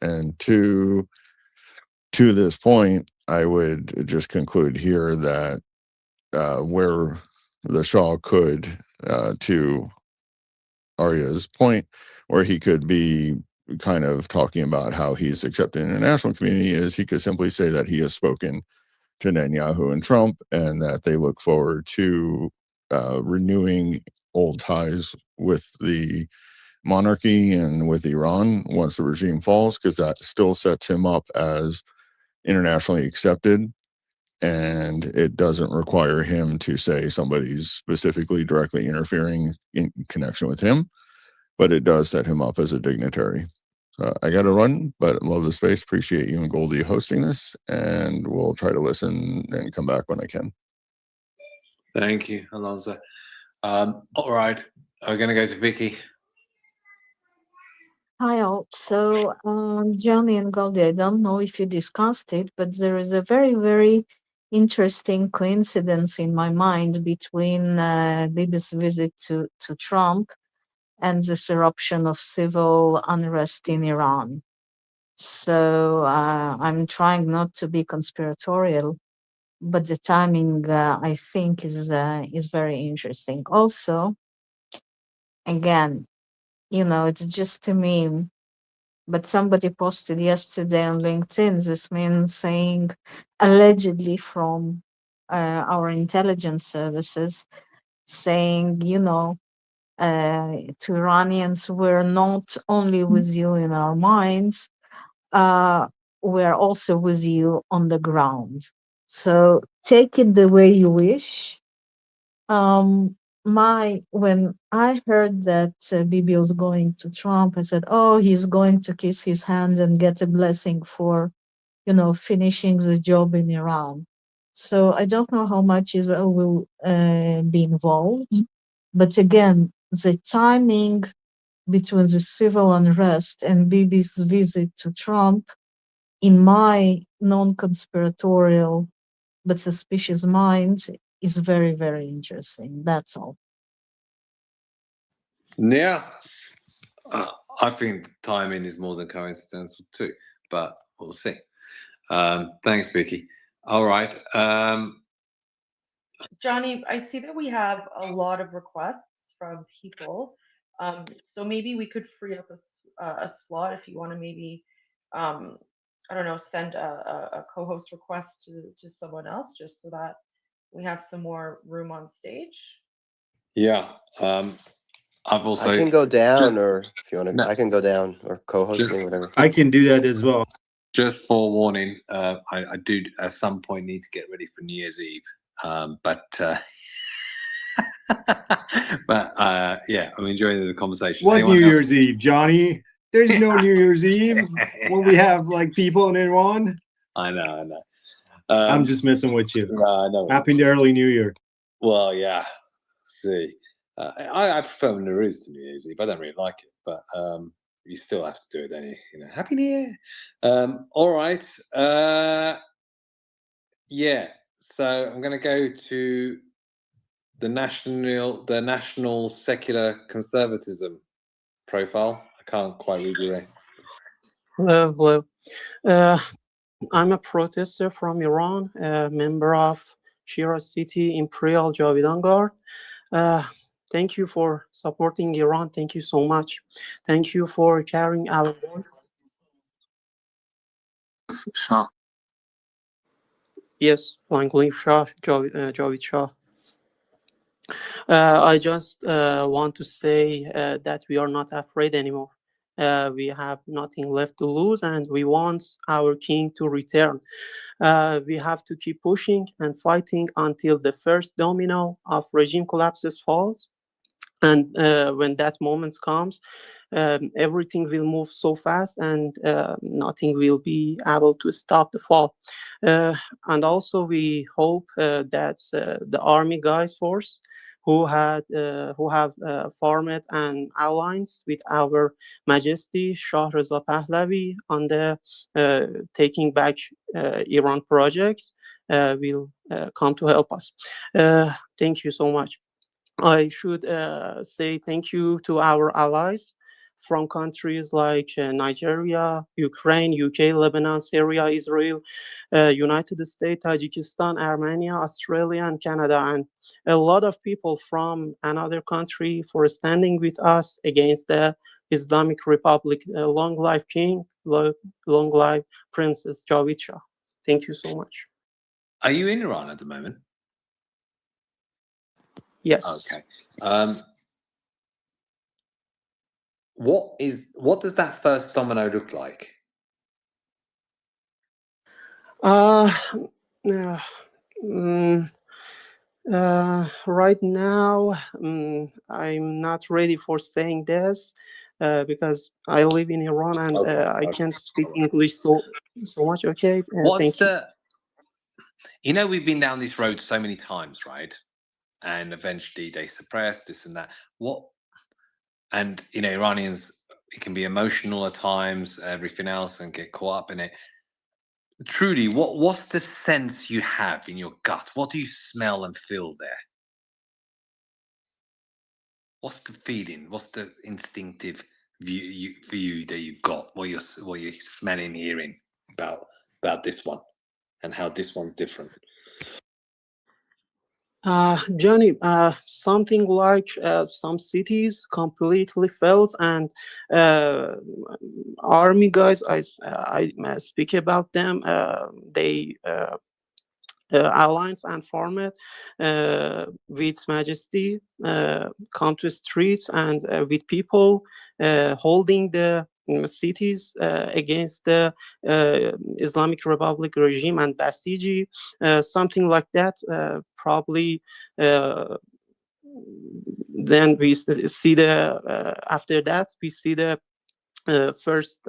And to this point, I would just conclude here that where the Shah could, to Arya's point, where he could be kind of talking about how he's accepted in the international community, is he could simply say that he has spoken to Netanyahu and Trump, and that they look forward to renewing old ties with the monarchy and with Iran once the regime falls, because that still sets him up as internationally accepted, and it doesn't require him to say somebody's specifically directly interfering in connection with him, but it does set him up as a dignitary. I got to run, but love the space. Appreciate you and Goldie hosting this, and we'll try to listen and come back when I can. Thank you, Alonso. All right, we're going to go to Vicky. Hi all. So, Johnny and Goldie, I don't know if you discussed it, but there is a very, very interesting coincidence in my mind between Bibi's visit to Trump and this eruption of civil unrest in Iran. So I'm trying not to be conspiratorial, but the timing I think is very interesting. Also, again, it's just a meme, but somebody posted yesterday on LinkedIn this meme saying, allegedly from our intelligence services, saying, to Iranians, we're not only with you in our minds, we're also with you on the ground. So take it the way you wish. When I heard that Bibi was going to Trump, I said, oh, he's going to kiss his hand and get a blessing for, finishing the job in Iran. So I don't know how much Israel will be involved. But again, the timing between the civil unrest and Bibi's visit to Trump, in my non-conspiratorial but suspicious mind, is very, very interesting. That's all. Yeah, I think timing is more than coincidental too, but we'll see. Thanks, Vicky. All right. Johnny, I see that we have a lot of requests from people. So maybe we could free up a slot if you want to maybe, I don't know, send a co-host request to someone else, just so that we have some more room on stage. Yeah. I've also. I can go down, or if you want to, no. I can go down or co-host me, whatever. I can do that as well. Just forewarning, I do at some point need to get ready for New Year's Eve. But yeah, I'm enjoying the conversation. What New Year's Eve, Johnny? There's no New Year's Eve when we have like people in Iran. I know. I'm just messing with you. No, I know. Happy early New Year. Well, yeah. See, I prefer Nowruz to New Year's Eve. I don't really like it, but you still have to do it, don't you? Happy New Year. All right. Yeah. So I'm going to go to the national secular conservatism profile. I can't quite read your name. Hello. I'm a protester from Iran, a member of Shiraz City Imperial Javidan Guard. Thank you for supporting Iran. Thank you so much. Thank you for carrying our voice. Shah. Yes, Langleaf Shah, Javid Shah. I just want to say that we are not afraid anymore. We have nothing left to lose, and we want our king to return. We have to keep pushing and fighting until the first domino of regime collapses falls. And when that moment comes, everything will move so fast, and nothing will be able to stop the fall. And also, we hope that the Army Guys Force, who have formed an alliance with our Majesty Shah Reza Pahlavi on the taking back Iran projects, will come to help us. Thank you so much. I should say thank you to our allies from countries like Nigeria, Ukraine, UK, Lebanon, Syria, Israel, United States, Tajikistan, Armenia, Australia, and Canada, and a lot of people from another country for standing with us against the Islamic Republic. Long life King, long life Princess Javid Shah. Thank you so much. Are you in Iran at the moment? Yes. Okay. What does that first domino look like? Right now, I'm not ready for saying this because I live in Iran and I can't speak English so much. Okay, thank you. You know, we've been down this road so many times, right? And eventually they suppress this and that. And you know, Iranians, it can be emotional at times, everything else, and get caught up in it. Truly, what's the sense you have in your gut? What do you smell and feel there? What's the feeling? What's the instinctive view that you've got? What you're smelling, hearing about this one, and how this one's different? Johnny, something like some cities completely fails, and army guys, I speak about them. They alliance and format with majesty come to streets and with people holding the cities against the Islamic Republic regime and Basiji, something like that. Probably then we see the after that we see the first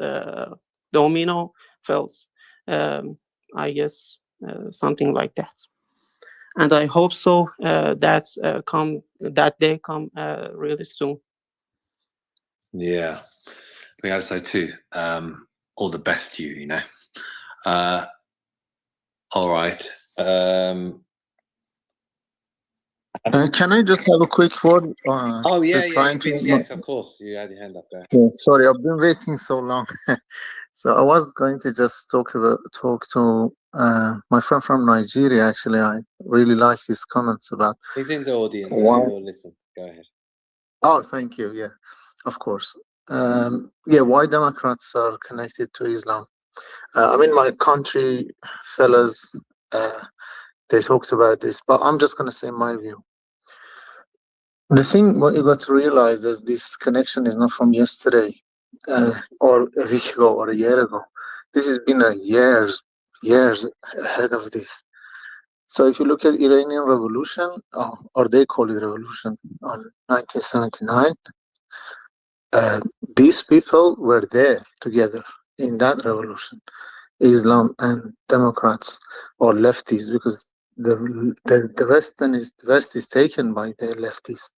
domino falls. I guess something like that, and I hope so that day come really soon. Yeah, we hope so too. All the best to you, you know. All right. Can I just have a quick word? Oh yeah, yes, of course. You had your hand up there. Yeah, sorry, I've been waiting so long. So I was going to just talk to my friend from Nigeria. Actually, I really like his comments about. He's in the audience, so why. we'll listen. Go ahead. Oh, thank you. Yeah, of course. Yeah, why Democrats are connected to Islam. I mean, my country fellas, they talked about this, but I'm just going to say my view. The thing what you got to realize is this connection is not from yesterday, or a week ago or a year ago. This has been years ahead of this. So if you look at Iranian Revolution, or they call it revolution, on 1979, these people were there together in that revolution, Islam and Democrats or lefties, because the West is taken by the lefties.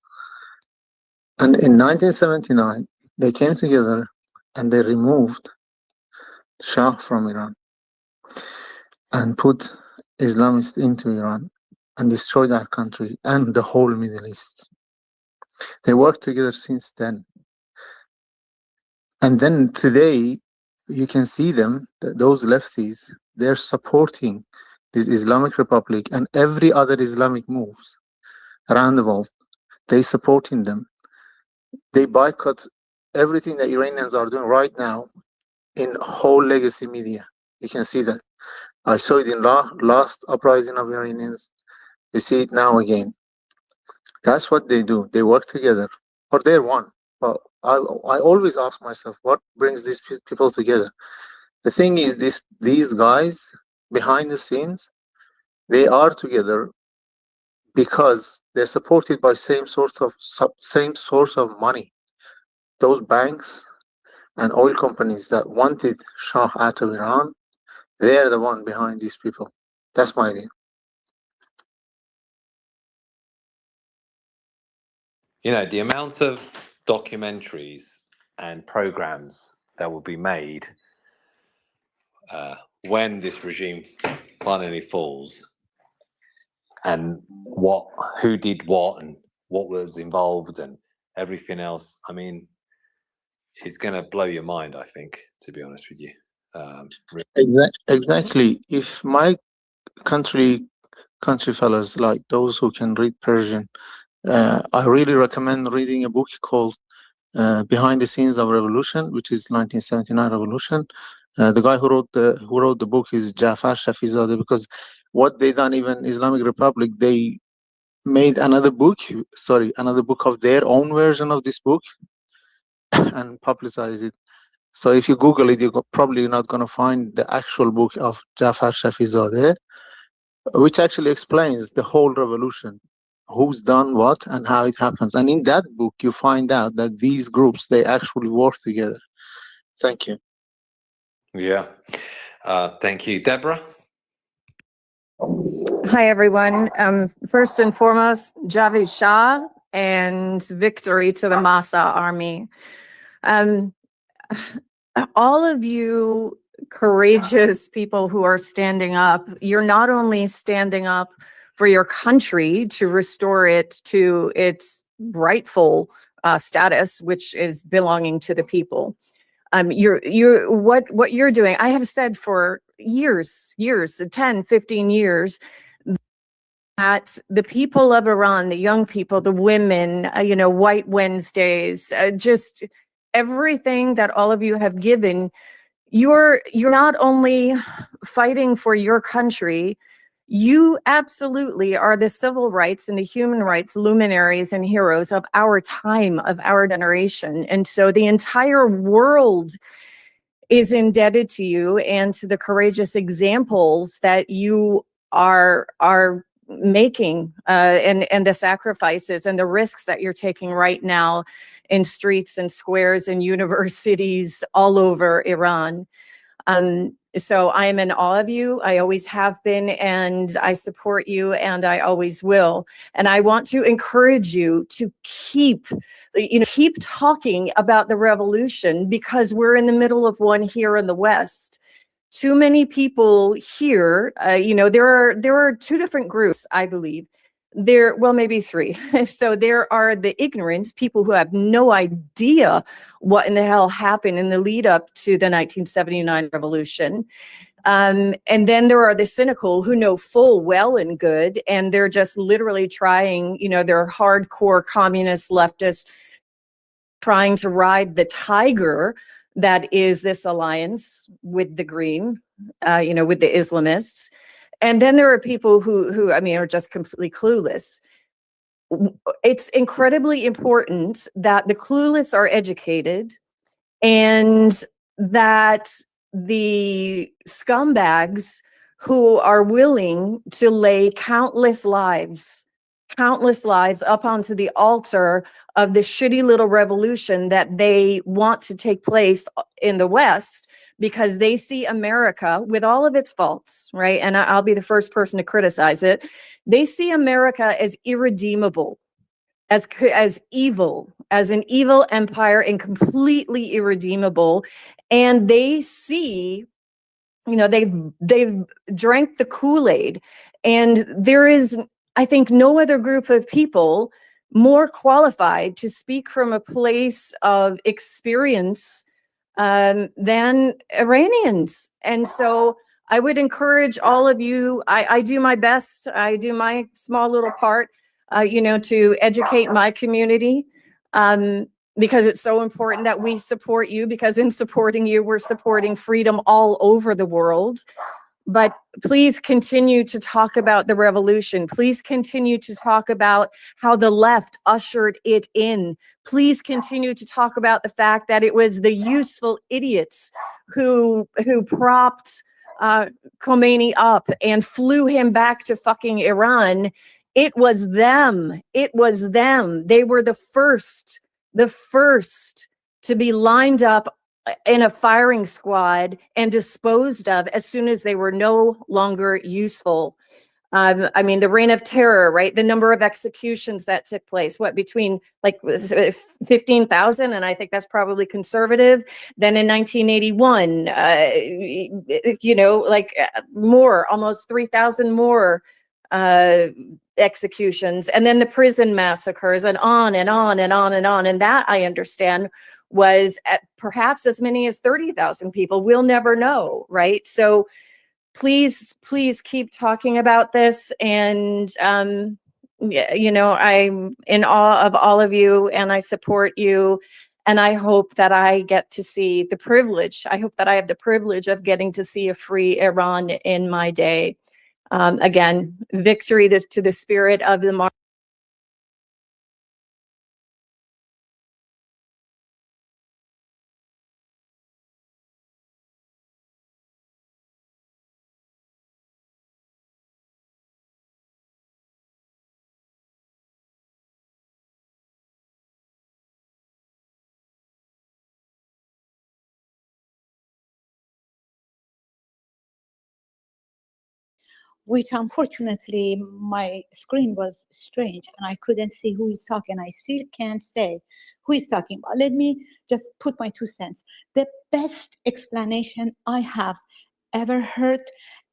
And in 1979, they came together and they removed Shah from Iran and put Islamists into Iran and destroyed our country and the whole Middle East. They worked together since then. And then today, you can see them, those lefties, they're supporting this Islamic Republic and every other Islamic moves around the world. They supporting them. They boycott everything that Iranians are doing right now in whole legacy media. You can see that. I saw it in last uprising of Iranians. You see it now again. That's what they do. They work together, or they're one. But I always ask myself, what brings these people together? The thing is, these guys behind the scenes, they are together because they're supported by same source of money. Those banks and oil companies that wanted Shah out of Iran, they're the one behind these people. That's my view. You know, the amount of documentaries and programs that will be made when this regime finally falls, and who did what and what was involved and everything else. I mean, is going to blow your mind, I think, to be honest with you. Exactly. If my country fellows, like those who can read Persian, I really recommend reading a book called Behind the Scenes of Revolution, which is 1979 revolution. The guy who wrote the book is Jafar Shafizadeh, because what they done, even Islamic Republic, they made another book of their own version of this book and publicized it. So if you Google it, you're probably not going to find the actual book of Jafar Shafizadeh, which actually explains the whole revolution, who's done what and how it happens. And in that book, you find out that these groups, they actually work together. Thank you. Yeah. Thank you. Deborah? Hi, everyone. First and foremost, Javi Shah and victory to the Massa army. All of you courageous people who are standing up, you're not only standing up for your country to restore it to its rightful status, which is belonging to the people. What you're doing, I have said for years, 10, 15 years, that the people of Iran, the young people, the women, White Wednesdays, just everything that all of you have given, you're not only fighting for your country, you absolutely are the civil rights and the human rights luminaries and heroes of our time, of our generation. And so the entire world is indebted to you and to the courageous examples that you are making and the sacrifices and the risks that you're taking right now in streets and squares and universities all over Iran. So I am in awe of you. I always have been, and I support you, and I always will. And I want to encourage you to keep talking about the revolution, because we're in the middle of one here in the West. Too many people here, there are two different groups, I believe. Maybe three. So there are the ignorant people who have no idea what in the hell happened in the lead up to the 1979 revolution. And then there are the cynical who know full well and good, and they're just literally trying, they're hardcore communist leftists trying to ride the tiger that is this alliance with the Green, with the Islamists. And then there are people who are just completely clueless. It's incredibly important that the clueless are educated and that the scumbags who are willing to lay countless lives up onto the altar of the shitty little revolution that they want to take place in the West, because they see America with all of its faults, right? And I'll be the first person to criticize it. They see America as irredeemable, as evil, as an evil empire, and completely irredeemable. And they see, they've drank the Kool-Aid, and there is, I think, no other group of people more qualified to speak from a place of experience than Iranians. And so I would encourage all of you, I do my best, I do my small little part, to educate my community, because it's so important that we support you, because in supporting you, we're supporting freedom all over the world. But please continue to talk about the revolution. Please continue to talk about how the left ushered it in. Please continue to talk about the fact that it was the useful idiots who propped Khomeini up and flew him back to fucking Iran. It was them. It was them. They were the first to be lined up in a firing squad and disposed of as soon as they were no longer useful. The reign of terror, right? The number of executions that took place, between 15,000, and I think that's probably conservative. Then in 1981, more, almost 3,000 more executions, and then the prison massacres, and on and on and on and on. And that, I understand, was perhaps as many as 30,000 people. We'll never know, right? So please keep talking about this. And I'm in awe of all of you, and I support you. And I hope that I get to see the privilege. I hope that I have the privilege of getting to see a free Iran in my day. Again, victory to the spirit of the martyrs. Which unfortunately my screen was strange and I couldn't see who is talking. I still can't say who is talking. But let me just put my 2 cents. The best explanation I have ever heard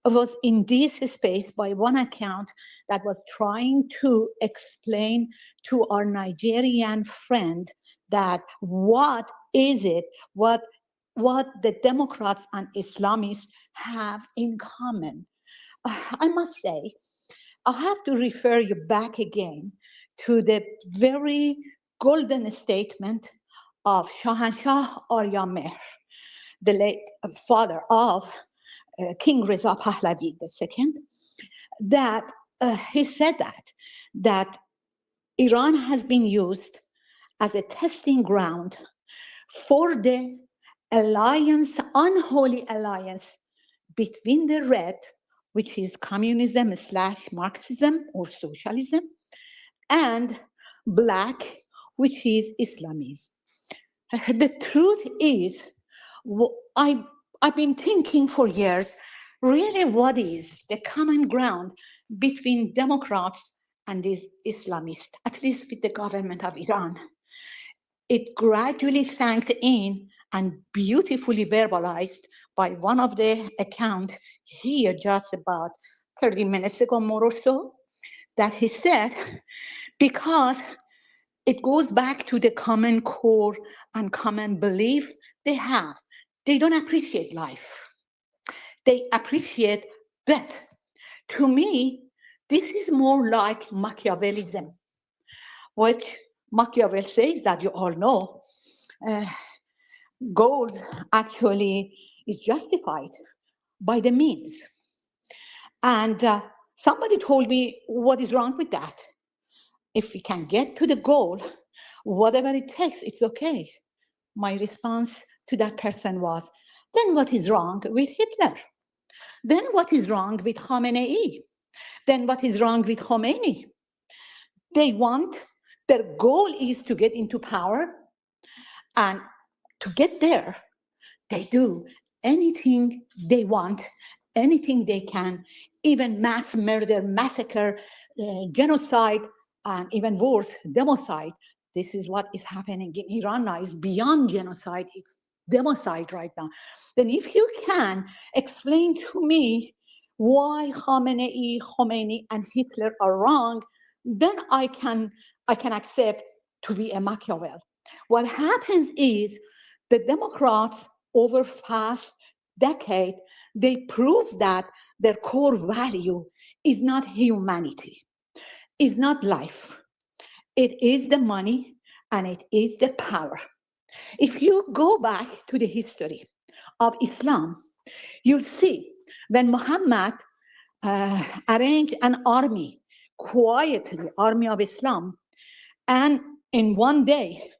was in this space by one account that was trying to explain to our Nigerian friend that what is it, what the Democrats and Islamists have in common. I must say, I have to refer you back again to the very golden statement of Shahanshah Aryamehr, the late father of King Reza Pahlavi II, that he said that Iran has been used as a testing ground for the alliance, unholy alliance between the red, which is communism / Marxism or socialism, and black, which is Islamism. The truth is, I've been thinking for years, really what is the common ground between Democrats and these Islamists, at least with the government of Iran. It gradually sank in and beautifully verbalized by one of the accounts here just about 30 minutes ago, more or so, that he said, because it goes back to the common core and common belief they have. They don't appreciate life. They appreciate death. To me, this is more like Machiavellism, which Machiavelli says that you all know, goals actually is justified by the means. And somebody told me, what is wrong with that? If we can get to the goal, whatever it takes, it's okay. My response to that person was, then what is wrong with Hitler? Then what is wrong with Khamenei? Then what is wrong with Khomeini? Their goal is to get into power, and to get there, they do anything they want, anything they can, even mass murder, massacre, genocide, and even worse, democide. This is what is happening in Iran now. It's beyond genocide, it's democide right now. Then if you can explain to me why Khamenei, Khomeini, and Hitler are wrong, then I can accept to be a Machiavelli. What happens is the Democrats over past decade, they prove that their core value is not humanity, is not life. It is the money and it is the power. If you go back to the history of Islam, you'll see when Muhammad arranged an army, quietly, army of Islam, and in one day,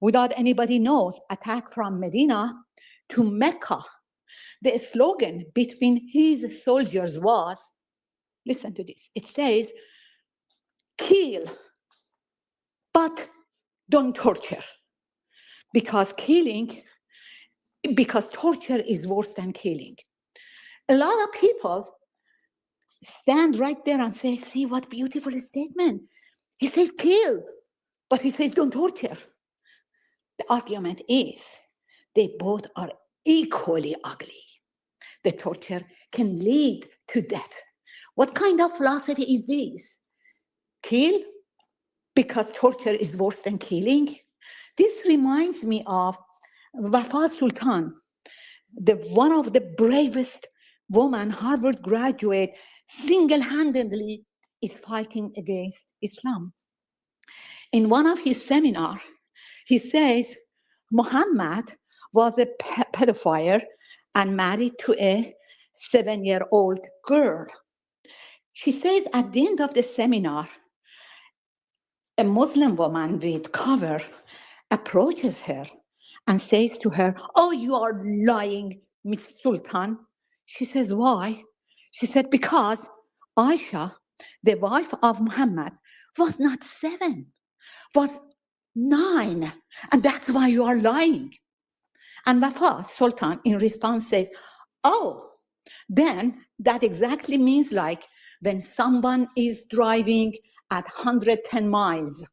without anybody knows, attack from Medina to Mecca. The slogan between his soldiers was, listen to this, it says, kill, but don't torture. Because torture is worse than killing. A lot of people stand right there and say, see what beautiful statement. He says kill, but he says don't torture. The argument is they both are equally ugly. The torture can lead to death, What kind of philosophy is this? Kill because torture is worse than killing? This reminds me of Wafa Sultan, one of the bravest woman, Harvard graduate, single-handedly is fighting against Islam. In one of his seminars, he says Muhammad was a pedophile and married to a 7-year-old girl. She says at the end of the seminar, a Muslim woman with cover approaches her and says to her, "Oh, you are lying, Miss Sultan." She says, "Why?" She said, "Because Aisha, the wife of Muhammad, was not 7, was 9, and that's why you are lying." And Wafa Sultan in response says, "Oh, then that exactly means like when someone is driving at 110 miles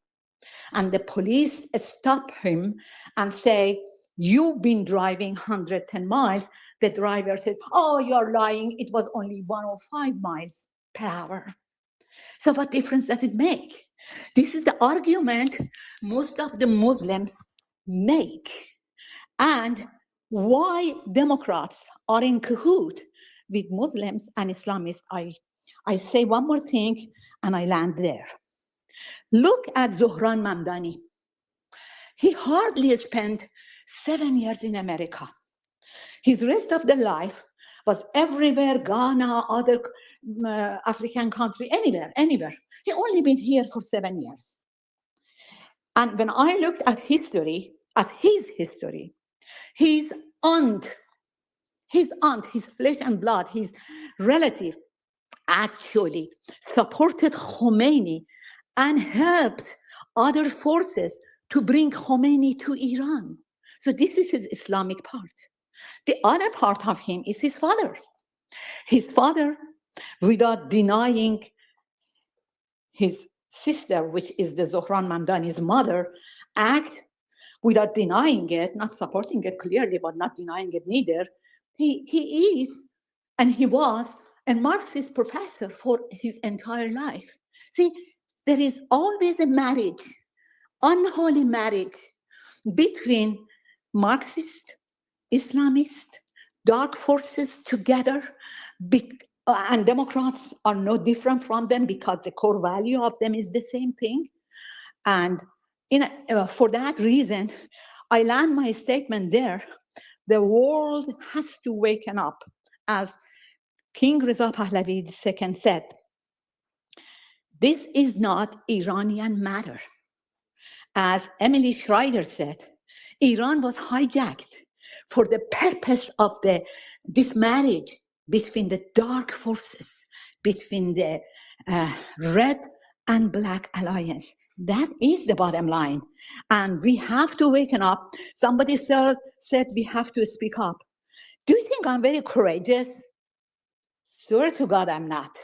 and the police stop him and say, 'You've been driving 110 miles. The driver says, "Oh, you're lying. It was only 105 miles per hour." So what difference does it make? This is the argument most of the Muslims make. And why Democrats are in cahoot with Muslims and Islamists. I say one more thing and I land there. Look at Zohran Mamdani. He hardly spent 7 years in America. His rest of the life was everywhere, Ghana, other African country, anywhere. He only been here for 7 years. And when I looked at his history, his aunt, his flesh and blood, his relative, actually supported Khomeini and helped other forces to bring Khomeini to Iran. So this is his Islamic part. The other part of him is his father. His father, without denying his sister, which is the Zohran Mamdani's mother, act without denying it, not supporting it clearly, but not denying it neither. He is, and he was, a Marxist professor for his entire life. See, there is always a marriage, unholy marriage, between Marxist, Islamist, dark forces together, and Democrats are no different from them because the core value of them is the same thing. And for that reason, I land my statement there. The world has to waken up. As King Reza Pahlavi II said, this is not Iranian matter. As Emily Schreider said, Iran was hijacked for the purpose of this marriage between the dark forces, between the red and black alliance. That is the bottom line. And we have to waken up. Somebody said we have to speak up. Do you think I'm very courageous? Swear to God, I'm not.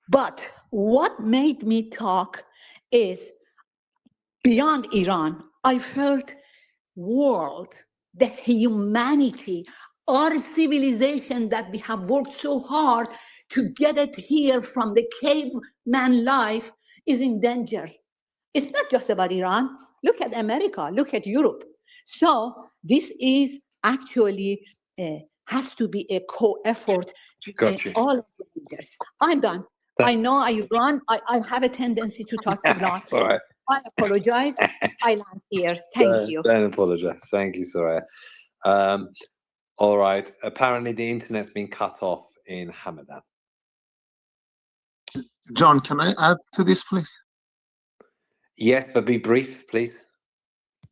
But what made me talk is beyond Iran. I felt world, the humanity, our civilization that we have worked so hard to get it here from the caveman life is in danger. It's not just about Iran. Look at America, look at Europe. So this is actually, has to be a co-effort between all of the leaders. I'm done. I know I run. I have a tendency to talk too long. That's all right. I apologize. I land here. Thank you. Don't apologize. Thank you, Soraya. All right. Apparently, the internet's been cut off in Hamadan. John, can I add to this, please? Yes, but be brief, please.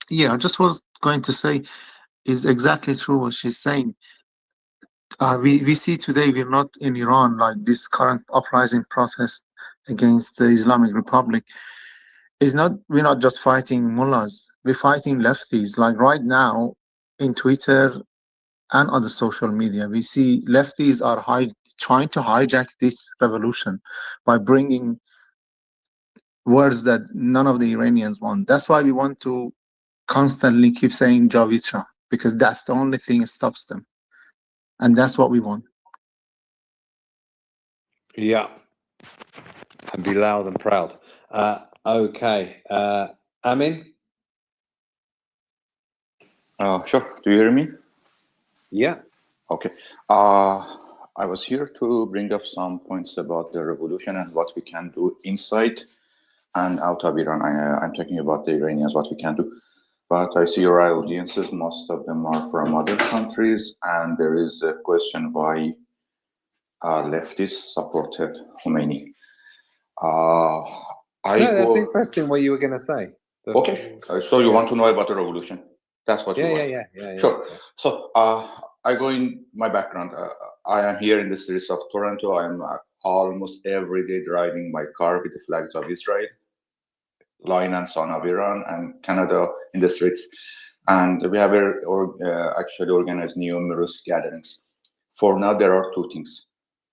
Yeah, I just was going to say is exactly true what she's saying. We see today we're not in Iran, like this current uprising protest against the Islamic Republic. We're not just fighting mullahs, we're fighting lefties. Like right now in Twitter and other social media, we see lefties are trying to hijack this revolution by bringing words that none of the Iranians want. That's why we want to constantly keep saying Javid Shah, because that's the only thing that stops them. And that's what we want. Yeah, and be loud and proud. Okay, Amin. Sure. Do you hear me? Yeah. Okay. I was here to bring up some points about the revolution and what we can do inside and out of Iran. I'm talking about the Iranians, what we can do. But I see your audiences, most of them are from other countries, and there is a question why leftists supported Khomeini. No, that's interesting what you were going to say. Okay, so you want to know about the revolution? That's what you want. Yeah. Sure. So I go in my background. I am here in the streets of Toronto. I'm almost every day driving my car with the flags of Israel, Lion and Son of Iran, and Canada in the streets. And we have actually organized numerous gatherings. For now, there are two things.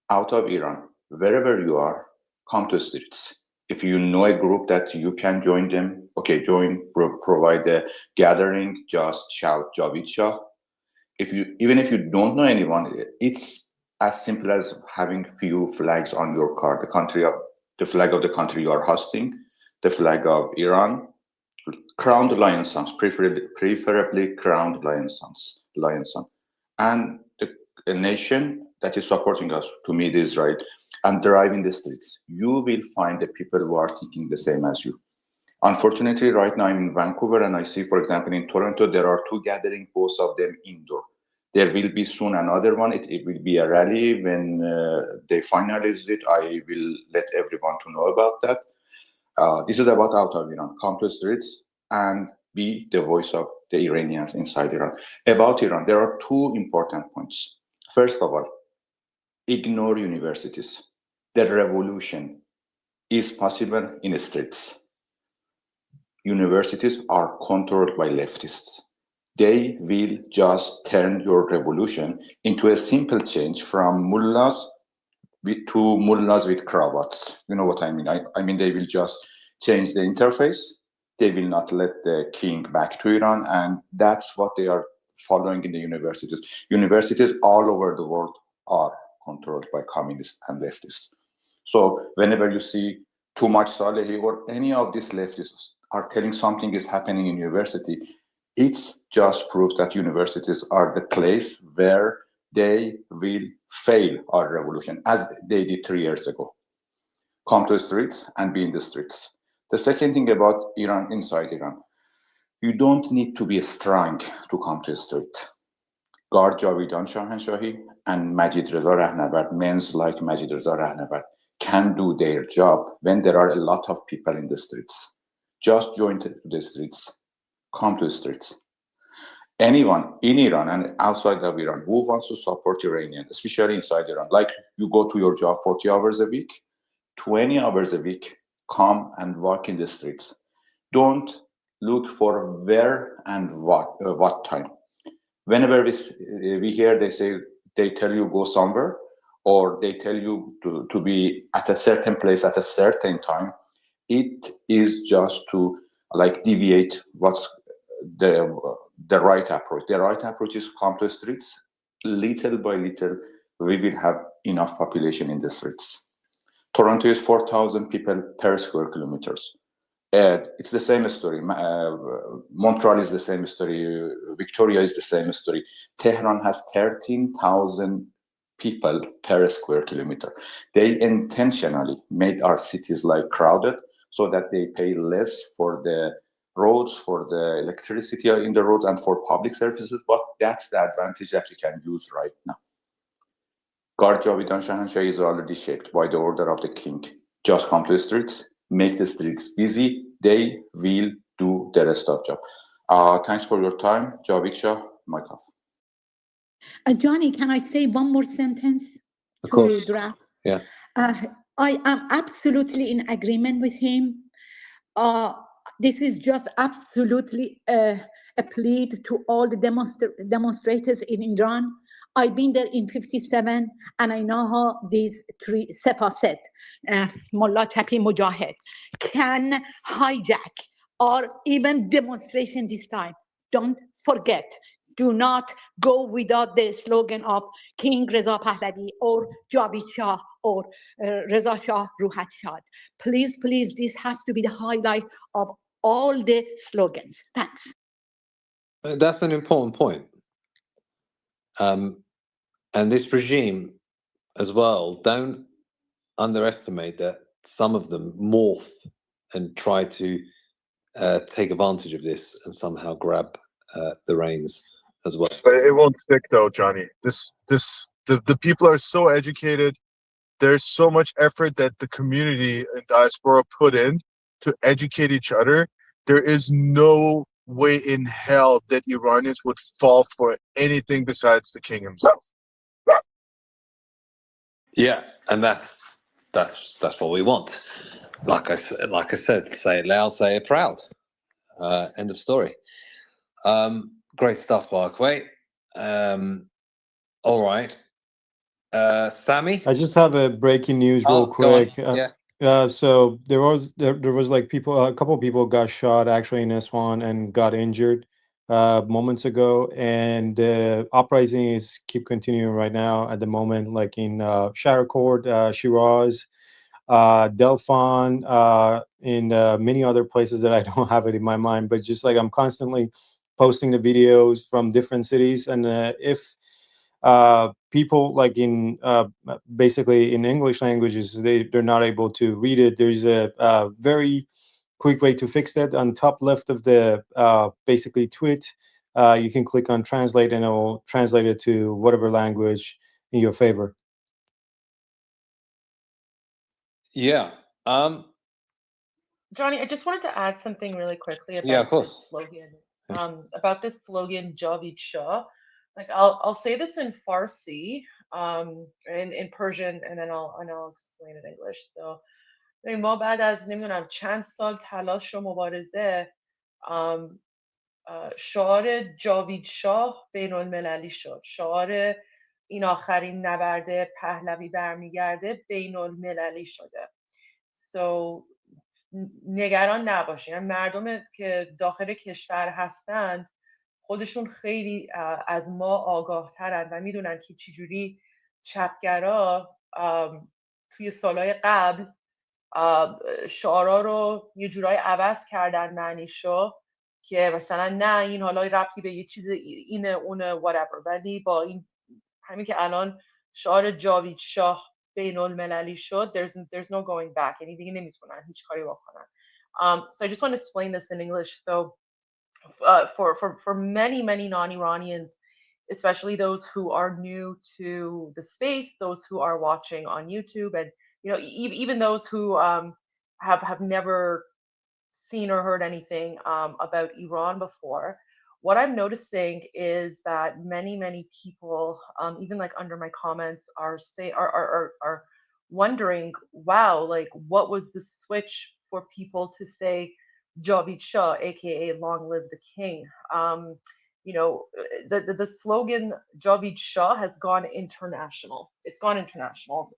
Out of Iran, wherever you are, come to the streets. If you know a group that you can join them, okay, join, provide a gathering, just shout Javid Shah. Even if you don't know anyone, it's as simple as having few flags on your car, the flag of the country you are hosting, the flag of Iran, crowned lion sons, preferably crowned lion sons, and a nation that is supporting us, to meet Israel, and drive in the streets. You will find the people who are thinking the same as you. Unfortunately, right now I'm in Vancouver, and I see, for example, in Toronto, there are two gatherings, both of them indoor. There will be soon another one. It will be a rally. When they finalize it, I will let everyone to know about that. This is about out of Iran. Come to the streets and be the voice of the Iranians inside Iran. About Iran, there are two important points. First of all, ignore universities. The revolution is possible in the streets. Universities are controlled by leftists. They will just turn your revolution into a simple change from mullahs to mullahs with cravats. You know what I mean? I mean, they will just change the interface. They will not let the king back to Iran, and that's what they are following in the universities. Universities all over the world are controlled by communists and leftists. So whenever you see too much Salehi or any of these leftists are telling something is happening in university, it's just proof that universities are the place where they will fail our revolution, as they did 3 years ago. Come to the streets and be in the streets. The second thing about Iran, inside Iran, you don't need to be strong to come to the street. Guard Javidan Shahanshahi and Majid Reza Rahnavard, men like Majid Reza Rahnavard, can do their job when there are a lot of people in the streets. Just join the streets. Come to the streets. Anyone in Iran and outside of Iran who wants to support Iranian, especially inside Iran, like you go to your job 40 hours a week, 20 hours a week, come and walk in the streets. Don't look for where and what time. Whenever we hear they tell you go somewhere, or they tell you to be at a certain place at a certain time, it is just to like deviate what's the right approach. The right approach is come to the streets. Little by little, we will have enough population in the streets. Toronto is 4,000 people per square kilometers. It's the same story. Montreal is the same story. Victoria is the same story. Tehran has 13,000 people per square kilometer. They intentionally made our cities like crowded so that they pay less for the roads, for the electricity in the roads, and for public services. But that's the advantage that you can use right now. Guard Javidan Shahanshah is already shaped by the order of the king. Just come to the streets, make the streets busy. They will do the rest of the job. Thanks for your time. Javid Shah, mic off. Johnny, can I say one more sentence? Of course. Draft? Yeah. I am absolutely in agreement with him. This is just absolutely a plea to all the demonstrators in Iran. I've been there in 57, and I know how these three Sefaset, Mullah Taqi Mujahid, can hijack or even demonstration this time. Don't forget, do not go without the slogan of King Reza Pahlavi or Javid Shah or Reza Shah Ruhat Shad. Please, please, this has to be the highlight of all the slogans. Thanks. That's an important point. And this regime as well, don't underestimate that some of them morph and try to take advantage of this and somehow grab the reins as well. But it won't stick though, Johnny. The people are so educated. There's so much effort that the community and diaspora put in to educate each other. There is no way in hell that Iranians would fall for anything besides the king himself. Yeah, and that's what we want. Like I said, say it loud, say it proud. End of story. Great stuff, Barkway. All right. Sammy? I just have a breaking news real go on. quick. Yeah. So there was like a couple of people got shot actually in Isfahan and got injured moments ago, and the uprisings keep continuing right now at the moment, like in Shahrekord, Shiraz, Delfan, in many other places that I don't have it in my mind, but just like I'm constantly posting the videos from different cities, and if people like in basically in English languages, they're not able to read it, there's a very quick way to fix that. On top left of the basically tweet, you can click on translate and it will translate it to whatever language in your favor. Yeah. Johnny, I just wanted to add something really quickly Yeah, of about course. this slogan. About this slogan, Javid Shah. Like I'll say this in Farsi, in Persian, and then I'll explain it in English. So ما بعد از نمیدونم چند سال تلاش و مبارزه شعار جاوید شاه بین المللی شد. شعار این آخرین نبرد پهلوی برمیگرده بین المللی شده. So نگران نباشین. مردم که داخل کشور هستند خودشون خیلی از ما آگاه ترن و میدونن که چجوری چپگرا توی سالهای قبل شعارا رو یه جورایی عوض کردن معنیشو که مثلا نه این حالا ربطی به یه چیز اینه اونه whatever، ولی با این همین که الان شعار جاوید شاه بین المللی شد there's no going back، یعنی دیگه نمیتونن هیچ کاری بکنن. So I just want to explain this in English. So for many non-Iranians, especially those who are new to the space, those who are watching on YouTube, and even those who have never seen or heard anything about Iran before, what I'm noticing is that many people, even like under my comments, are wondering, wow, like what was the switch for people to say Javid Shah, aka Long Live the King? The slogan Javid Shah has gone international. It's gone international.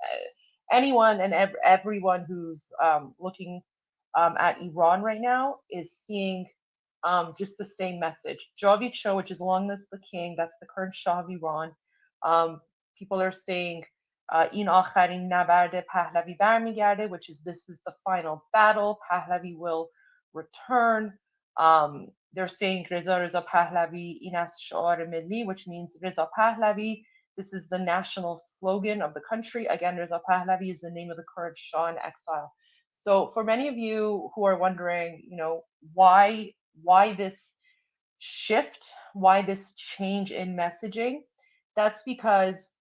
Anyone and everyone who's looking at Iran right now is seeing just the same message. Javid Shah, which is Long Live the King, that's the current Shah of Iran. People are saying این آخرین نبرد پهلوی برمیگرده, which is this is the final battle. Pahlavi will return. They're saying Reza Pahlavi این از شعار ملی, which means Reza Pahlavi. This is the national slogan of the country. Again, Reza Pahlavi is the name of the current Shah in exile. So for many of you who are wondering, why this shift, why this change in messaging, that's because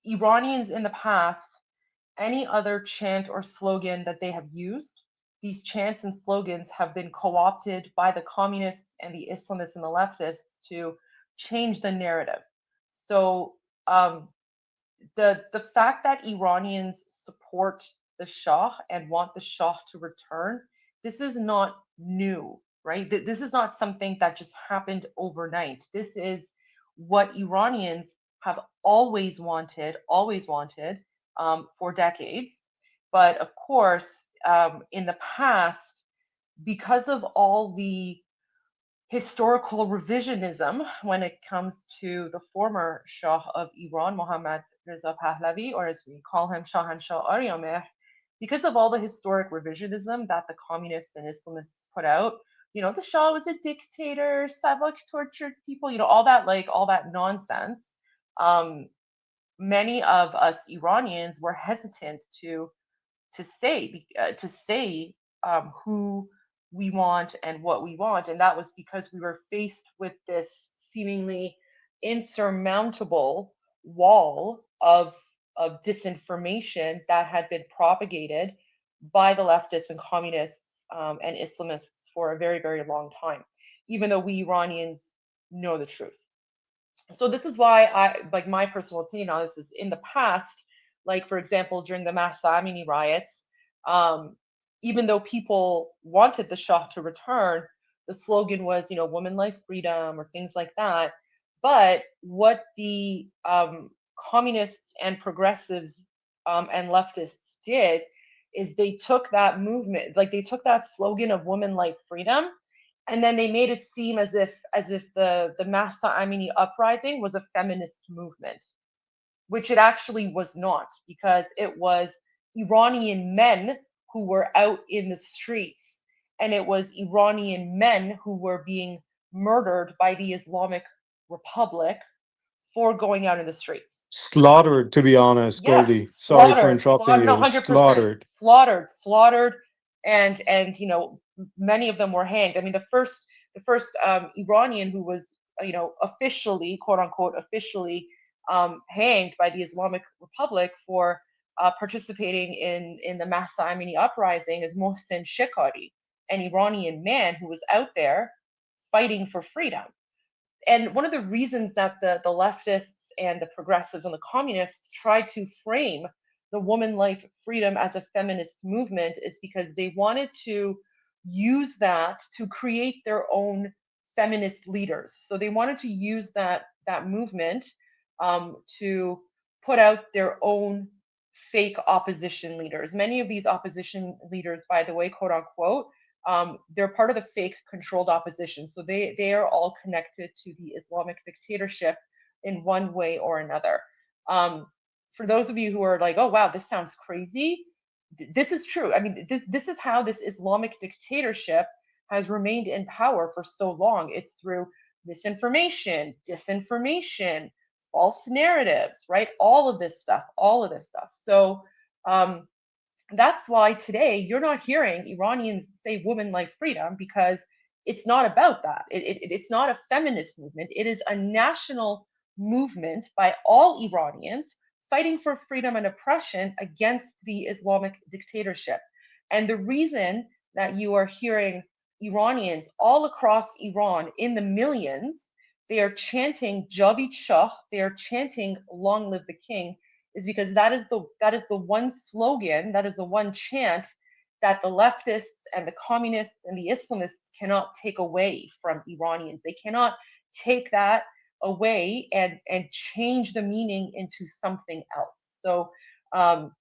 Iranians in the past, any other chant or slogan that they have used, these chants and slogans have been co-opted by the communists and the Islamists and the leftists to change the narrative. So the fact that Iranians support the Shah and want the Shah to return, this is not new, right? This is not something that just happened overnight. This is what Iranians have always wanted for decades. But of course, in the past, because of all the historical revisionism when it comes to the former Shah of Iran, Mohammad Reza Pahlavi, or as we call him, Shahanshah Aryamer, because of all the historic revisionism that the communists and Islamists put out. You know, the Shah was a dictator, Savak tortured people, you know, all that nonsense. Many of us Iranians were hesitant to say who we want and what we want, and that was because we were faced with this seemingly insurmountable wall of disinformation that had been propagated by the leftists and communists and Islamists for a very, very long time, even though we Iranians know the truth. So this is why like my personal opinion on this is, in the past, like for example during the Mahsa Amini riots, even though people wanted the Shah to return, the slogan was, you know, women life freedom or things like that. But what the communists and progressives and leftists did is they took that movement, like they took that slogan of women life freedom, and then they made it seem as if the Mahsa Amini uprising was a feminist movement, which it actually was not, because it was Iranian men who were out in the streets, and it was Iranian men who were being murdered by the Islamic Republic for going out in the streets. Slaughtered, to be honest, Yes, Goldie. Sorry for interrupting no, you. 100%, slaughtered, and you know, many of them were hanged. I mean, the first Iranian who was, you know, officially, quote unquote, officially hanged by the Islamic Republic for participating in the Mahsa Amini uprising is Mohsen Shekari, an Iranian man who was out there fighting for freedom. And one of the reasons that the leftists and the progressives and the communists tried to frame the woman life freedom as a feminist movement is because they wanted to use that to create their own feminist leaders. So they wanted to use that movement to put out their own fake opposition leaders. Many of these opposition leaders, by the way, quote unquote, they're part of the fake controlled opposition. So they are all connected to the Islamic dictatorship in one way or another. For those of you who are like, oh, wow, this sounds crazy, this is true. I mean, this is how this Islamic dictatorship has remained in power for so long. It's through misinformation, disinformation, false narratives, right? All of this stuff. So that's why today you're not hearing Iranians say women life freedom, because it's not about that. It's not a feminist movement. It is a national movement by all Iranians fighting for freedom and oppression against the Islamic dictatorship. And the reason that you are hearing Iranians all across Iran in the millions, they are chanting Javid Shah, they are chanting Long Live the King, is because that is the one slogan, that is the one chant that the leftists and the communists and the Islamists cannot take away from Iranians. They cannot take that away and change the meaning into something else. So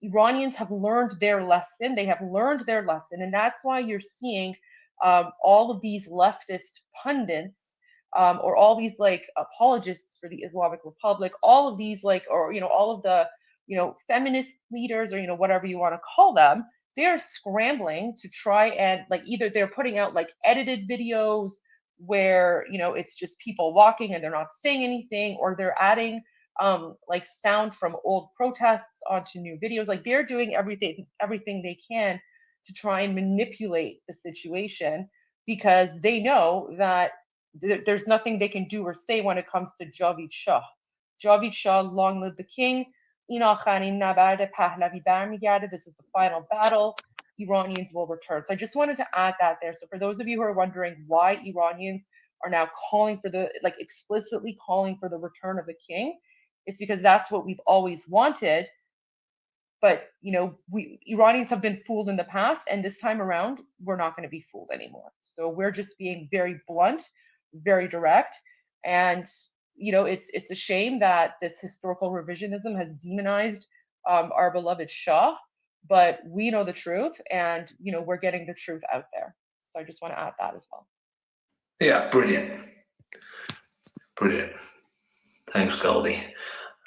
Iranians have learned their lesson. They have learned their lesson, and that's why you're seeing all of these leftist pundits or all these like apologists for the Islamic Republic, all of these like, or you know, all of the, you know, feminist leaders, or you know, whatever you want to call them, they're scrambling to try and like, either they're putting out like edited videos where, you know, it's just people walking and they're not saying anything, or they're adding like sound from old protests onto new videos. Like they're doing everything they can to try and manipulate the situation, because they know that there's nothing they can do or say when it comes to Javid Shah. Javid Shah, long live the king. این آخرین نبرد پهلوی برمیگرده. This is the final battle. Iranians will return. So I just wanted to add that there. So for those of you who are wondering why Iranians are now calling for the, like explicitly calling for the return of the king, it's because that's what we've always wanted. But you know, Iranians have been fooled in the past, and this time around, we're not going to be fooled anymore. So we're just being very blunt, very direct, and you know, it's a shame that this historical revisionism has demonized our beloved Shah, but we know the truth, and you know, we're getting the truth out there. So I just want to add that as well. Yeah, brilliant. Brilliant. Thanks, Goldie.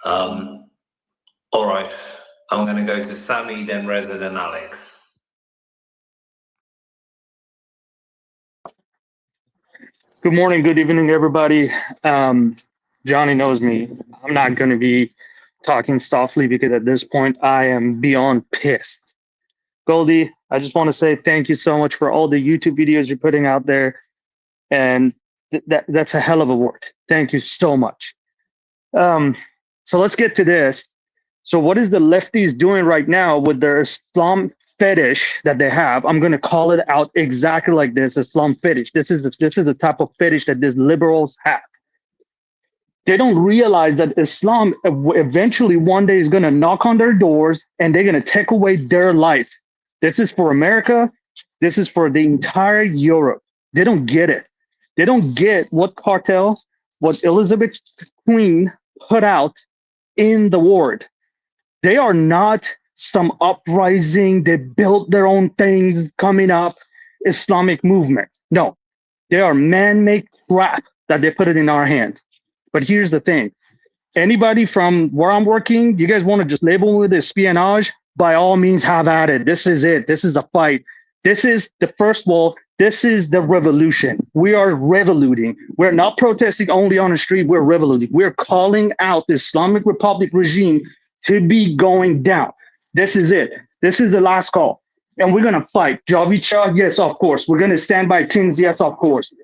All right. I'm going to go to Sammy, then Reza, then Alex. Good morning, good evening, everybody. Johnny knows me. I'm not going to be talking softly because at this point I am beyond pissed. Goldie, I just want to say thank you so much for all the YouTube videos you're putting out there. And that's a hell of a work. Thank you so much. So let's get to this. So what is the lefties doing right now with their Islam fetish that they have? I'm going to call it out exactly like this: Islam fetish. This is the type of fetish that these liberals have. They don't realize that Islam eventually one day is going to knock on their doors and they're going to take away their life. This is for America. This is for the entire Europe. They don't get it. They don't get what cartel, what Elizabeth Queen put out in the word. They are not some uprising, they built their own things coming up, Islamic movement. No, they are man-made crap that they put it in our hands. But here's the thing. Anybody from where I'm working, you guys want to just label me with espionage? By all means, have at it. This is it. This is a fight. This is the first wall. This is the revolution. We are revoluting. We're not protesting only on the street. We're revoluting. We're calling out the Islamic Republic regime to be going down. This is it. This is the last call. And we're going to fight. Javicha, yes, of course. We're going to stand by Kings, yes, of course.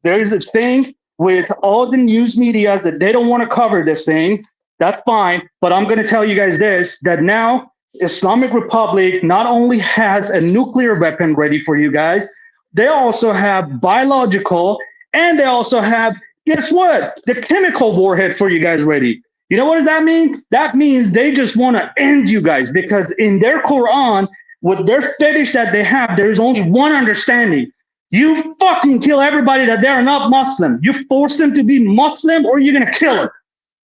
There is a thing with all the news medias that they don't want to cover this thing. That's fine. But I'm going to tell you guys this, that now Islamic Republic not only has a nuclear weapon ready for you guys, they also have biological, and they also have, guess what? The chemical warhead for you guys ready. You know what does that mean? That means they just want to end you guys, because in their Quran, with their fetish that they have, there is only one understanding. You fucking kill everybody that they are not Muslim. You force them to be Muslim or you're going to kill them.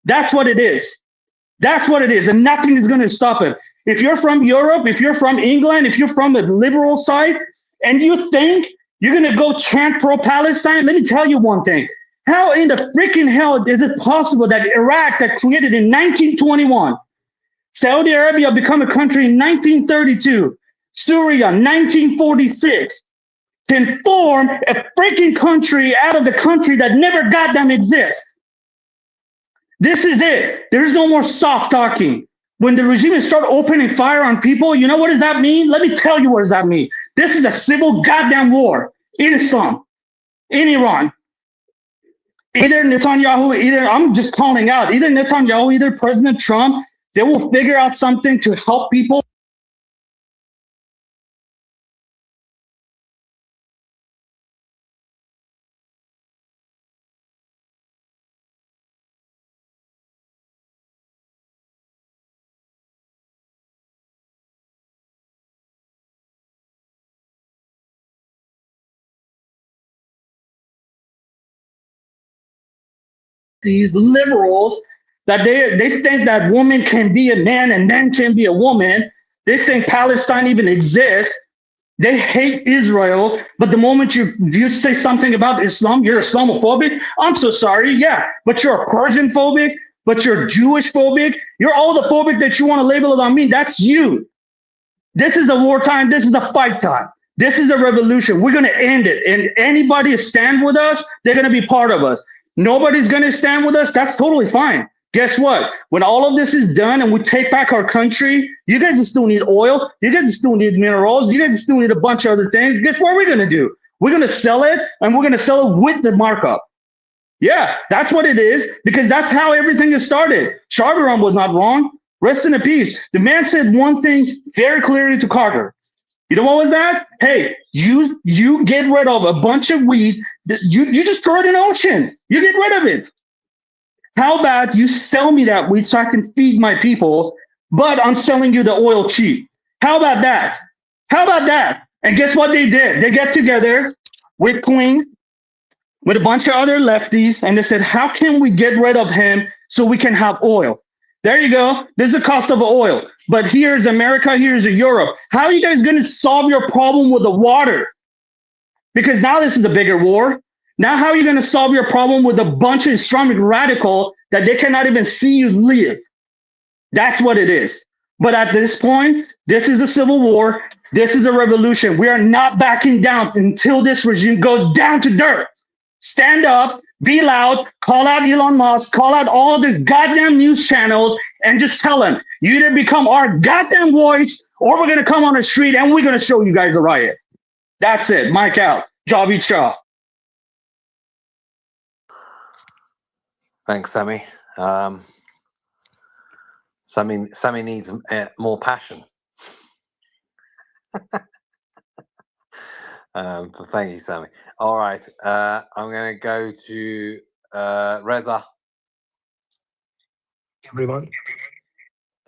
That's what it is. That's what it is. And nothing is going to stop it. If you're from Europe, if you're from England, if you're from the liberal side, and you think you're going to go chant pro-Palestine, let me tell you one thing. How in the freaking hell is it possible that Iraq, that created in 1921, Saudi Arabia become a country in 1932, Syria 1946, can form a freaking country out of the country that never goddamn exists? This is it. There's no more soft talking. When the regime start opening fire on people, you know what does that mean? Let me tell you what does that mean. This is a civil goddamn war in Islam, in Iran. Either Netanyahu, I'm just calling out, either Netanyahu, either President Trump, they will figure out something to help people. These liberals that they think that woman can be a man and man can be a woman. They think Palestine even exists. They hate Israel, but the moment you say something about Islam, you're Islamophobic. I'm so sorry, yeah, but you're a Persian phobic, but you're Jewish phobic. You're all the phobic that you want to label it on me. That's you. This is a wartime. This is a fight time. This is a revolution. We're going to end it. And anybody stand with us, they're going to be part of us. Nobody's going to stand with us. That's totally fine. Guess what? When all of this is done and we take back our country, you guys still need oil. You guys still need minerals. You guys still need a bunch of other things. Guess what we're going to do? We're going to sell it, and we're going to sell it with the markup. Yeah, that's what it is, because that's how everything is started. Charteron was not wrong. Rest in peace. The man said one thing very clearly to Carter. You know what was that? Hey, you get rid of a bunch of weed. You just throw it in the ocean. You get rid of it. How about you sell me that weed so I can feed my people, but I'm selling you the oil cheap? How about that? How about that? And guess what they did? They got together with Queen, with a bunch of other lefties, and they said, how can we get rid of him so we can have oil? There you go. This is the cost of oil. But here's America, here's Europe. How are you guys going to solve your problem with the water? Because now this is a bigger war. Now, how are you going to solve your problem with a bunch of Islamic radical that they cannot even see you live? That's what it is. But at this point, this is a civil war. This is a revolution. We are not backing down until this regime goes down to dirt. Stand up, be loud, call out Elon Musk, call out all the goddamn news channels, and just tell them, you either become our goddamn voice, or we're going to come on the street and we're going to show you guys a riot. That's it. Mike out. Javi Shah. Thanks, Sammy. Sammy needs more passion. But thank you, Sammy. All right, I'm going to go to Reza. Everyone.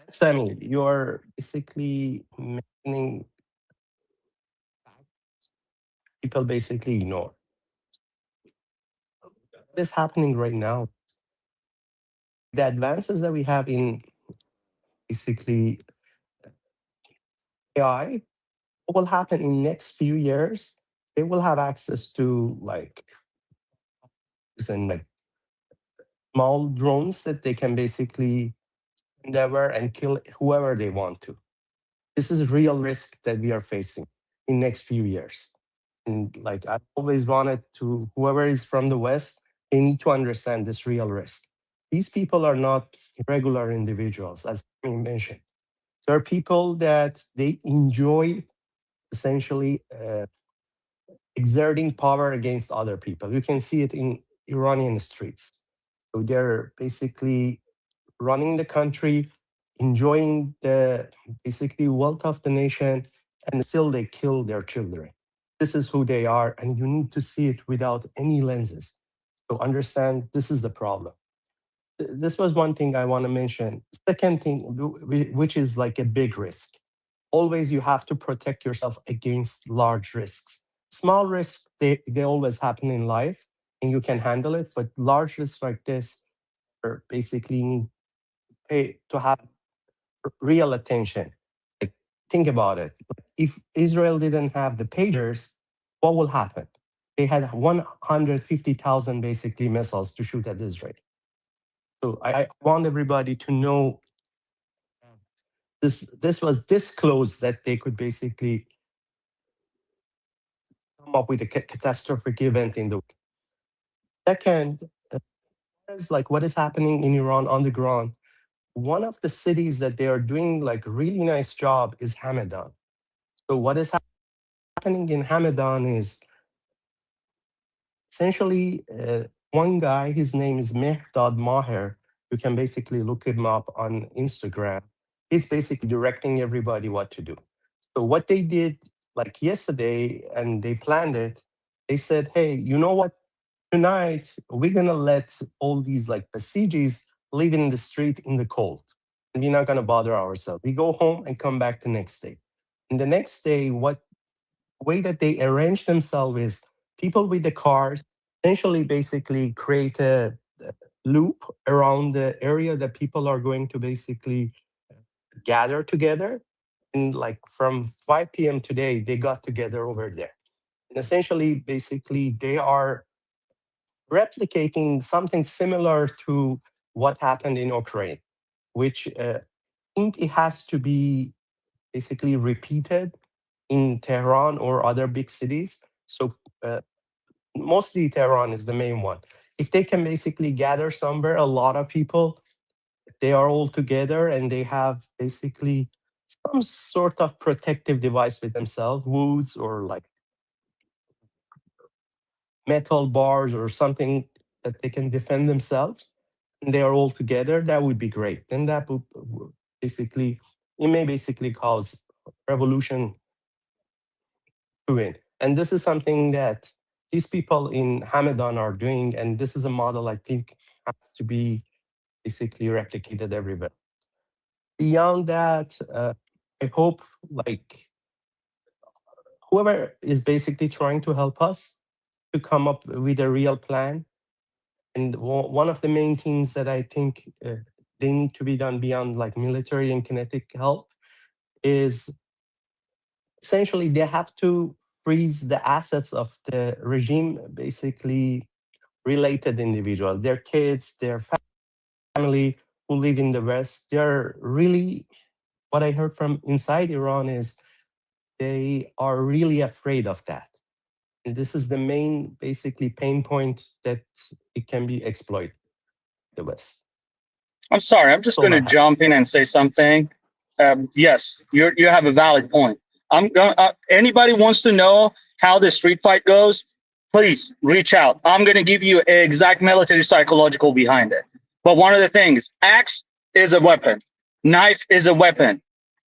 Sammy, you're basically mentioning people basically ignore. What is happening right now? The advances that we have in basically AI, what will happen in next few years? They will have access to like small drones that they can basically endeavor and kill whoever they want to. This is a real risk that we are facing in next few years. And like I always wanted to, whoever is from the West, they need to understand this real risk. These people are not regular individuals, as I mentioned. There are people that they enjoy essentially exerting power against other people. You can see it in Iranian streets. So they're basically running the country, enjoying the basically wealth of the nation, and still they kill their children. This is who they are, and you need to see it without any lenses. So understand this is the problem. This was one thing I want to mention. Second thing, which is like a big risk. Always you have to protect yourself against large risks. Small risks, they always happen in life and you can handle it, but large risks like this are basically need to have real attention. Like, think about it. If Israel didn't have the pagers, what will happen? They had 150,000 basically missiles to shoot at Israel. So I want everybody to know this was this close that they could basically come up with a catastrophic event in the second. Is like what is happening in Iran on the ground. One of the cities that they are doing like really nice job is Hamadan. So what is happening in Hamadan is essentially one guy, his name is Mehdad Maher. You can basically look him up on Instagram. He's basically directing everybody what to do. So what they did like yesterday, and they planned it, they said, hey, you know what? Tonight, we're going to let all these like Basijis live in the street in the cold. And we're not going to bother ourselves. We go home and come back the next day. And the next day, what way that they arrange themselves is people with the cars essentially basically create a loop around the area that people are going to basically gather together. And like from 5 p.m. today, they got together over there. And essentially, basically, they are replicating something similar to what happened in Ukraine, which I think it has to be basically repeated in Tehran or other big cities. So mostly Tehran is the main one. If they can basically gather somewhere, a lot of people, they are all together and they have basically some sort of protective device with themselves, woods or like metal bars or something that they can defend themselves, and they are all together, that would be great. Then that would basically, it may basically cause revolution to win. And this is something that these people in Hamadan are doing, and this is a model I think has to be basically replicated everywhere. Beyond that, I hope like whoever is basically trying to help us to come up with a real plan. And one of the main things that I think they need to be done beyond like military and kinetic help is essentially they have to freeze the assets of the regime, basically related individual, their kids, their family who live in the West. They're really, what I heard from inside Iran is they are really afraid of that. And this is the main, basically, pain point that it can be exploited, the West. I'm sorry, I'm just So going to my jump in and say something. Yes, you have a valid point. I'm going. Anybody wants to know how the street fight goes? Please reach out. I'm going to give you an exact military psychological behind it. But one of the things, axe is a weapon, knife is a weapon,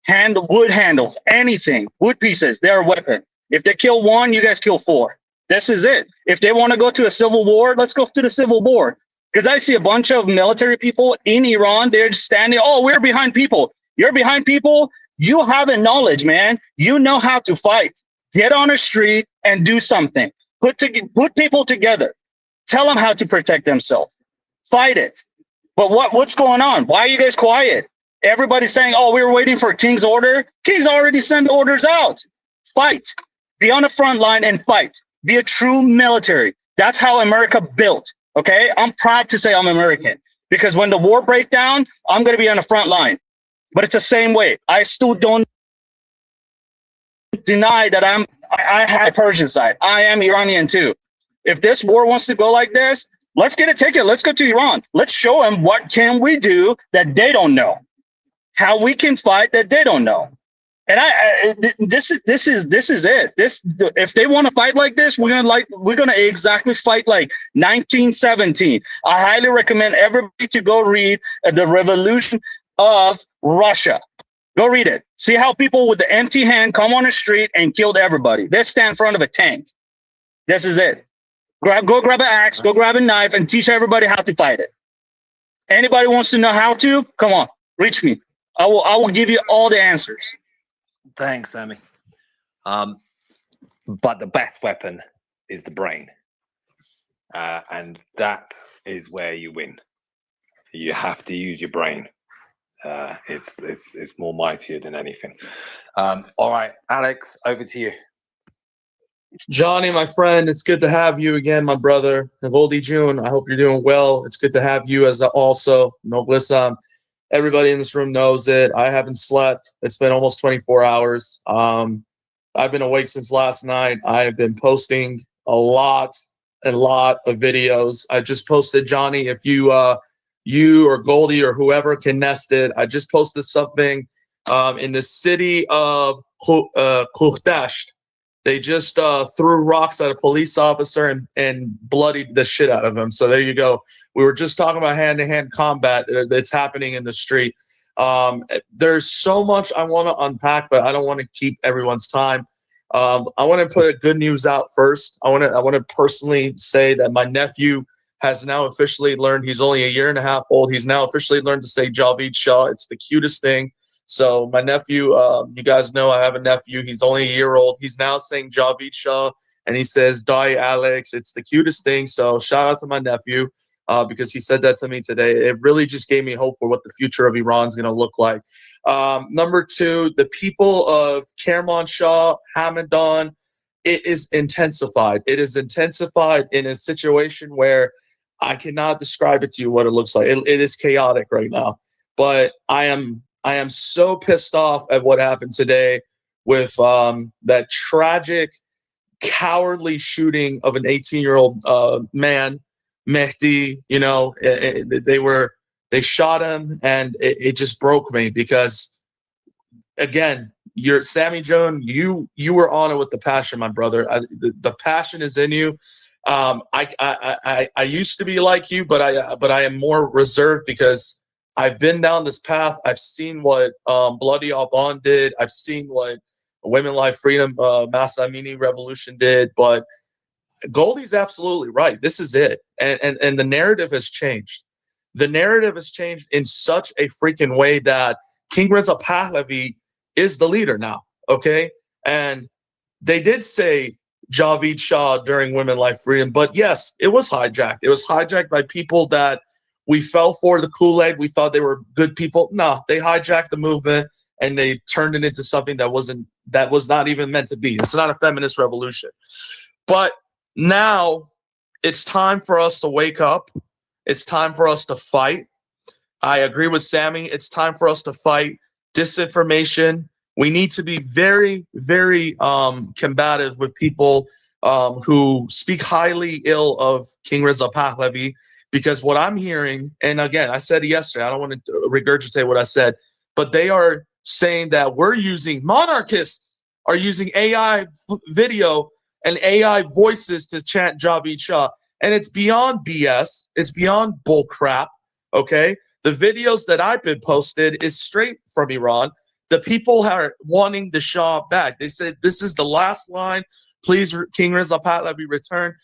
wood handles, anything, wood pieces, they're a weapon. If they kill one, you guys kill four. This is it. If they want to go to a civil war, let's go to the civil war. Because I see a bunch of military people in Iran, they're just standing, oh, we're behind people. You're behind people. You have the knowledge, man. You know how to fight. Get on a street and do something. Put people together. Tell them how to protect themselves. Fight it. But what's going on? Why are you guys quiet? Everybody's saying, oh, we were waiting for a king's order. King's already sent orders out. Fight. Be on the front line and fight. Be a true military. That's how America built. Okay, I'm proud to say I'm American because when the war breaks down, I'm going to be on the front line. But it's the same way. I still don't deny that I have Persian side. I am Iranian too. If this war wants to go like this, let's get a ticket. Let's go to Iran. Let's show them what can we do that they don't know. How we can fight that they don't know. And this is it. If they want to fight like this, we're gonna exactly fight like 1917. I highly recommend everybody to go read The Revolution of Russia. Go read it. See how people with the empty hand come on the street and killed everybody. They stand in front of a tank. This is it. Go grab an axe, go grab a knife, and teach everybody how to fight it. Anybody wants to know how to? Come on, reach me. I will give you all the answers. Thanks, Sammy. But the best weapon is the brain. And that is where you win. You have to use your brain. It's more mightier than anything. All right, Alex, over to you. Johnny, my friend, it's good to have you again, my brother. Voldi June, I hope you're doing well. It's good to have you as also. Noblissam. Everybody in this room knows it. I haven't slept. It's been almost 24 hours. I've been awake since last night. I have been posting a lot of videos. I just posted, Johnny, if you or Goldie or whoever can nest it, I just posted something in the city of Khurtasht. They just threw rocks at a police officer and bloodied the shit out of him. So there you go. We were just talking about hand-to-hand combat that's happening in the street. There's so much I want to unpack, but I don't want to keep everyone's time. I want to put good news out first. I want to personally say that my nephew has now officially learned. He's only a year and a half old. He's now officially learned to say Javeed Shah. It's the cutest thing. So my nephew, you guys know I have a nephew. He's only a year old. He's now saying Javeed Shah, and he says, "Die, Alex." It's the cutest thing. So shout out to my nephew because he said that to me today. It really just gave me hope for what the future of Iran is going to look like. Number two, the people of Kermanshah, Hamadan, it is intensified. It is intensified in a situation where I cannot describe it to you what it looks like. It is chaotic right now. But I am so pissed off at what happened today with that tragic, cowardly shooting of an 18-year-old man, Mehdi. You know, they shot him, and it just broke me because, again, you're Sammy Jones. You were on it with the passion, my brother. The passion is in you. I used to be like you, but I am more reserved because I've been down this path. I've seen what Bloody Alban did. I've seen what Women Life Freedom, Mahsa Amini Revolution did. But Goldie's absolutely right. This is it. And the narrative has changed. The narrative has changed in such a freaking way that King Reza Pahlavi is the leader now. Okay? And they did say Javeed Shah during Women Life Freedom. But yes, it was hijacked. It was hijacked by people that we fell for the Kool-Aid. We thought they were good people. No, they hijacked the movement. and they turned it into something that was not even meant to be. It's not a feminist revolution. But now it's time for us to wake up. It's time for us to fight. I agree with Sammy. It's time for us to fight disinformation. We need to be very, very combative with people who speak highly ill of King Reza Pahlavi, because what I'm hearing, and again, I said it yesterday, I don't want to regurgitate what I said, but they are saying that monarchists are using AI video and AI voices to chant Javid Shah. And it's beyond BS. It's beyond bull crap, okay? The videos that I've been posted is straight from Iran. The people are wanting the Shah back. They said, this is the last line. Please, King Reza Pahlavi, return.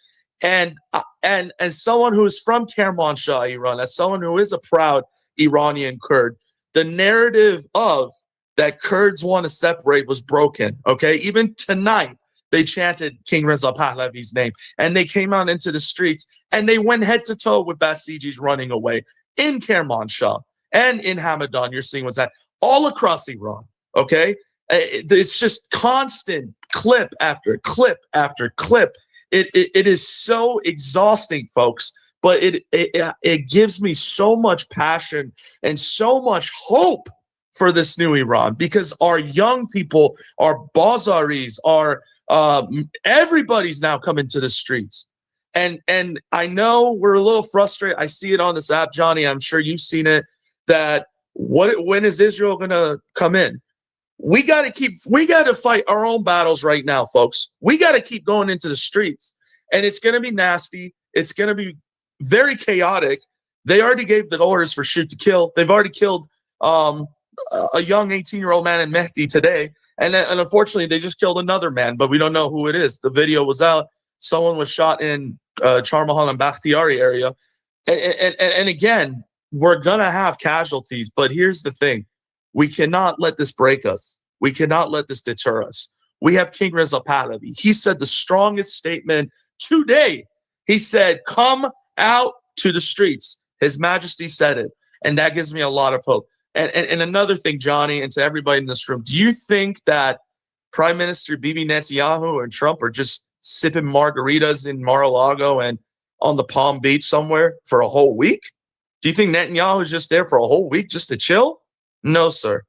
And as someone who is from Kermanshah, Iran, as someone who is a proud Iranian Kurd, the narrative of that Kurds want to separate was broken, okay? Even tonight, they chanted King Reza Pahlavi's name, and they came out into the streets, and they went head-to-toe with Basijis running away in Kermanshah and in Hamadan. You're seeing what's that all across Iran, okay? It's just constant clip after clip after clip. It is so exhausting, folks, but it gives me so much passion and so much hope for this new Iran, because our young people, our Bazaris, everybody's now coming to the streets. And I know we're a little frustrated. I see it on this app, Johnny. I'm sure you've seen it. That when is Israel going to come in? We got to fight our own battles right now, folks. We got to keep going into the streets, and it's going to be nasty. It's going to be very chaotic. They already gave the orders for shoot to kill. They've already killed a young 18-year-old man in Mehdi today, and unfortunately, they just killed another man, but we don't know who it is. The video was out. Someone was shot in Charmahal and Bakhtiari area, and again, we're gonna have casualties. But here's the thing. We cannot let this break us. We cannot let this deter us. We have King Reza Pahlavi. He said the strongest statement today. He said, come out to the streets. His Majesty said it. And that gives me a lot of hope. And another thing, Johnny, and to everybody in this room, do you think that Prime Minister Bibi Netanyahu and Trump are just sipping margaritas in Mar-a-Lago and on the Palm Beach somewhere for a whole week? Do you think Netanyahu is just there for a whole week just to chill? No, sir.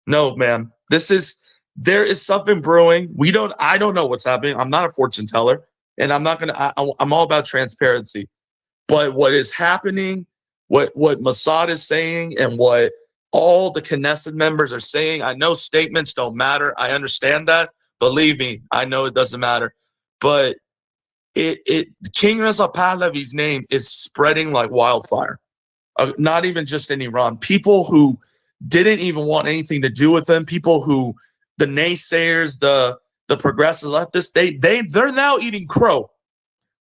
No, ma'am. There is something brewing. I don't know what's happening. I'm not a fortune teller, and I'm all about transparency. But what is happening, what Mossad is saying, and what all the Knesset members are saying, I know statements don't matter. I understand that. Believe me, I know it doesn't matter. But King Reza Pahlavi's name is spreading like wildfire. Not even just in Iran. People who didn't even want anything to do with him, people who, the naysayers, the progressive leftists, they're now eating crow.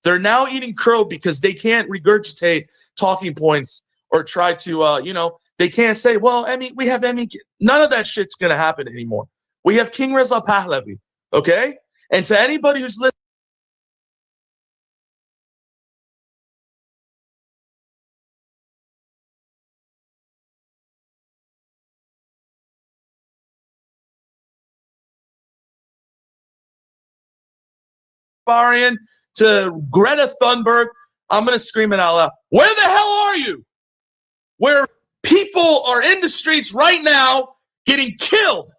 They're now eating crow because they can't regurgitate talking points or try to, they can't say, well, we have Emmy. None of that shit's going to happen anymore. We have King Reza Pahlavi, okay? And to anybody who's listening, to Greta Thunberg, I'm going to scream it out loud. Where the hell are you? Where people are in the streets right now getting killed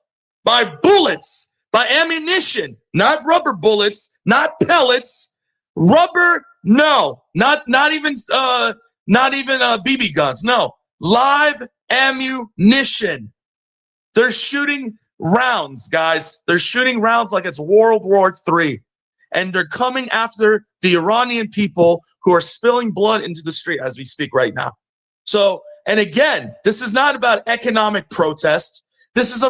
by bullets, by ammunition, not rubber bullets, not pellets, rubber, no, not even BB guns, no, live ammunition. They're shooting rounds, guys. They're shooting rounds like it's World War III. And they're coming after the Iranian people who are spilling blood into the street as we speak right now. So, and again, this is not about economic protests. This is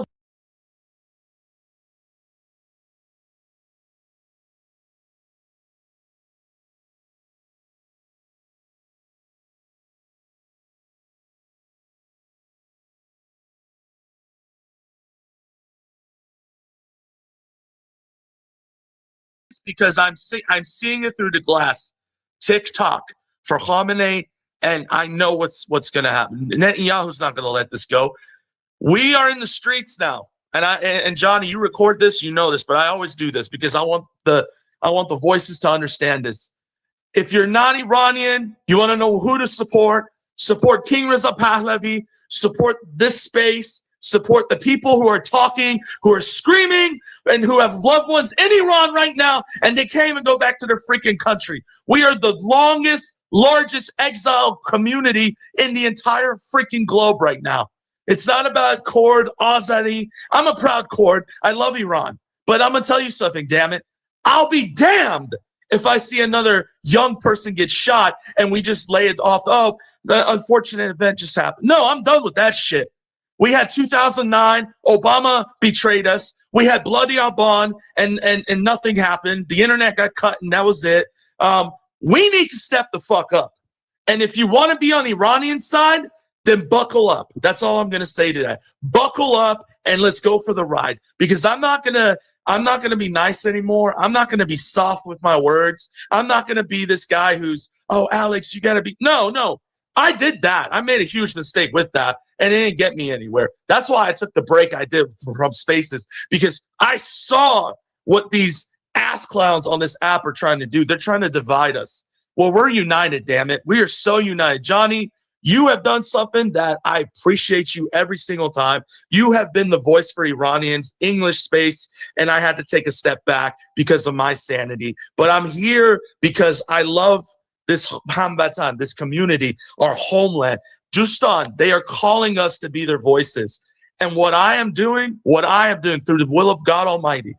because I'm seeing it through the glass. TikTok for Khamenei, and I know what's going to happen. Netanyahu's not going to let this go. We are in the streets now. And Johnny, you record this, you know this, but I always do this because I want the voices to understand this. If you're not Iranian, you want to know who to support King Reza Pahlavi, support this space, support the people who are talking, who are screaming, and who have loved ones in Iran right now, and they can't even go back to their freaking country. We are the largest exile community in the entire freaking globe right now. It's not about Kurd, Azadi. I'm a proud Kurd. I love Iran. But I'm going to tell you something, damn it. I'll be damned if I see another young person get shot and we just lay it off. Oh, the unfortunate event just happened. No, I'm done with that shit. We had 2009. Obama betrayed us. We had Bloody Alban and nothing happened. The internet got cut and that was it. We need to step the fuck up. And if you want to be on the Iranian side, then buckle up. That's all I'm going to say to that. Buckle up and let's go for the ride. Because I'm not going to be nice anymore. I'm not going to be soft with my words. I'm not going to be this guy who's, oh, Alex, you got to be. No. I did that. I made a huge mistake with that, and it didn't get me anywhere. That's why I took the break I did from Spaces, because I saw what these ass clowns on this app are trying to do. They're trying to divide us. Well, we're united, damn it. We are so united. Johnny, you have done something that I appreciate you every single time. You have been the voice for Iranians, English space, and I had to take a step back because of my sanity. But I'm here because I love this Hambatan, this community, our homeland. Justan, they are calling us to be their voices. And what I am doing through the will of God Almighty,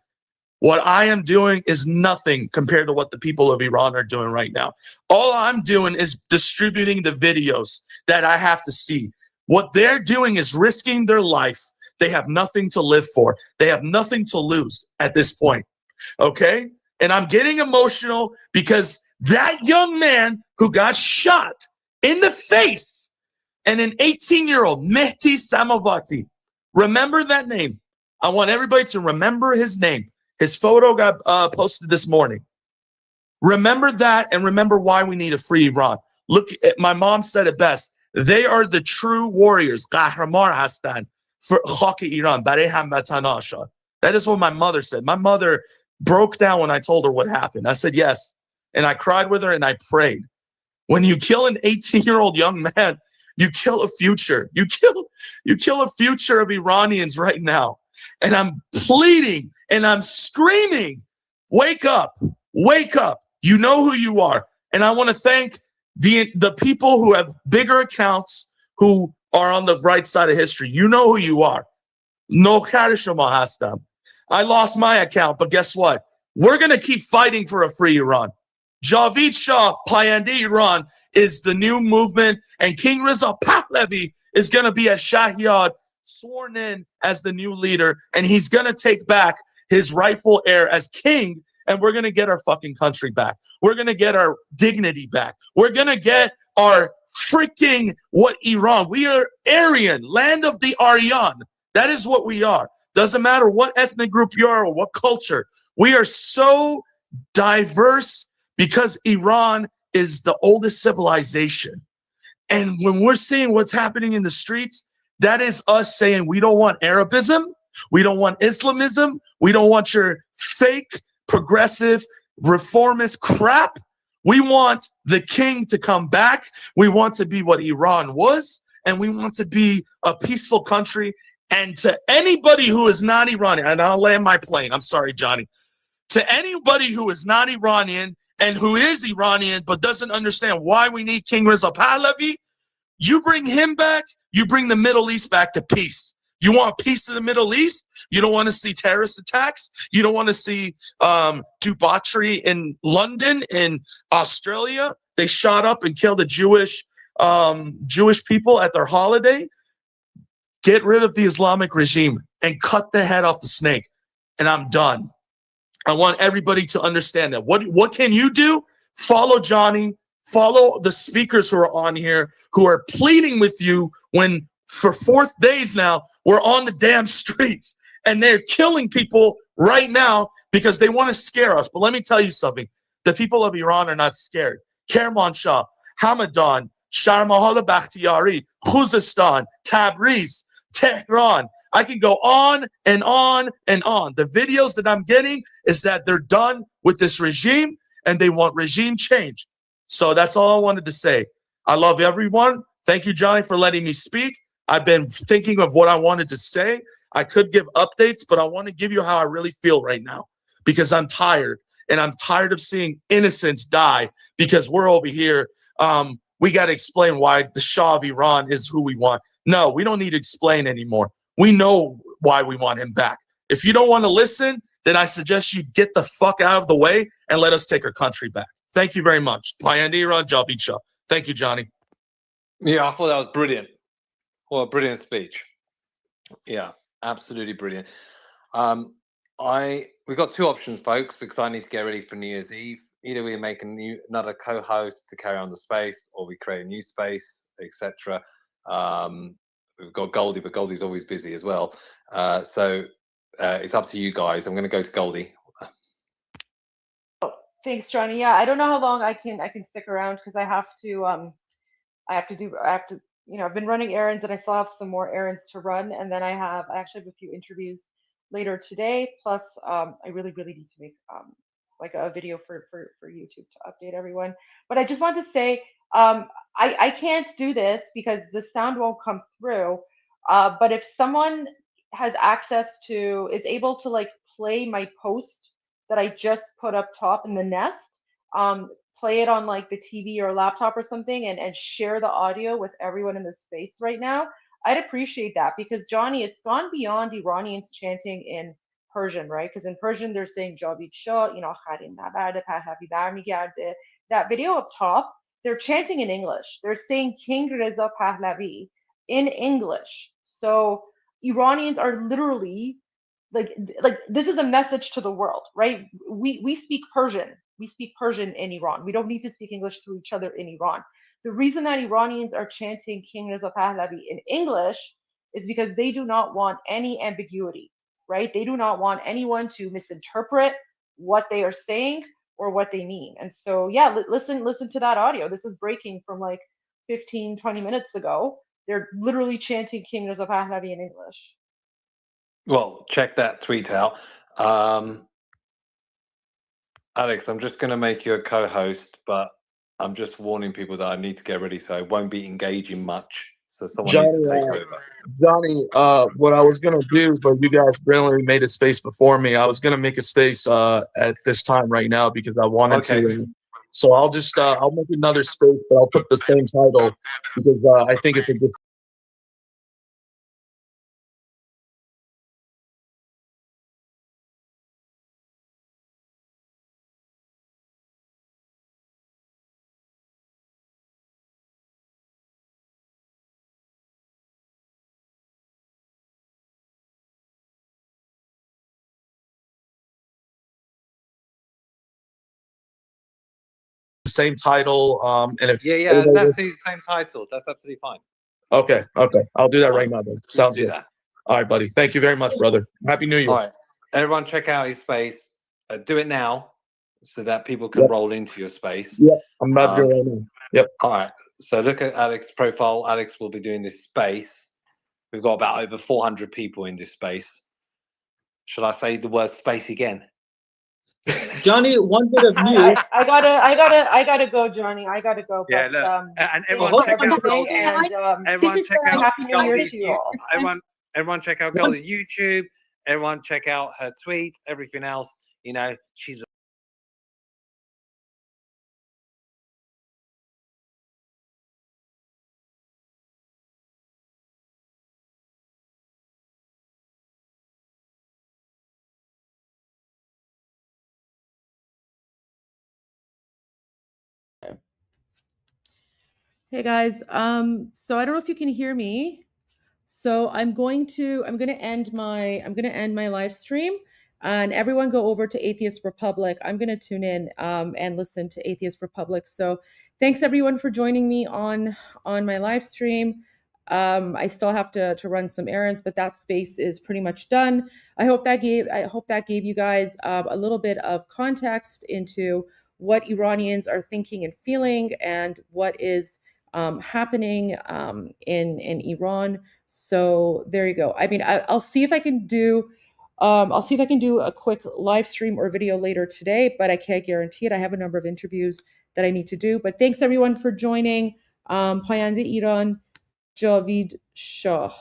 what I am doing is nothing compared to what the people of Iran are doing right now. All I'm doing is distributing the videos that I have to see. What they're doing is risking their life. They have nothing to live for. They have nothing to lose at this point. Okay? And I'm getting emotional because that young man who got shot in the face, and an 18-year-old, Mehdi Samavati, remember that name. I want everybody to remember his name. His photo got posted this morning. Remember that, and remember why we need a free Iran. Look, my mom said it best. They are the true warriors. Qahramar hastan for Khak Iran. Bareh hamvatanashan. That is what my mother said. My mother broke down when I told her what happened. I said yes, and I cried with her and I prayed. When you kill an 18-year-old young man, you kill a future. You kill a future of Iranians right now. And I'm pleading and I'm screaming, wake up, wake up. You know who you are. And I want to thank the people who have bigger accounts, who are on the right side of history. You know who you are. No Karishama Hastam. I lost my account, but guess what? We're going to keep fighting for a free Iran. Javid Shah, Payandi Iran, is the new movement, and King Reza Pahlavi is going to be at Shahiyad, sworn in as the new leader, and he's going to take back his rightful heir as king, and we're going to get our fucking country back. We're going to get our dignity back. We're going to get our freaking Iran. We are Aryan, land of the Aryan. That is what we are. Doesn't matter what ethnic group you are or what culture. We are so diverse because Iran is the oldest civilization. And when we're seeing what's happening in the streets, that is us saying we don't want Arabism, we don't want Islamism, we don't want your fake, progressive, reformist crap. We want the king to come back. We want to be what Iran was, and we want to be a peaceful country. And to anybody who is not Iranian, and I'll land my plane, I'm sorry, Johnny. To anybody who is not Iranian and who is Iranian but doesn't understand why we need King Reza Pahlavi, you bring him back, you bring the Middle East back to peace. You want peace in the Middle East? You don't want to see terrorist attacks? You don't want to see debauchery in London, in Australia? They shot up and killed the Jewish people at their holiday. Get rid of the Islamic regime and cut the head off the snake. And I'm done. I want everybody to understand that. What can you do? Follow Johnny. Follow the speakers who are on here, who are pleading with you when for 4th days now, we're on the damn streets. And they're killing people right now because they want to scare us. But let me tell you something. The people of Iran are not scared. Kermanshah, Hamadan, Sharmahal Bakhtiyari, Khuzestan, Tabriz, Tehran. I can go on and on and on. The videos that I'm getting is that they're done with this regime and they want regime change. So that's all I wanted to say. I love everyone. Thank you, Johnny, for letting me speak. I've been thinking of what I wanted to say. I could give updates, but I want to give you how I really feel right now because I'm tired, and I'm tired of seeing innocents die because we're over here. We got to explain why the Shah of Iran is who we want. No, we don't need to explain anymore. We know why we want him back. If you don't want to listen, then I suggest you get the fuck out of the way and let us take our country back. Thank you very much. Payand Iran, Jabi Shah. Thank you, Johnny. Yeah, I thought that was brilliant. Well, a brilliant speech. Yeah, absolutely brilliant. We've got two options, folks, because I need to get ready for New Year's Eve. Either we make another co-host to carry on the space, or we create a new space, etc. We've got Goldie, but Goldie's always busy as well. So it's up to you guys. I'm going to go to Goldie. Thanks, Johnny. Yeah, I don't know how long I can stick around because I have to I've been running errands and I still have some more errands to run, and then I actually have a few interviews later today. Plus, I really need to make like a video for YouTube to update everyone. But I just want to say I can't do this because the sound won't come through. But if someone has access to, is able to like play my post that I just put up top in the nest, play it on like the TV or laptop or something, and share the audio with everyone in the space right now, I'd appreciate that, because Johnny, it's gone beyond Iranians chanting in Persian, right? Because in Persian they're saying Javid Shah, that video up top, they're chanting in English. They're saying King Reza Pahlavi in English. So Iranians are literally like this is a message to the world, right? We speak Persian. We speak Persian in Iran. We don't need to speak English to each other in Iran. The reason that Iranians are chanting King Reza Pahlavi in English is because they do not want any ambiguity, right? They do not want anyone to misinterpret what they are saying or what they mean. And so, yeah, listen to that audio. This is breaking from like 15, 20 minutes ago. They're literally chanting King Reza Pahlavi in English. Well, check that tweet out. Alex, I'm just going to make you a co-host, but I'm just warning people that I need to get ready, so I won't be engaging much. So someone needs to take over. Johnny, what I was gonna do, but you guys brilliantly made a space before me. I was gonna make a space at this time right now because I wanted to. So I'll just I'll make another space, but I'll put the same title because I think it's a good. Same title, and if That's the same title. That's absolutely fine. Okay, I'll do that right now. Then sounds good. That. All right, buddy. Thank you very much, brother. Happy New Year. All right, everyone, check out his space. Do it now so that people can roll into your space. Yep, I'm about to do it right now. Yep. All right. So look at Alex's profile. Alex will be doing this space. We've got about over 400 people in this space. Should I say the word space again? Johnny, one bit of news. I gotta go, Johnny. I gotta go. Yeah, but, look, and everyone check out Goldie. Everyone check out Happy New Year Goldie's to you all. Everyone check out Goldie's YouTube. Everyone check out her tweets. Everything else, you know, she's. Hey guys, so I don't know if you can hear me. So I'm going to end my live stream, and everyone go over to Atheist Republic. I'm going to tune in and listen to Atheist Republic. So thanks everyone for joining me on my live stream. I still have to run some errands, but that space is pretty much done. I hope that gave you guys a little bit of context into what Iranians are thinking and feeling, and what is happening in Iran. So there you go. I mean, I'll see if I can do a quick live stream or video later today, but I can't guarantee it. I have a number of interviews that I need to do. But thanks everyone for joining. Payande Iran, Javid Shah.